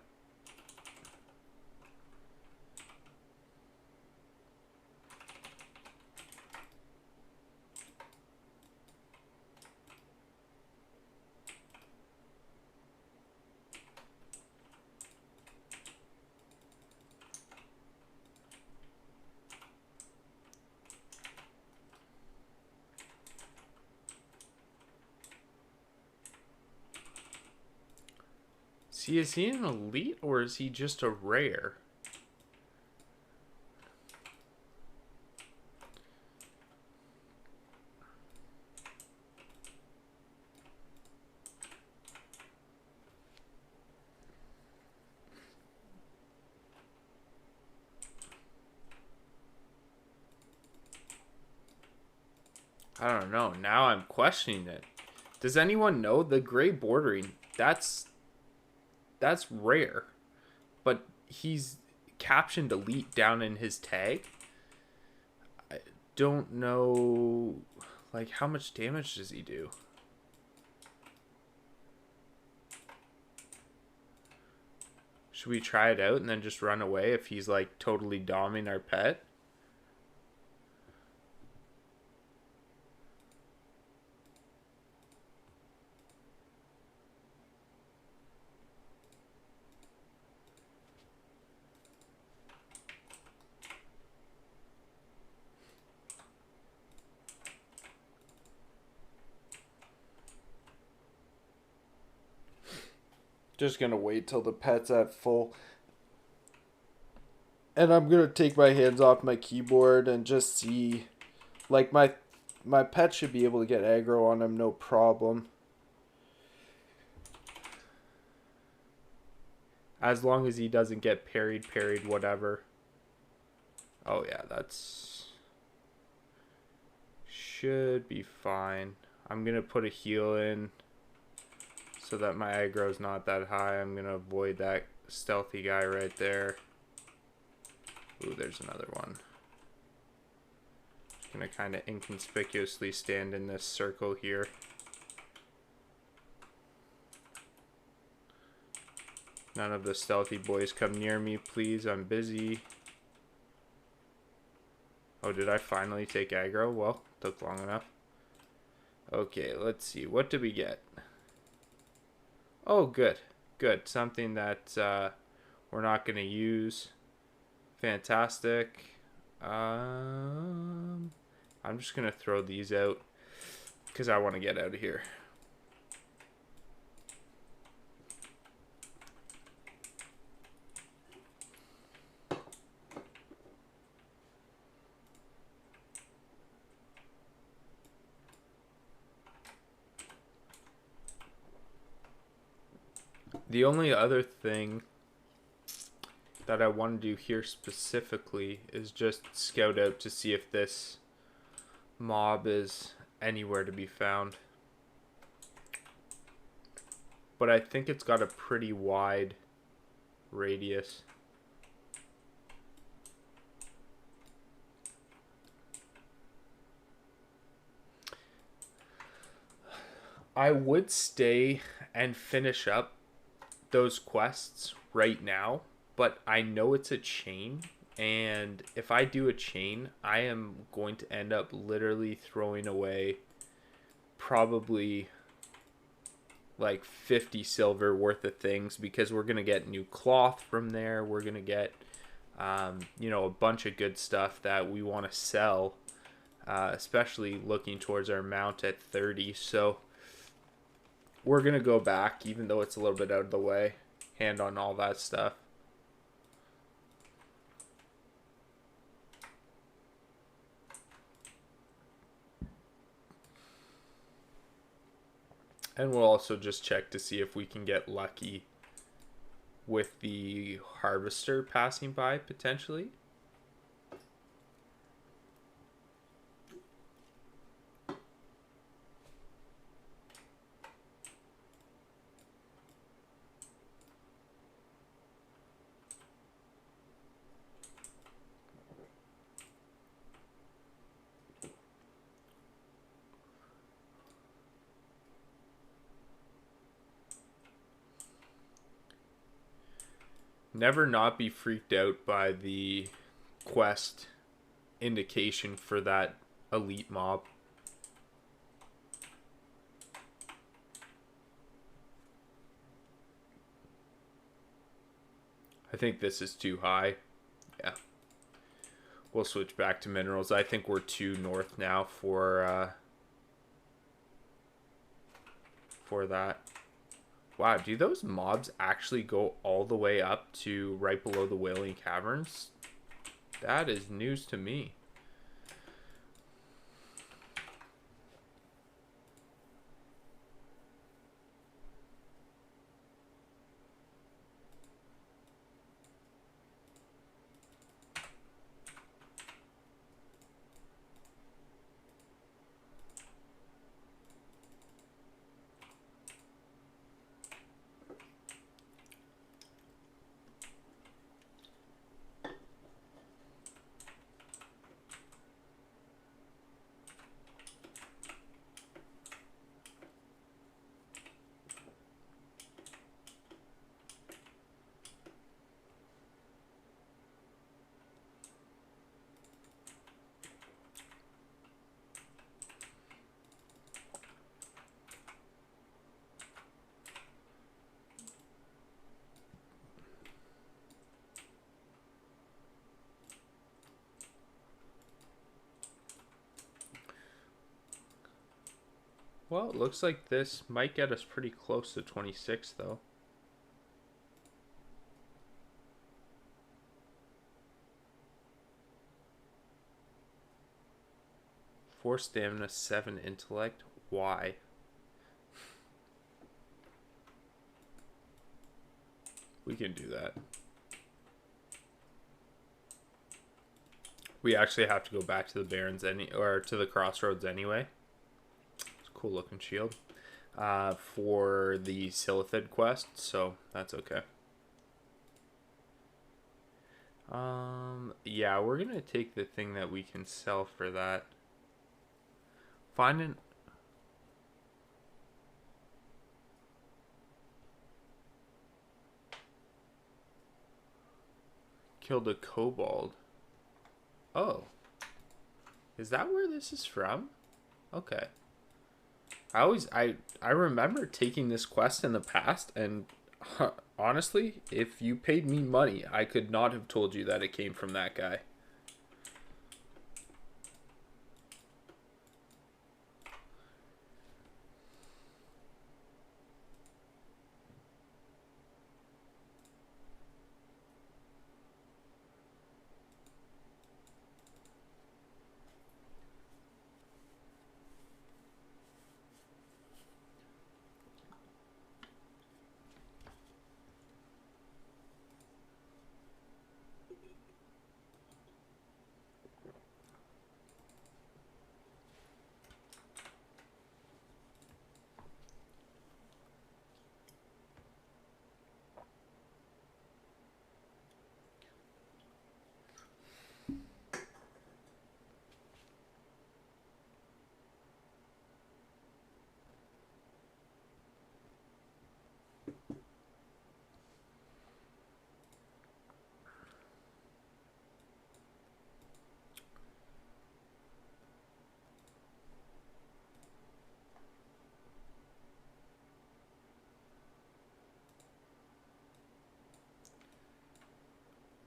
see, is he an elite or is he just a rare? I don't know. Now I'm questioning it. Does anyone know the gray bordering? That's rare. But he's captioned elite down in his tag. I don't know, like, how much damage does he do? Should we try it out and then just run away if he's like totally doming our pet? Just gonna wait till the pet's at full. And I'm gonna take my hands off my keyboard and just see, like, my pet should be able to get aggro on him, no problem. As long as he doesn't get parried, whatever. Oh yeah, that's should be fine. I'm gonna put a heal in so that my aggro is not that high. I'm gonna avoid that stealthy guy right there. Ooh, there's another one. Just gonna kind of inconspicuously stand in this circle here. None of the stealthy boys come near me, please. I'm busy. Oh, did I finally take aggro? Well, took long enough. Okay, let's see. What did we get? Oh, good. Good. Something that we're not going to use. Fantastic. I'm just going to throw these out because I want to get out of here. The only other thing that I want to do here specifically is just scout out to see if this mob is anywhere to be found. But I think it's got a pretty wide radius. I would stay and finish up those quests right now, but I know it's a chain, and if I do a chain, I am going to end up literally throwing away probably like 50 silver worth of things, because we're going to get new cloth from there. We're going to get you know, a bunch of good stuff that we want to sell, especially looking towards our mount at 30. So we're going to go back, even though it's a little bit out of the way, hand on all that stuff. And we'll also just check to see if we can get lucky with the harvester passing by, potentially. Never not be freaked out by the quest indication for that elite mob. I think this is too high. Yeah. We'll switch back to minerals. I think we're too north now for that. Wow, do those mobs actually go all the way up to right below the Wailing Caverns? That is news to me. Well, it looks like this might get us pretty close to 26, though. 4 stamina, 7 intellect. Why? We can do that. We actually have to go back to the Barrens or to the Crossroads anyway. It's a cool looking shield. For the Silithid quest, so that's okay. Yeah, we're gonna take the thing that we can sell for that. Find an... Killed a kobold. Oh. Is that where this is from? Okay. I remember taking this quest in the past, and honestly, if you paid me money, I could not have told you that it came from that guy.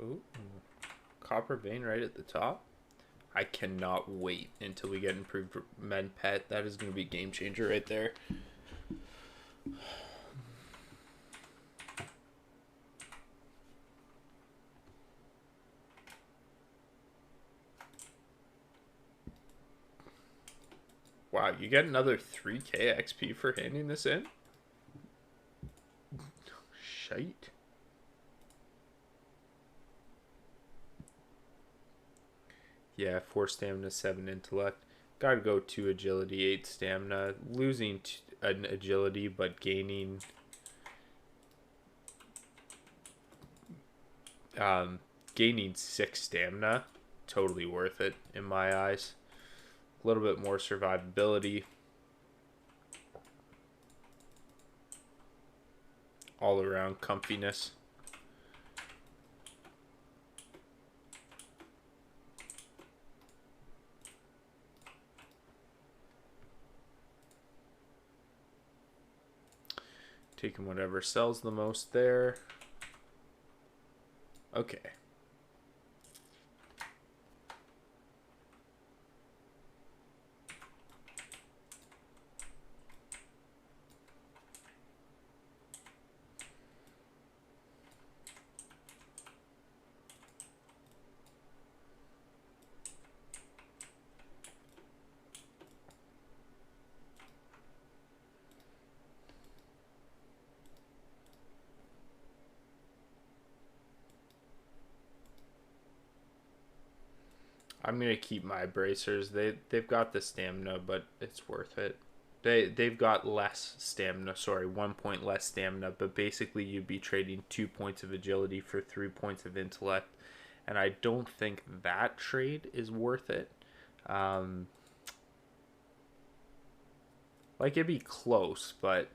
Ooh, copper vein right at the top. I cannot wait until we get improved men pet. That is going to be a game changer right there. Wow, you get another 3k XP for handing this in? Shite. Yeah, 4 stamina, 7 intellect. Gotta go 2 agility, 8 stamina. Losing an agility, but gaining... gaining 6 stamina. Totally worth it in my eyes. A little bit more survivability. All around comfiness. Taking whatever sells the most there. Okay. I'm gonna keep my bracers. They've got the stamina, but it's worth it. They've got less stamina. Sorry, 1 point less stamina. But basically, you'd be trading 2 points of agility for 3 points of intellect, and I don't think that trade is worth it. Like it'd be close, but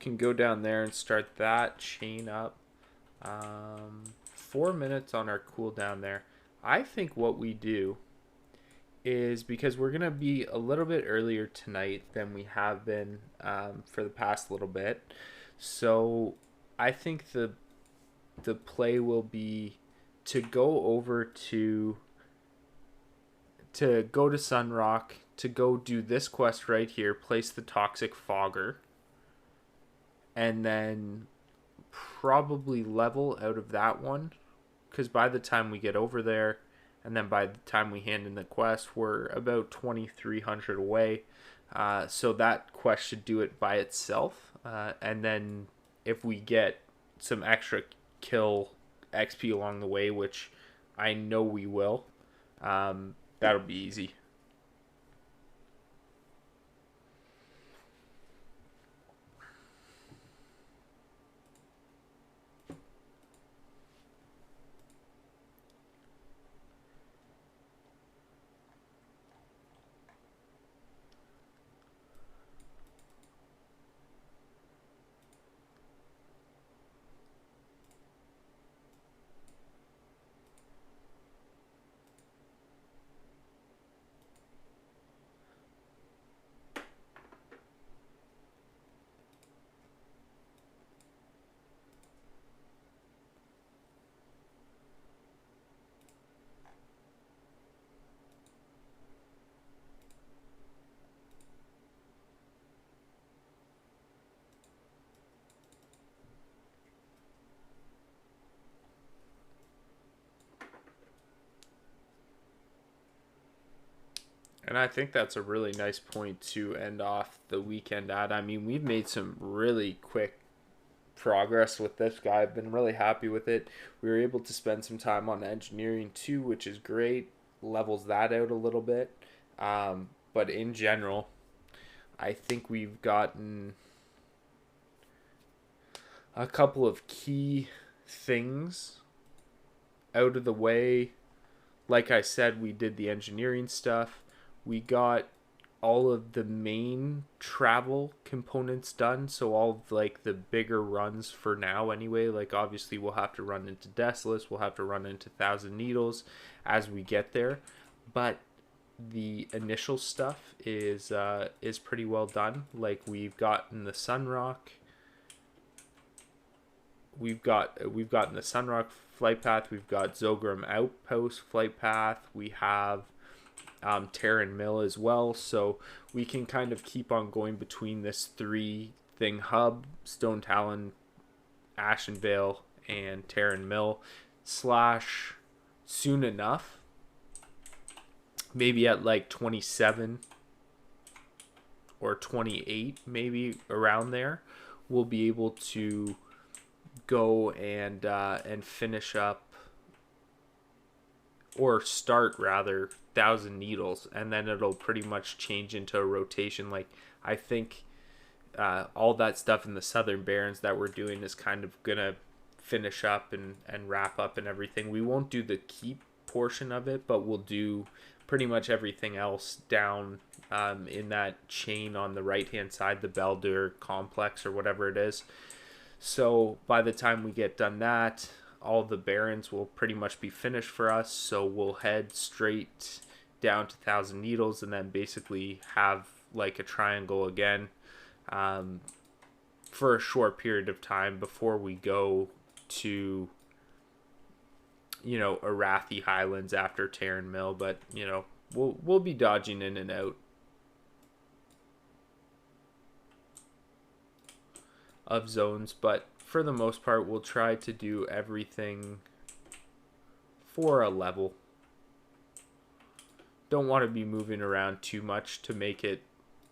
can go down there and start that chain up. 4 minutes on our cooldown there. I think what we do is, because we're going to be a little bit earlier tonight than we have been for the past little bit. So I think the the play will be to go over to go to Sunrock, to go do this quest right here, place the Toxic Fogger, and then probably level out of that one, because by the time we get over there, and then by the time we hand in the quest, we're about 2,300 away. So that quest should do it by itself. And then if we get some extra kill XP along the way, which I know we will, that'll be easy. And I think that's a really nice point to end off the weekend at. I mean, we've made some really quick progress with this guy. I've been really happy with it. We were able to spend some time on engineering too, which is great. Levels that out a little bit. But in general, I think we've gotten a couple of key things out of the way. Like I said, we did the engineering stuff. We got all of the main travel components done, so all of like the bigger runs for now anyway. Like obviously we'll have to run into Desolace, we'll have to run into Thousand Needles as we get there, but the initial stuff is pretty well done. Like we've gotten the Sunrock, we've gotten the Sunrock flight path, we've got Zogram Outpost flight path, we have Terran Mill as well, so we can kind of keep on going between this 3-thing hub, Stone Talon, Ashenvale, and Terran Mill, slash soon enough, maybe at like 27 or 28, maybe around there, we'll be able to go and finish up, or start rather, Thousand Needles, and then it'll pretty much change into a rotation. Like I think all that stuff in the Southern Barrens that we're doing is kind of gonna finish up and wrap up and everything. We won't do the keep portion of it, but we'll do pretty much everything else down in that chain on the right hand side, the Baldur complex or whatever it is. So by the time we get done that, all the Barrens will pretty much be finished for us, so we'll head straight down to Thousand Needles and then basically have like a triangle again for a short period of time before we go to, you know, Arathi Highlands after Terran Mill. But you know, we'll be dodging in and out of zones, but for the most part we'll try to do everything for a level. Don't want to be moving around too much to make it,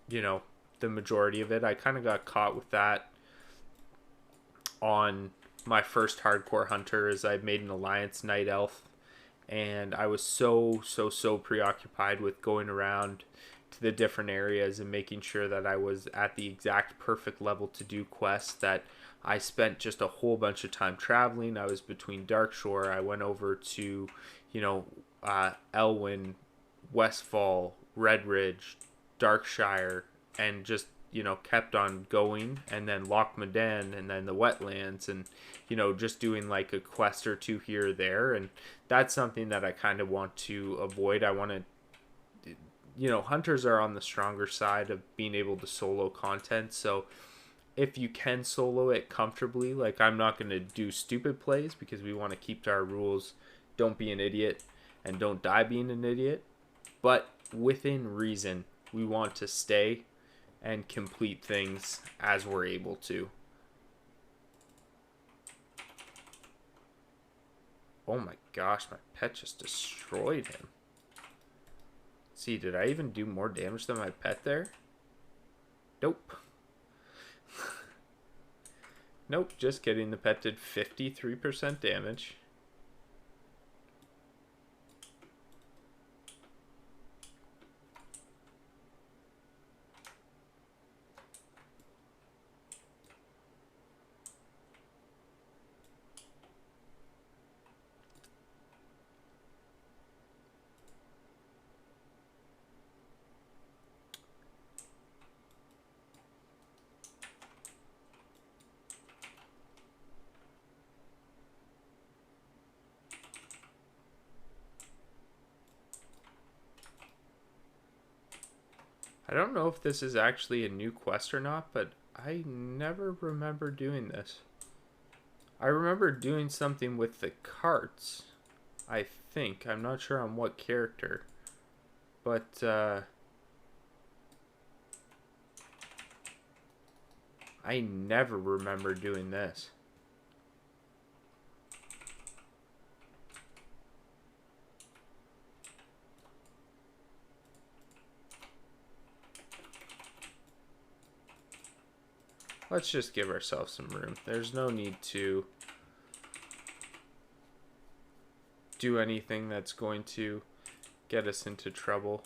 you know, the majority of it. I kind of got caught with that on my first hardcore hunter, as I made an alliance night elf, and I was so preoccupied with going around to the different areas and making sure that I was at the exact perfect level to do quests that I spent just a whole bunch of time traveling. I was between Darkshore, I went over to, you know, Elwyn, Westfall, Redridge, Darkshire, and just, you know, kept on going, and then Loch Modan, and then the wetlands, and, you know, just doing like a quest or two here or there. And that's something that I kind of want to avoid. I want to, you know, hunters are on the stronger side of being able to solo content, so if you can solo it comfortably. Like, I'm not going to do stupid plays because we want to keep to our rules. Don't be an idiot and don't die being an idiot. But within reason, we want to stay and complete things as we're able to. Oh my gosh, my pet just destroyed him. Let's see, did I even do more damage than my pet there? Nope. Nope, just kidding. The pet did 53% damage. I don't know if this is actually a new quest or not, but I never remember doing this. I remember doing something with the carts, I think. I'm not sure on what character. But, I never remember doing this. Let's just give ourselves some room. There's no need to do anything that's going to get us into trouble.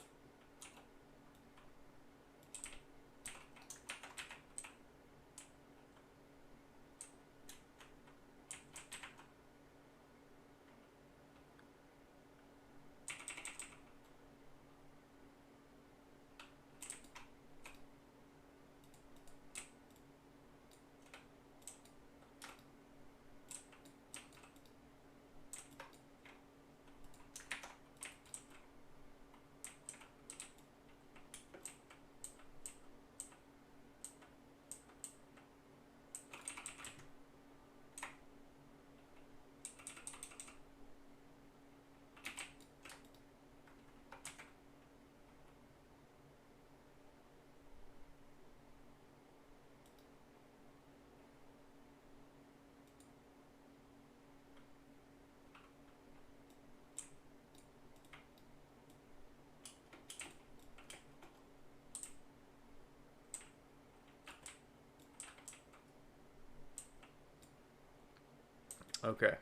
Okay,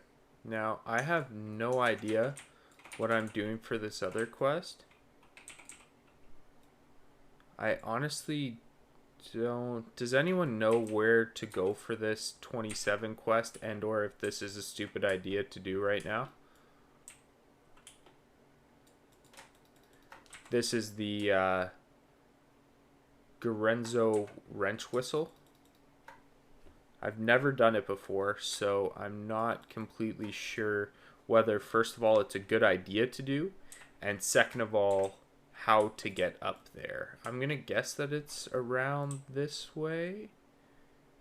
now I have no idea what I'm doing for this other quest. I honestly don't... Does anyone know where to go for this 27 quest, and or if this is a stupid idea to do right now? This is the Gorenzo wrench whistle. I've never done it before, so I'm not completely sure whether, first of all, it's a good idea to do, and second of all, how to get up there. I'm going to guess that it's around this way.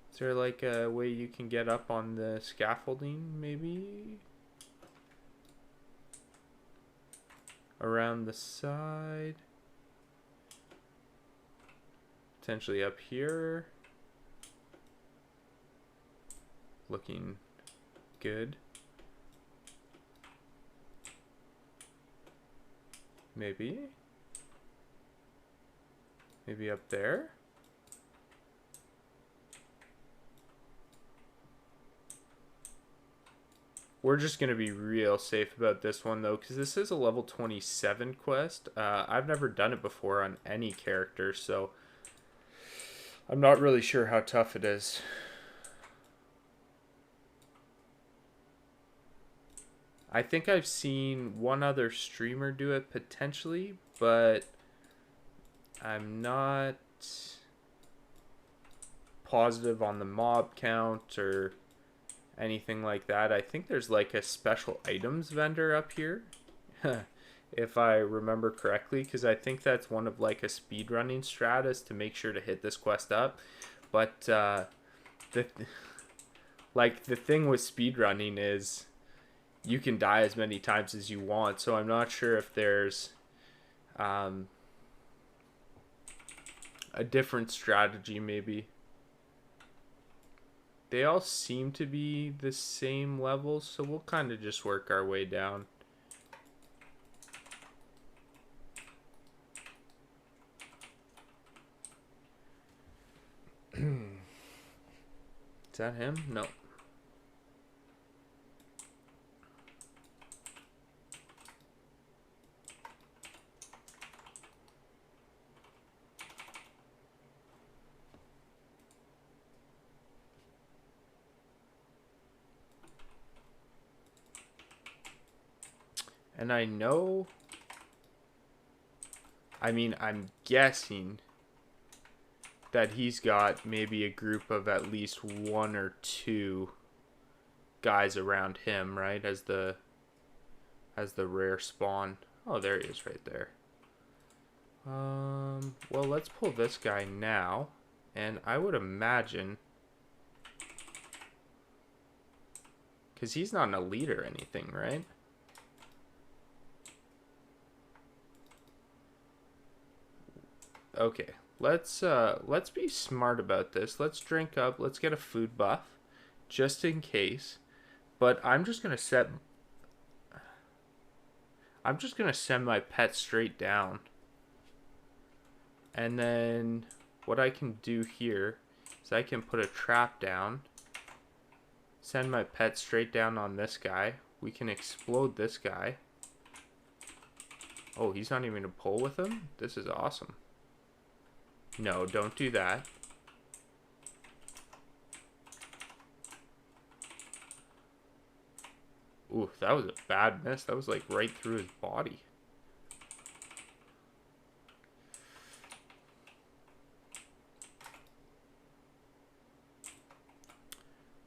Is there like a way you can get up on the scaffolding, maybe? Around the side? Potentially up here? Looking good. Maybe up there. We're just gonna be real safe about this one though, because this is a level 27 quest. I've never done it before on any character, so I'm not really sure how tough it is. I think I've seen one other streamer do it potentially, but I'm not positive on the mob count or anything like that. I think there's like a special items vendor up here, if I remember correctly, because I think that's one of like a speedrunning strat is to make sure to hit this quest up. But the like the thing with speedrunning is you can die as many times as you want. So I'm not sure if there's a different strategy maybe. They all seem to be the same level, so we'll kind of just work our way down. Is that him? No. And I know, I mean, I'm guessing that he's got maybe a group of at least one or two guys around him, right? As the rare spawn. Oh, there he is right there. Well, let's pull this guy now. And I would imagine, because he's not an elite or anything, right? Okay, let's be smart about this. Let's drink up. Let's get a food buff, just in case. But I'm just gonna send my pet straight down. And then what I can do here is I can put a trap down. Send my pet straight down on this guy. We can explode this guy. Oh, he's not even gonna pull with him? This is awesome. No, don't do that. Ooh, that was a bad miss. That was like right through his body.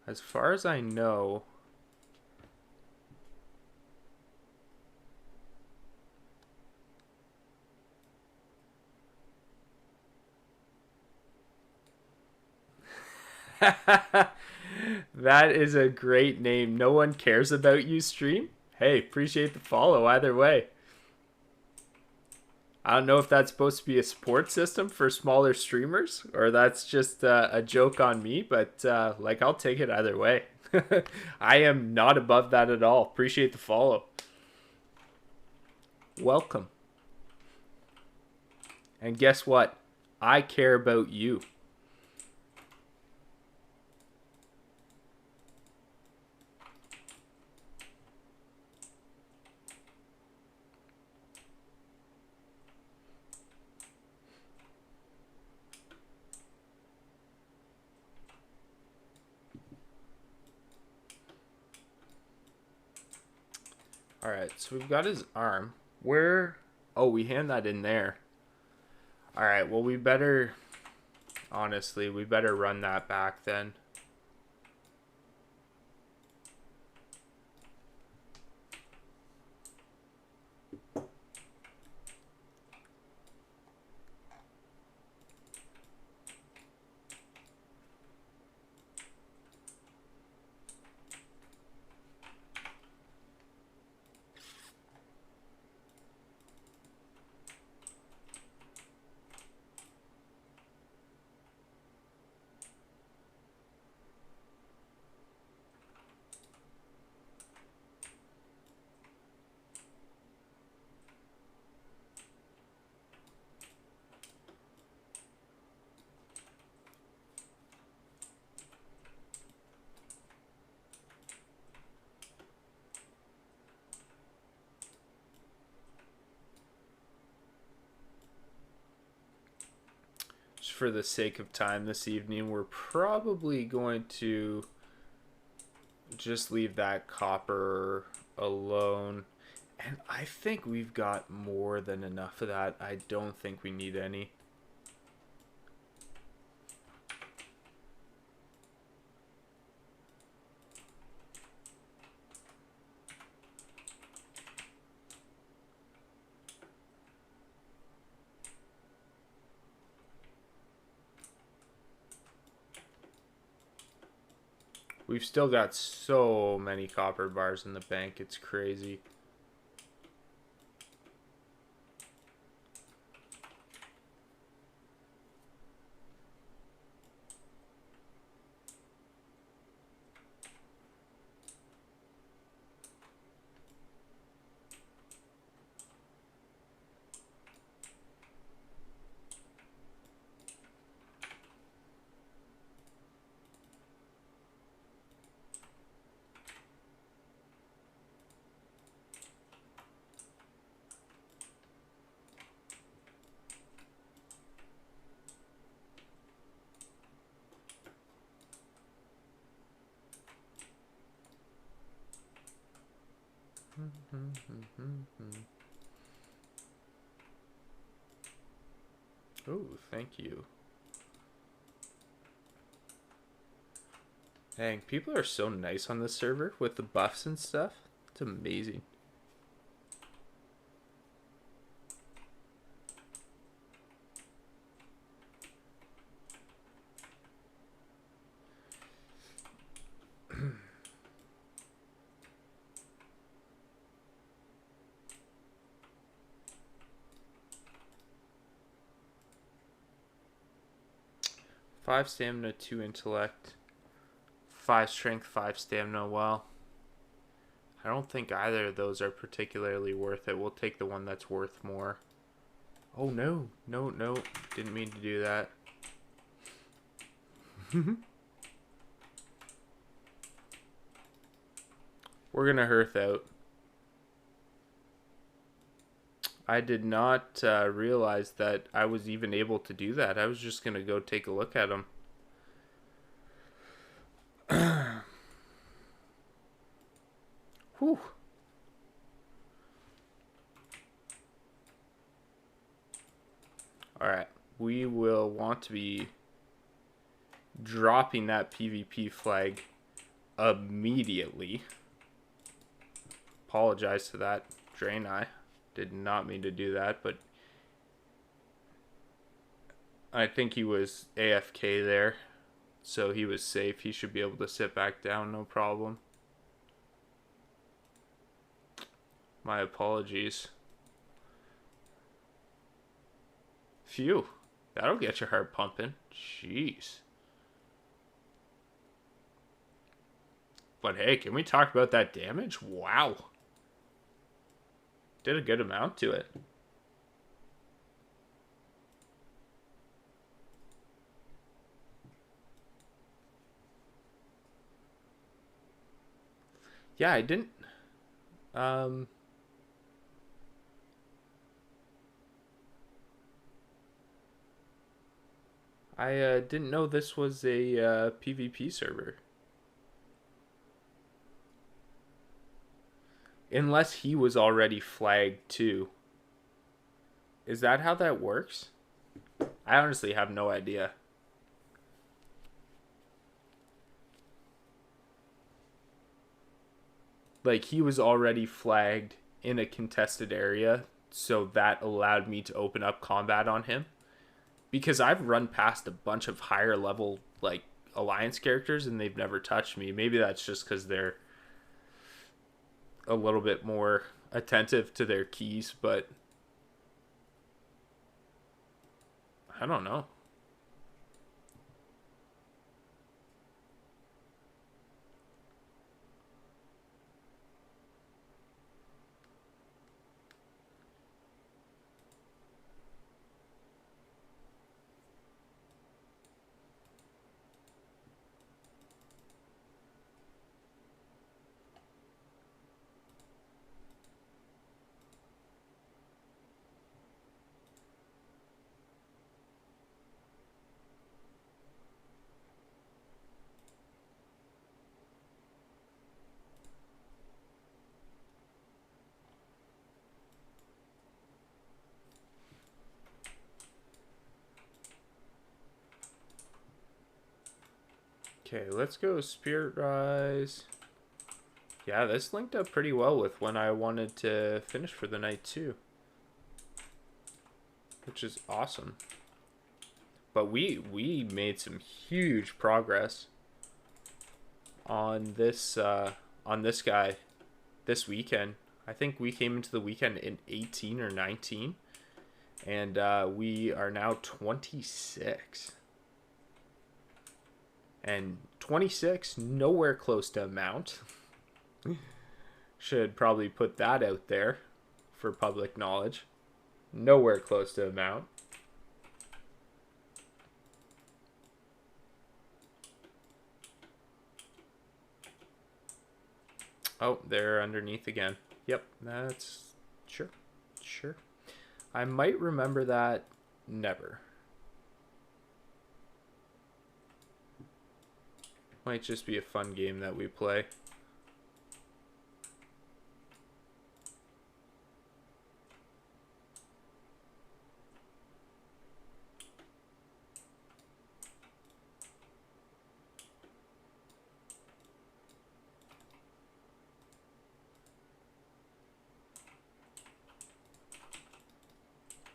As far as I know, that is a great name. No one cares about you, stream. Hey, appreciate the follow either way. I don't know if that's supposed to be a support system for smaller streamers or that's just a joke on me, but like I'll take it either way. I am not above that at all. Appreciate the follow. Welcome. And guess what? I care about you. Alright, so we've got his arm. Where? Oh, we hand that in there. Alright, well, we better... Honestly, we better run that back then. For the sake of time this evening, we're probably going to just leave that copper alone. And I think we've got more than enough of that. I don't think we need any. We've still got so many copper bars in the bank. It's crazy. Oh, thank you. Dang, people are so nice on this server with the buffs and stuff. It's amazing. Five stamina, 2 intellect, 5 strength, 5 stamina. Well, I don't think either of those are particularly worth it. We'll take the one that's worth more. Oh no, no, no. Didn't mean to do that. We're gonna hearth out. I did not realize that I was even able to do that. I was just gonna go take a look at them. Whew. Alright, we will want to be dropping that PvP flag immediately. Apologize to that Draenei. Did not mean to do that, but I think he was AFK there, so he was safe. He should be able to sit back down, no problem. My apologies. Phew, that'll get your heart pumping. Jeez. But hey, can we talk about that damage? Wow. Did a good amount to it. Yeah, I didn't... I didn't know this was a PvP server. Unless he was already flagged too. Is that how that works? I honestly have no idea. Like, he was already flagged in a contested area, so that allowed me to open up combat on him. Because I've run past a bunch of higher level, like, Alliance characters and they've never touched me. Maybe that's just because they're a little bit more attentive to their keys, but I don't know. Okay, let's go Spirit Rise. Yeah, this linked up pretty well with when I wanted to finish for the night too. Which is awesome. But we made some huge progress. on this guy this weekend. I think we came into the weekend in 18 or 19, and we are now 26. And 26, nowhere close to a mount. Should probably put that out there for public knowledge. Nowhere close to a mount. Oh, they're underneath again. Yep, that's sure. Sure. I might remember that. Never. Might just be a fun game that we play.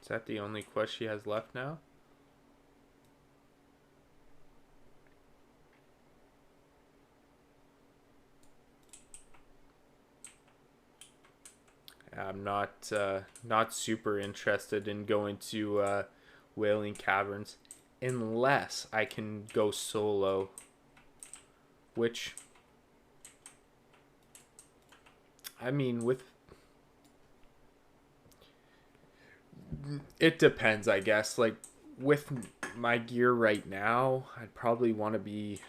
Is that the only quest she has left now? I'm not super interested in going to Wailing Caverns unless I can go solo, which I mean it depends, I guess. Like with my gear right now, I'd probably want to be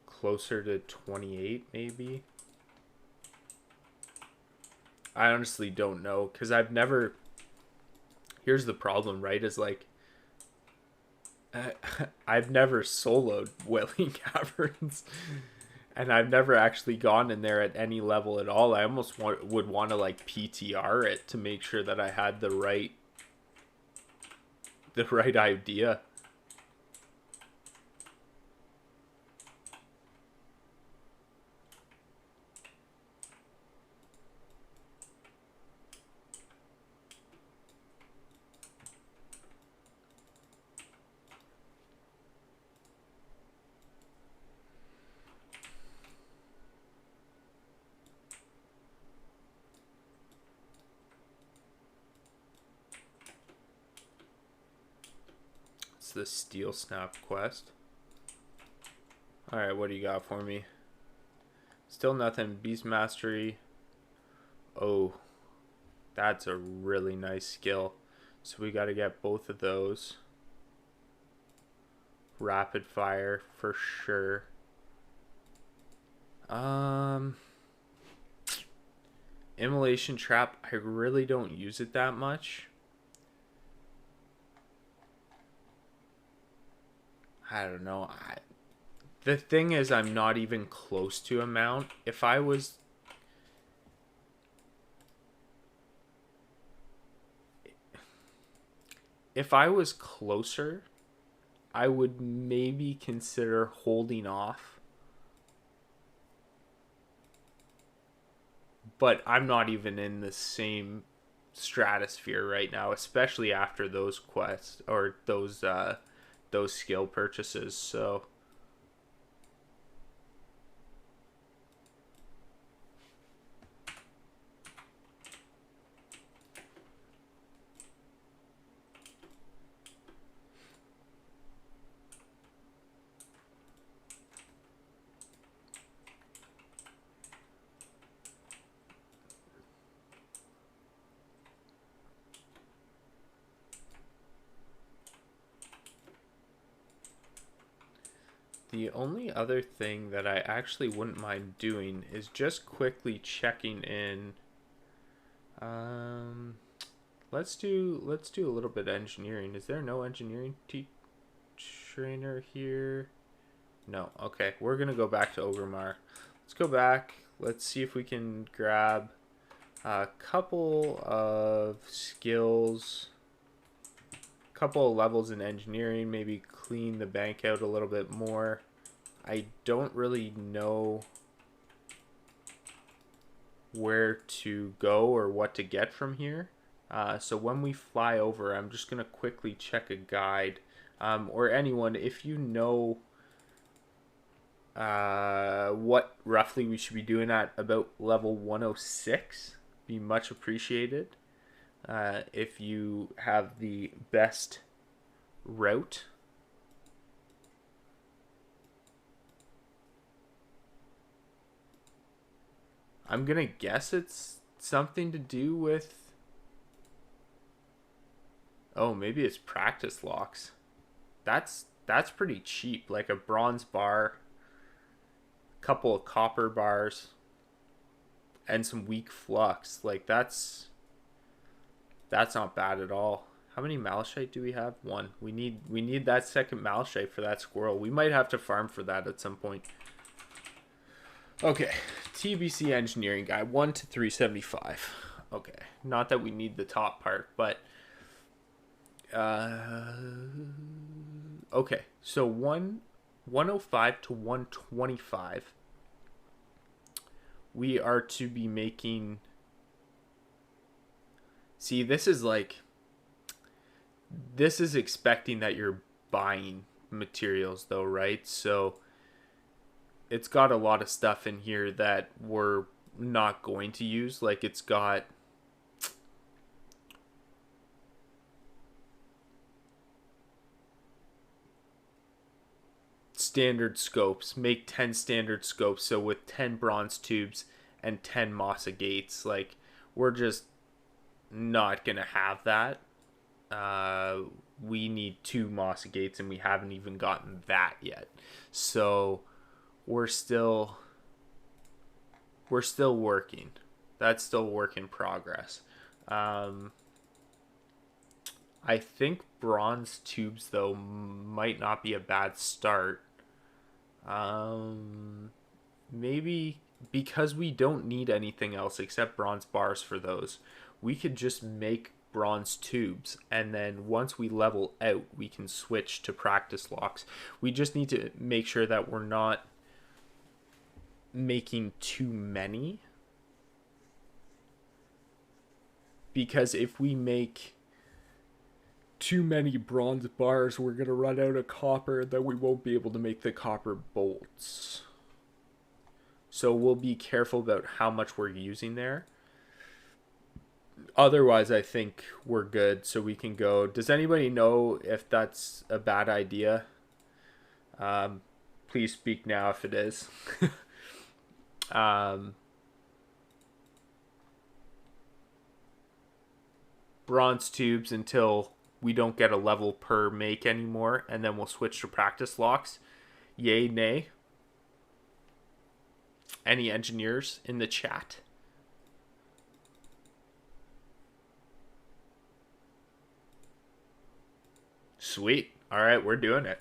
closer to 28 maybe. I honestly don't know because I've never. Here's the problem, right? Is like I've never soloed Wailing Caverns, and I've never actually gone in there at any level at all. I almost would want to like PTR it to make sure that I had the right idea. The Steel Snap quest. Alright, what do you got for me? Still nothing. Beast Mastery. Oh, that's a really nice skill. So we got to get both of those. Rapid Fire for sure. Immolation Trap, I really don't use it that much. I don't know. The thing is, I'm not even close to a mount. If I was closer, I would maybe consider holding off. But I'm not even in the same stratosphere right now, especially after those quests or those skill purchases. So the only other thing that I actually wouldn't mind doing is just quickly checking in. Let's do a little bit of engineering. Is there no engineering trainer here? No. Okay, we're gonna go back to Orgrimmar. Let's go back. Let's see if we can grab a couple of skills, a couple of levels in engineering. Maybe clean the bank out a little bit more. I don't really know where to go or what to get from here. So when we fly over, I'm just going to quickly check a guide. Or anyone, if you know what roughly we should be doing at about level 106. Be much appreciated. If you have the best route. I'm gonna guess it's something to do with. Oh, maybe it's practice locks. That's pretty cheap. Like a bronze bar, couple of copper bars, and some weak flux. Like that's not bad at all. How many malachite do we have? One. We need that second malachite for that squirrel. We might have to farm for that at some point. Okay, TBC engineering guy 1 to 375. Okay, not that we need the top part, but okay. So 105 to 125. We are to be making. See, this is expecting that you're buying materials though, right? So it's got a lot of stuff in here that we're not going to use. Like it's got standard scopes. Make 10 standard scopes. So with 10 bronze tubes and 10 Masa gates, like we're just not gonna have that. We need 2 Masa gates and we haven't even gotten that yet. So we're still working. That's still work in progress. I think bronze tubes though might not be a bad start. Maybe because we don't need anything else except bronze bars for those, we could just make bronze tubes, and then once we level out we can switch to practice locks. We just need to make sure that we're not making too many, because if we make too many bronze bars we're going to run out of copper, then we won't be able to make the copper bolts. So we'll be careful about how much we're using there. Otherwise I think we're good, so we can go. Does anybody know if that's a bad idea? Please speak now if it is. Bronze tubes until we don't get a level per make anymore, and then we'll switch to practice locks. Yay, nay? Any engineers in the chat? Sweet. All right, we're doing it.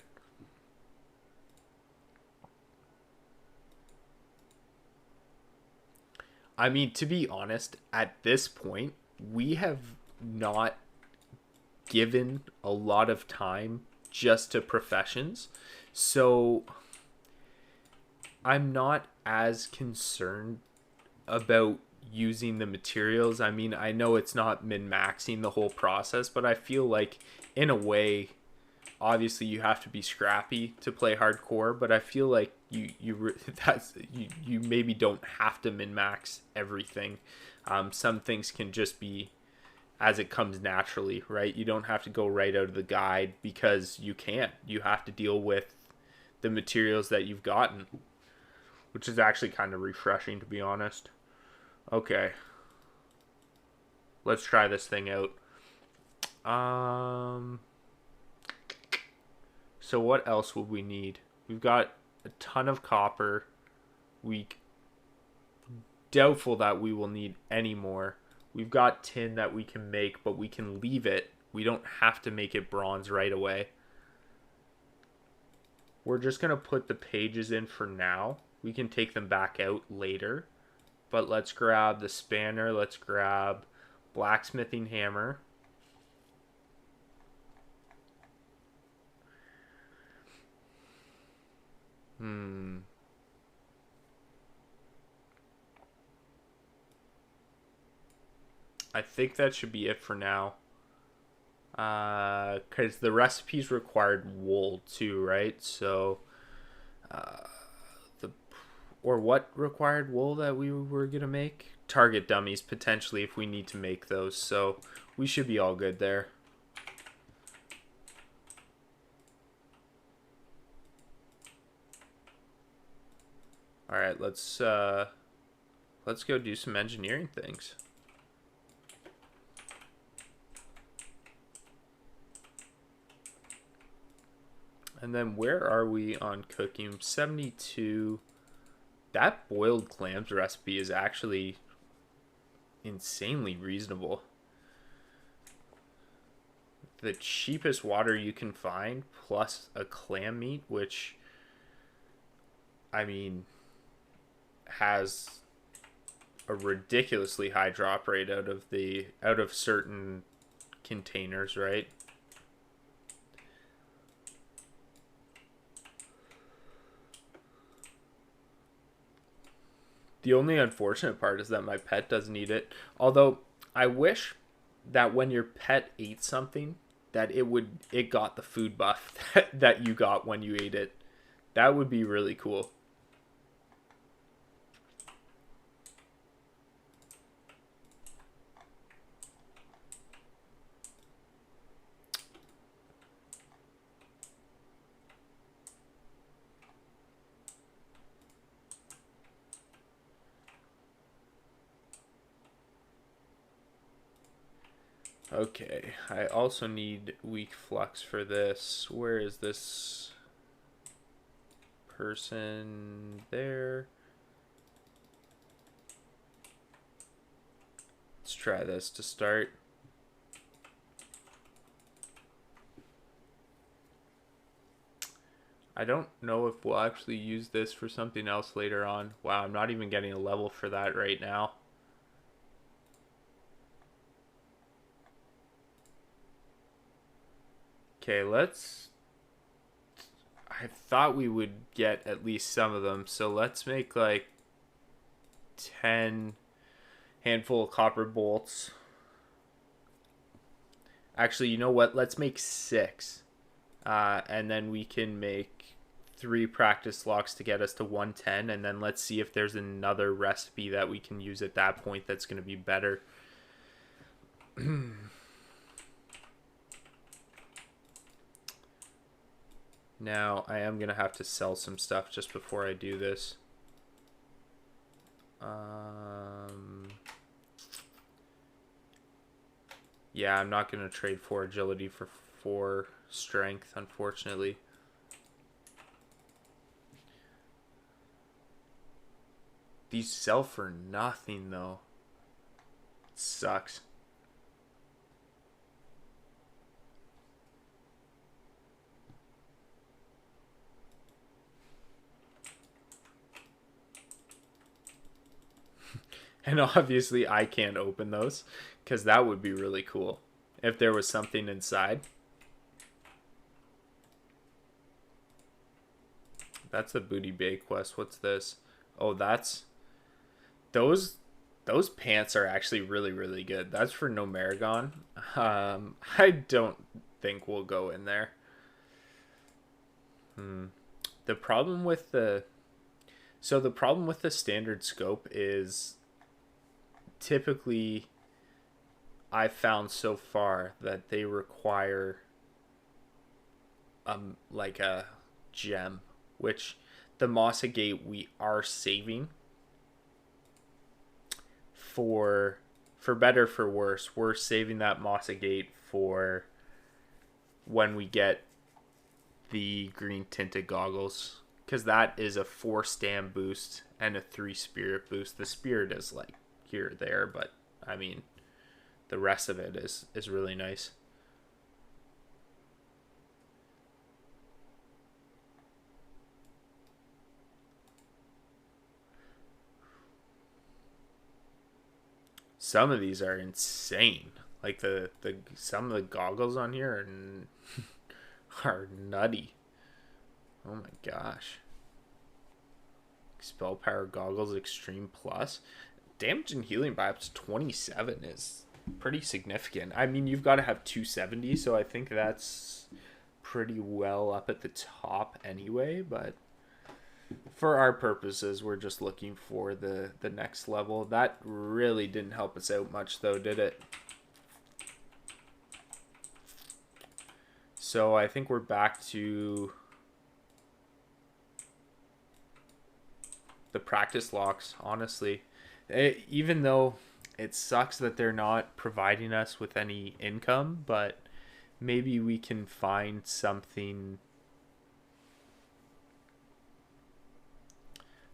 I mean, to be honest, at this point, we have not given a lot of time just to professions. So I'm not as concerned about using the materials. I mean, I know it's not min-maxing the whole process, but I feel like in a way, obviously you have to be scrappy to play hardcore, but I feel like you maybe don't have to min-max everything. Some things can just be as it comes naturally, right? You don't have to go right out of the guide because you can't. You have to deal with the materials that you've gotten, which is actually kind of refreshing, to be honest. Okay. Let's try this thing out. So what else would we need? We've got a ton of copper. We doubtful that we will need any more. We've got tin that we can make, but we can leave it. We don't have to make it bronze right away. We're just going to put the pages in for now. We can take them back out later. But let's grab the spanner. Let's grab blacksmithing hammer. I think that should be it for now. Because the recipes required wool too, right? So or what required wool that we were going to make? Target dummies, potentially, if we need to make those. So we should be all good there. All right, let's go do some engineering things. And then where are we on cooking? 72. That boiled clams recipe is actually insanely reasonable. The cheapest water you can find plus a clam meat, which, I mean, has a ridiculously high drop rate out of certain containers, right? The only unfortunate part is that my pet doesn't eat it. Although I wish that when your pet ate something, that it got the food buff that you got when you ate it. That would be really cool. Okay, I also need weak flux for this. Where is this person? There. Let's try this to start. I don't know if we'll actually use this for something else later on. Wow, I'm not even getting a level for that right now. Okay, I thought we would get at least some of them, so let's make like 10 handful of copper bolts. Actually, you know what? Let's make 6. And then we can make 3 practice locks to get us to 110. And then let's see if there's another recipe that we can use at that point that's going to be better. Now, I am going to have to sell some stuff just before I do this. Yeah, I'm not going to trade 4 agility for 4 strength, unfortunately. These sell for nothing, though. It sucks. And obviously I can't open those, because that would be really cool if there was something inside. That's the Booty Bay quest. What's this? Oh, that's... Those pants are actually really, really good. That's for Nomeragon. I don't think we'll go in there. The problem with the... So the problem with the standard scope is typically I've found so far that they require like a gem, which the Moss Gate we are saving for better for worse. We're saving that Moss Gate for when we get the green tinted goggles, because that is a 4 stam boost and a 3 spirit boost. The spirit is like here or there, but I mean the rest of it is really nice. Some of these are insane. Like the some of the goggles on here are nutty. Oh my gosh. Spell Power Goggles Extreme Plus. Damage and healing by up to 27 is pretty significant. I mean, you've got to have 270, so I think that's pretty well up at the top anyway, but For our purposes, we're just looking for the next level. That really didn't help us out much, though, did it? So I think we're back to the practice locks, honestly. Even though it sucks that they're not providing us with any income, but maybe we can find something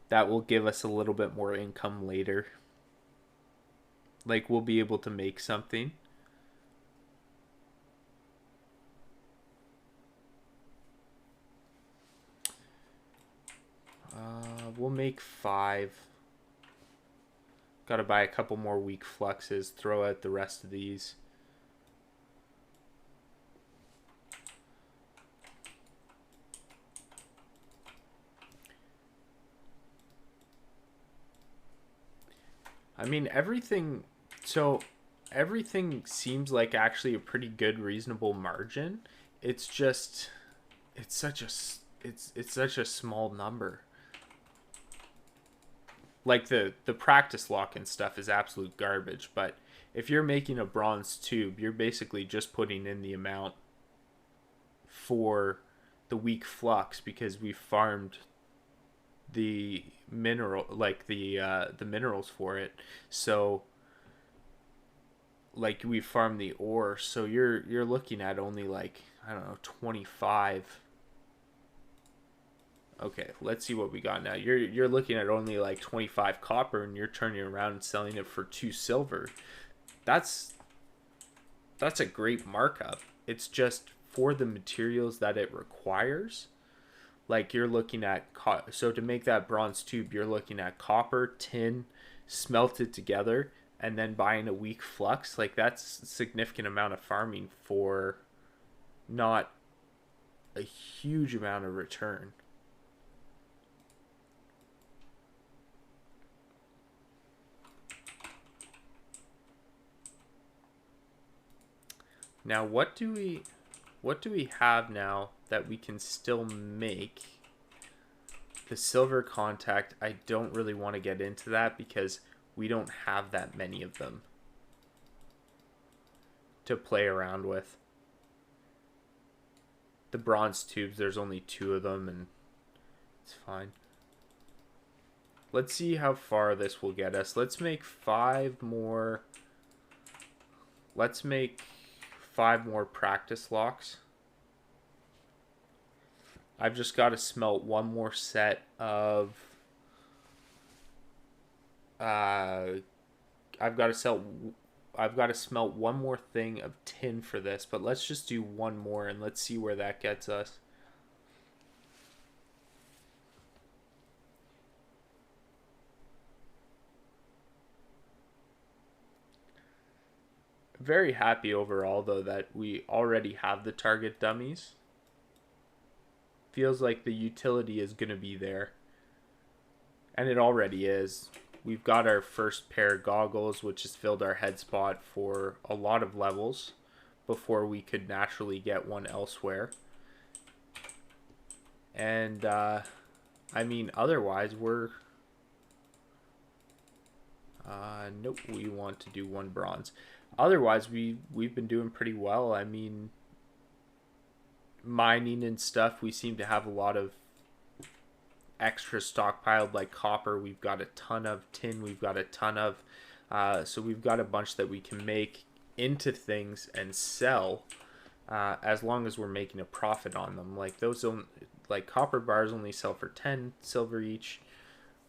that will give us a little bit more income later. Like, we'll be able to make something. We'll make 5. Gotta buy a couple more weak fluxes, throw out the rest of these. I mean, everything, so everything seems like actually a pretty good, reasonable margin. It's just, it's such a, it's such a small number. Like the practice lock and stuff is absolute garbage, but if you're making a bronze tube, you're basically just putting in the amount for the weak flux because we farmed the mineral, like the minerals for it. So like we farm the ore, so you're looking at only like, I don't know, 25. Okay, let's see what we got now. You're looking at only like 25 copper, and you're turning around and selling it for 2 silver. That's that's a great markup. It's just for the materials that it requires. Like you're looking at so to make that bronze tube, you're looking at copper, tin, smelted together, and then buying a weak flux. Like that's a significant amount of farming for not a huge amount of return. Now, what do we have now that we can still make? The silver contact, I don't really want to get into that because we don't have that many of them to play around with. The bronze tubes, there's only 2 of them and it's fine. Let's see how far this will get us. Let's make 5 more. Let's make 5 more practice locks. I've just got to smelt one more set of I've got to sell I've got to smelt one more thing of tin for this, but let's just do one more and let's see where that gets us. Very happy overall though that we already have the target dummies. Feels like the utility is going to be there. And it already is. We've got our first pair of goggles, which has filled our head spot for a lot of levels before we could naturally get one elsewhere. And, I mean, otherwise, we're... nope, we want to do 1 bronze. Otherwise, we've been doing pretty well. I mean, mining and stuff, we seem to have a lot of extra stockpiled, like copper we've got a ton of, tin we've got a ton of, so we've got a bunch that we can make into things and sell, as long as we're making a profit on them. Like those don't, like copper bars only sell for 10 silver each,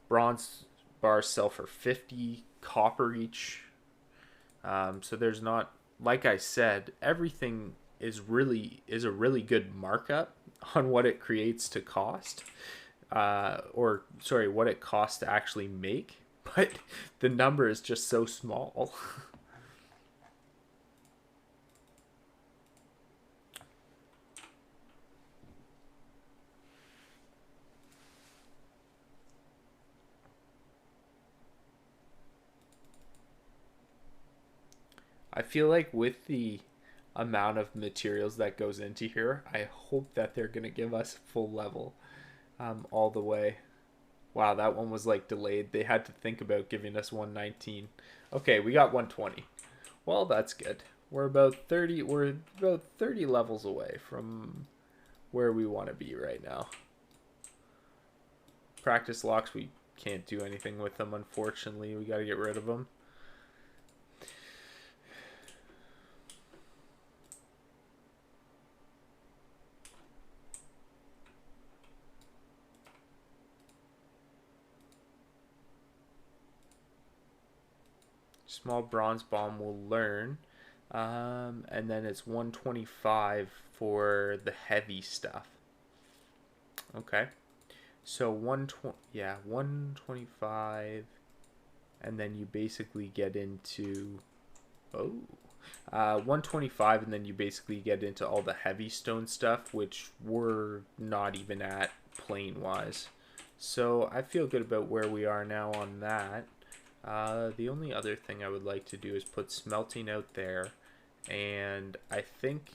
bronze bars sell for 50 copper each. So there's not, like I said, everything is a really good markup on what it creates to cost, or sorry, what it costs to actually make, but the number is just so small. I feel like with the amount of materials that goes into here, I hope that they're gonna give us full level, all the way. Wow, that one was like delayed. They had to think about giving us 119. Okay, we got 120. Well, that's good. We're about 30 levels away from where we want to be right now. Practice locks, we can't do anything with them, unfortunately. We got to get rid of them. Small bronze bomb will learn. And then it's 125 for the heavy stuff. Okay. So 120, yeah, 125, and then you basically get into, oh, 125, and then you basically get into all the heavy stone stuff, which we're not even at plane wise. So I feel good about where we are now on that. The only other thing I would like to do is put smelting out there, and I think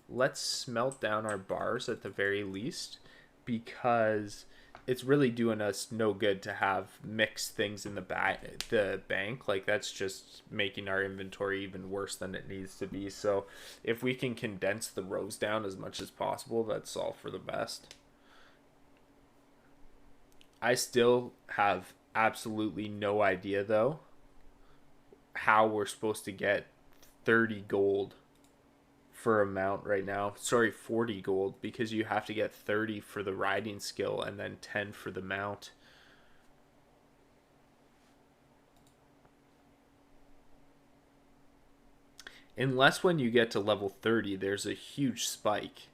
let's smelt down our bars at the very least, because it's really doing us no good to have mixed things in the bank. Like, that's just making our inventory even worse than it needs to be. So if we can condense the rows down as much as possible, that's all for the best. I still have absolutely no idea though how we're supposed to get 30 gold for a mount right now. Sorry, 40 gold, because you have to get 30 for the riding skill and then 10 for the mount. Unless when you get to level 30, there's a huge spike.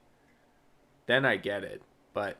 Then I get it. But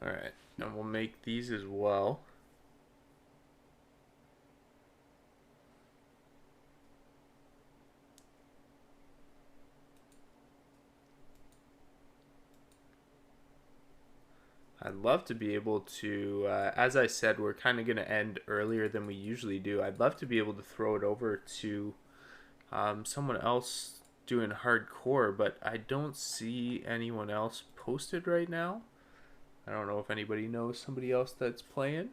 all right, and we'll make these as well. I'd love to be able to, as I said, we're kind of going to end earlier than we usually do. I'd love to be able to throw it over to someone else doing hardcore, but I don't see anyone else posted right now. I don't know if anybody knows somebody else that's playing.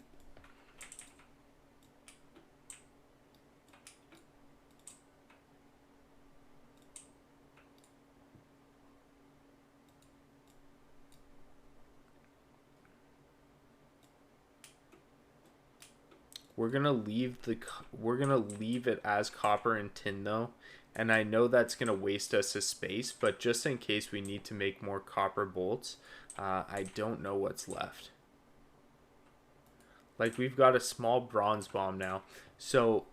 We're gonna leave it as copper and tin though, and I know that's gonna waste us a space, but just in case we need to make more copper bolts, I don't know what's left. Like, we've got a small bronze bomb now, so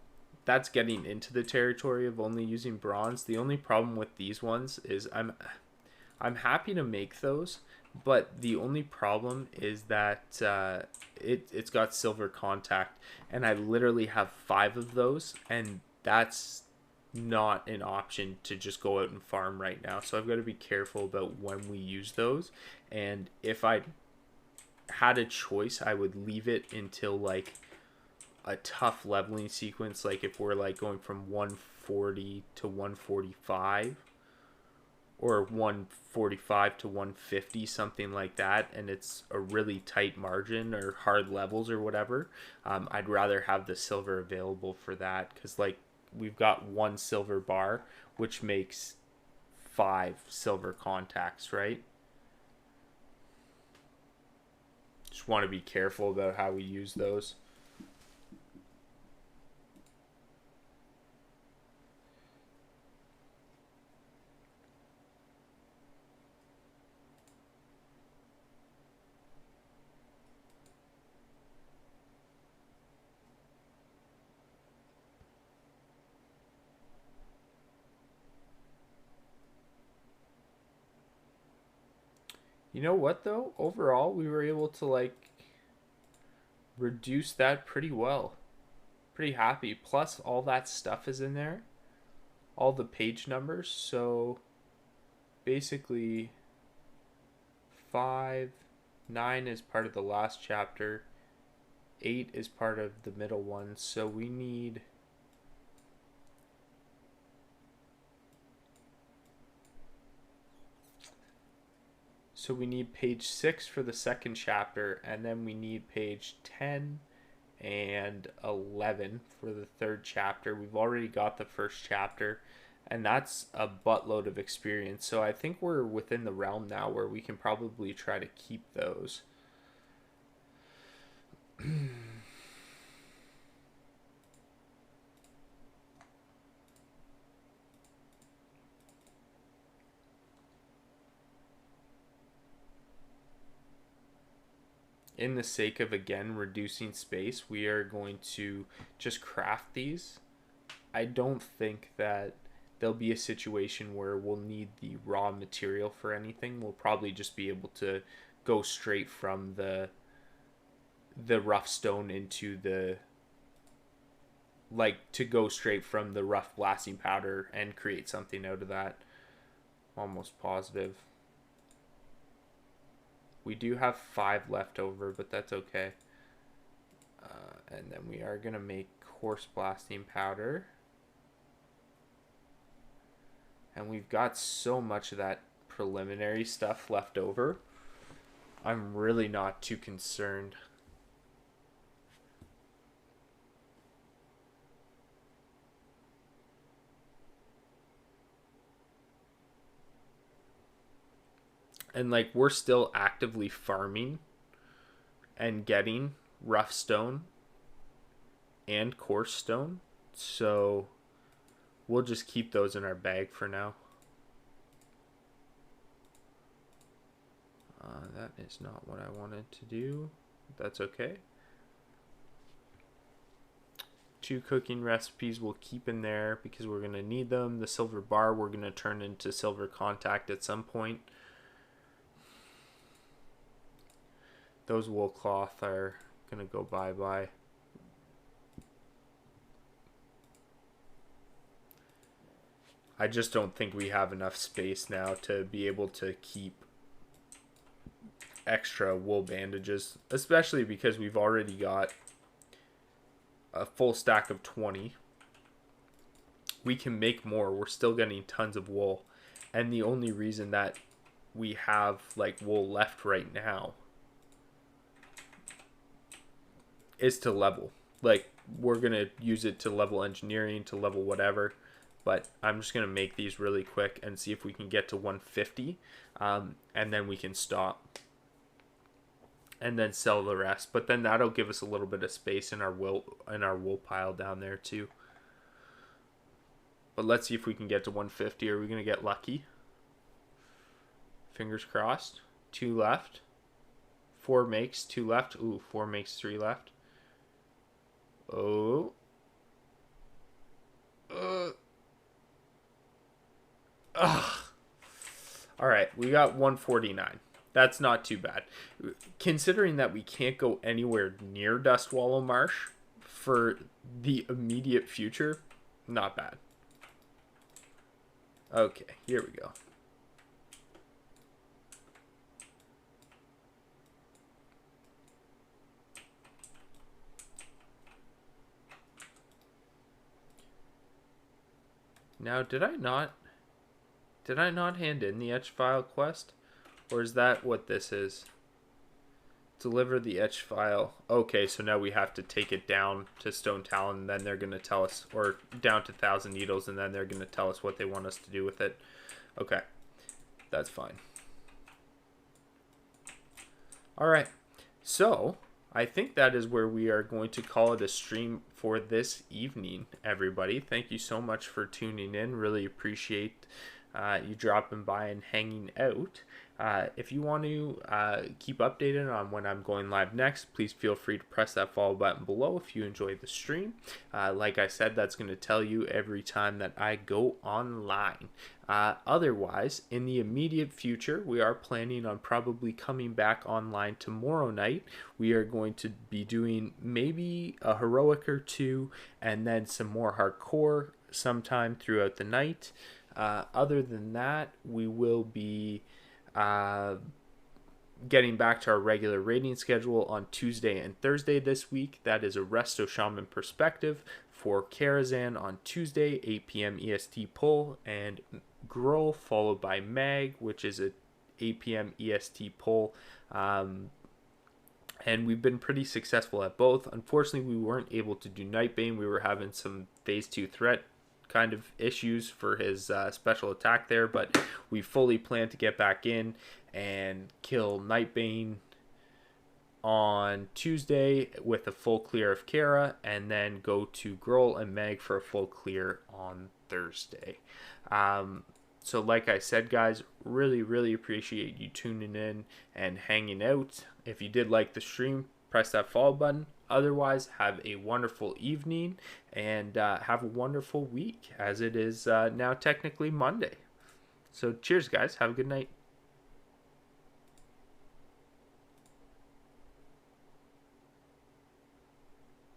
that's getting into the territory of only using bronze. The only problem with these ones is I'm happy to make those, but the only problem is that it's got silver contact, and I literally have 5 of those, and that's not an option to just go out and farm right now. So I've got to be careful about when we use those, and if I had a choice, I would leave it until like a tough leveling sequence, like if we're like going from 140 to 145 or 145 to 150, something like that, and it's a really tight margin or hard levels or whatever. I'd rather have the silver available for that, because like we've got 1 silver bar, which makes 5 silver contacts, right? Just want to be careful about how we use those. You know what though? Overall, we were able to like reduce that pretty well. Pretty happy. Plus, all that stuff is in there, all the page numbers. So basically, 5, 9 is part of the last chapter, 8 is part of the middle one. So we need. So we need page 6 for the second chapter, and then we need page 10 and 11 for the third chapter. We've already got the first chapter, and that's a buttload of experience. So I think we're within the realm now where we can probably try to keep those. In the sake of, again, reducing space, we are going to just craft these. I don't think that there'll be a situation where we'll need the raw material for anything. We'll probably just be able to go straight from the rough stone into the, like, to go straight from the rough blasting powder and create something out of that. Almost positive. We do have 5 left over, but that's okay. And then we are going to make coarse blasting powder. And we've got so much of that preliminary stuff left over. I'm really not too concerned. And like, we're still actively farming and getting rough stone and coarse stone. So we'll just keep those in our bag for now. That is not what I wanted to do. That's okay. 2 cooking recipes we'll keep in there because we're going to need them. The silver bar we're going to turn into silver contact at some point. Those wool cloth are going to go bye-bye. I just don't think we have enough space now to be able to keep extra wool bandages, especially because we've already got a full stack of 20. We can make more. We're still getting tons of wool. And the only reason that we have like wool left right now is to level. Like, we're going to use it to level engineering, to level whatever. But I'm just going to make these really quick and see if we can get to 150. And then we can stop. And then sell the rest. But then that'll give us a little bit of space in our wool pile down there too. But let's see if we can get to 150. Are we going to get lucky? Fingers crossed. 2 left. 4 makes 2 left. Ooh, 4 makes 3 left. Oh. All right, we got 149. That's not too bad. Considering that we can't go anywhere near Dustwallow Marsh for the immediate future, not bad. Okay, here we go. Now, did I not hand in the etch file quest? Or is that what this is? Deliver the etch file. Okay, so now we have to take it down to Stone Talon, and then they're going to tell us, or down to Thousand Needles, and then they're going to tell us what they want us to do with it. Okay, that's fine. All right, so I think that is where we are going to call it a stream for this evening, everybody. Thank you so much for tuning in. Really appreciate you dropping by and hanging out. If you want to keep updated on when I'm going live next, please feel free to press that follow button below if you enjoy the stream. Like I said, that's going to tell you every time that I go online. Otherwise, in the immediate future, we are planning on probably coming back online tomorrow night. We are going to be doing maybe a heroic or two and then some more hardcore sometime throughout the night. Other than that, we will be uh, getting back to our regular rating schedule on Tuesday and Thursday this week. That is a Resto Shaman Perspective for Karazhan on Tuesday, 8 p.m. EST pull, and Gruul followed by Mag, which is a 8 p.m. EST pull. And we've been pretty successful at both. Unfortunately, we weren't able to do Nightbane. We were having some phase 2 threat kind of issues for his special attack there, but we fully plan to get back in and kill Nightbane on Tuesday with a full clear of Kara, and then go to Gruul and Meg for a full clear on Thursday. So like I said, guys, really appreciate you tuning in and hanging out. If you did like the stream, press that follow button. Otherwise, have a wonderful evening and have a wonderful week, as it is now technically Monday. So cheers, guys. Have a good night.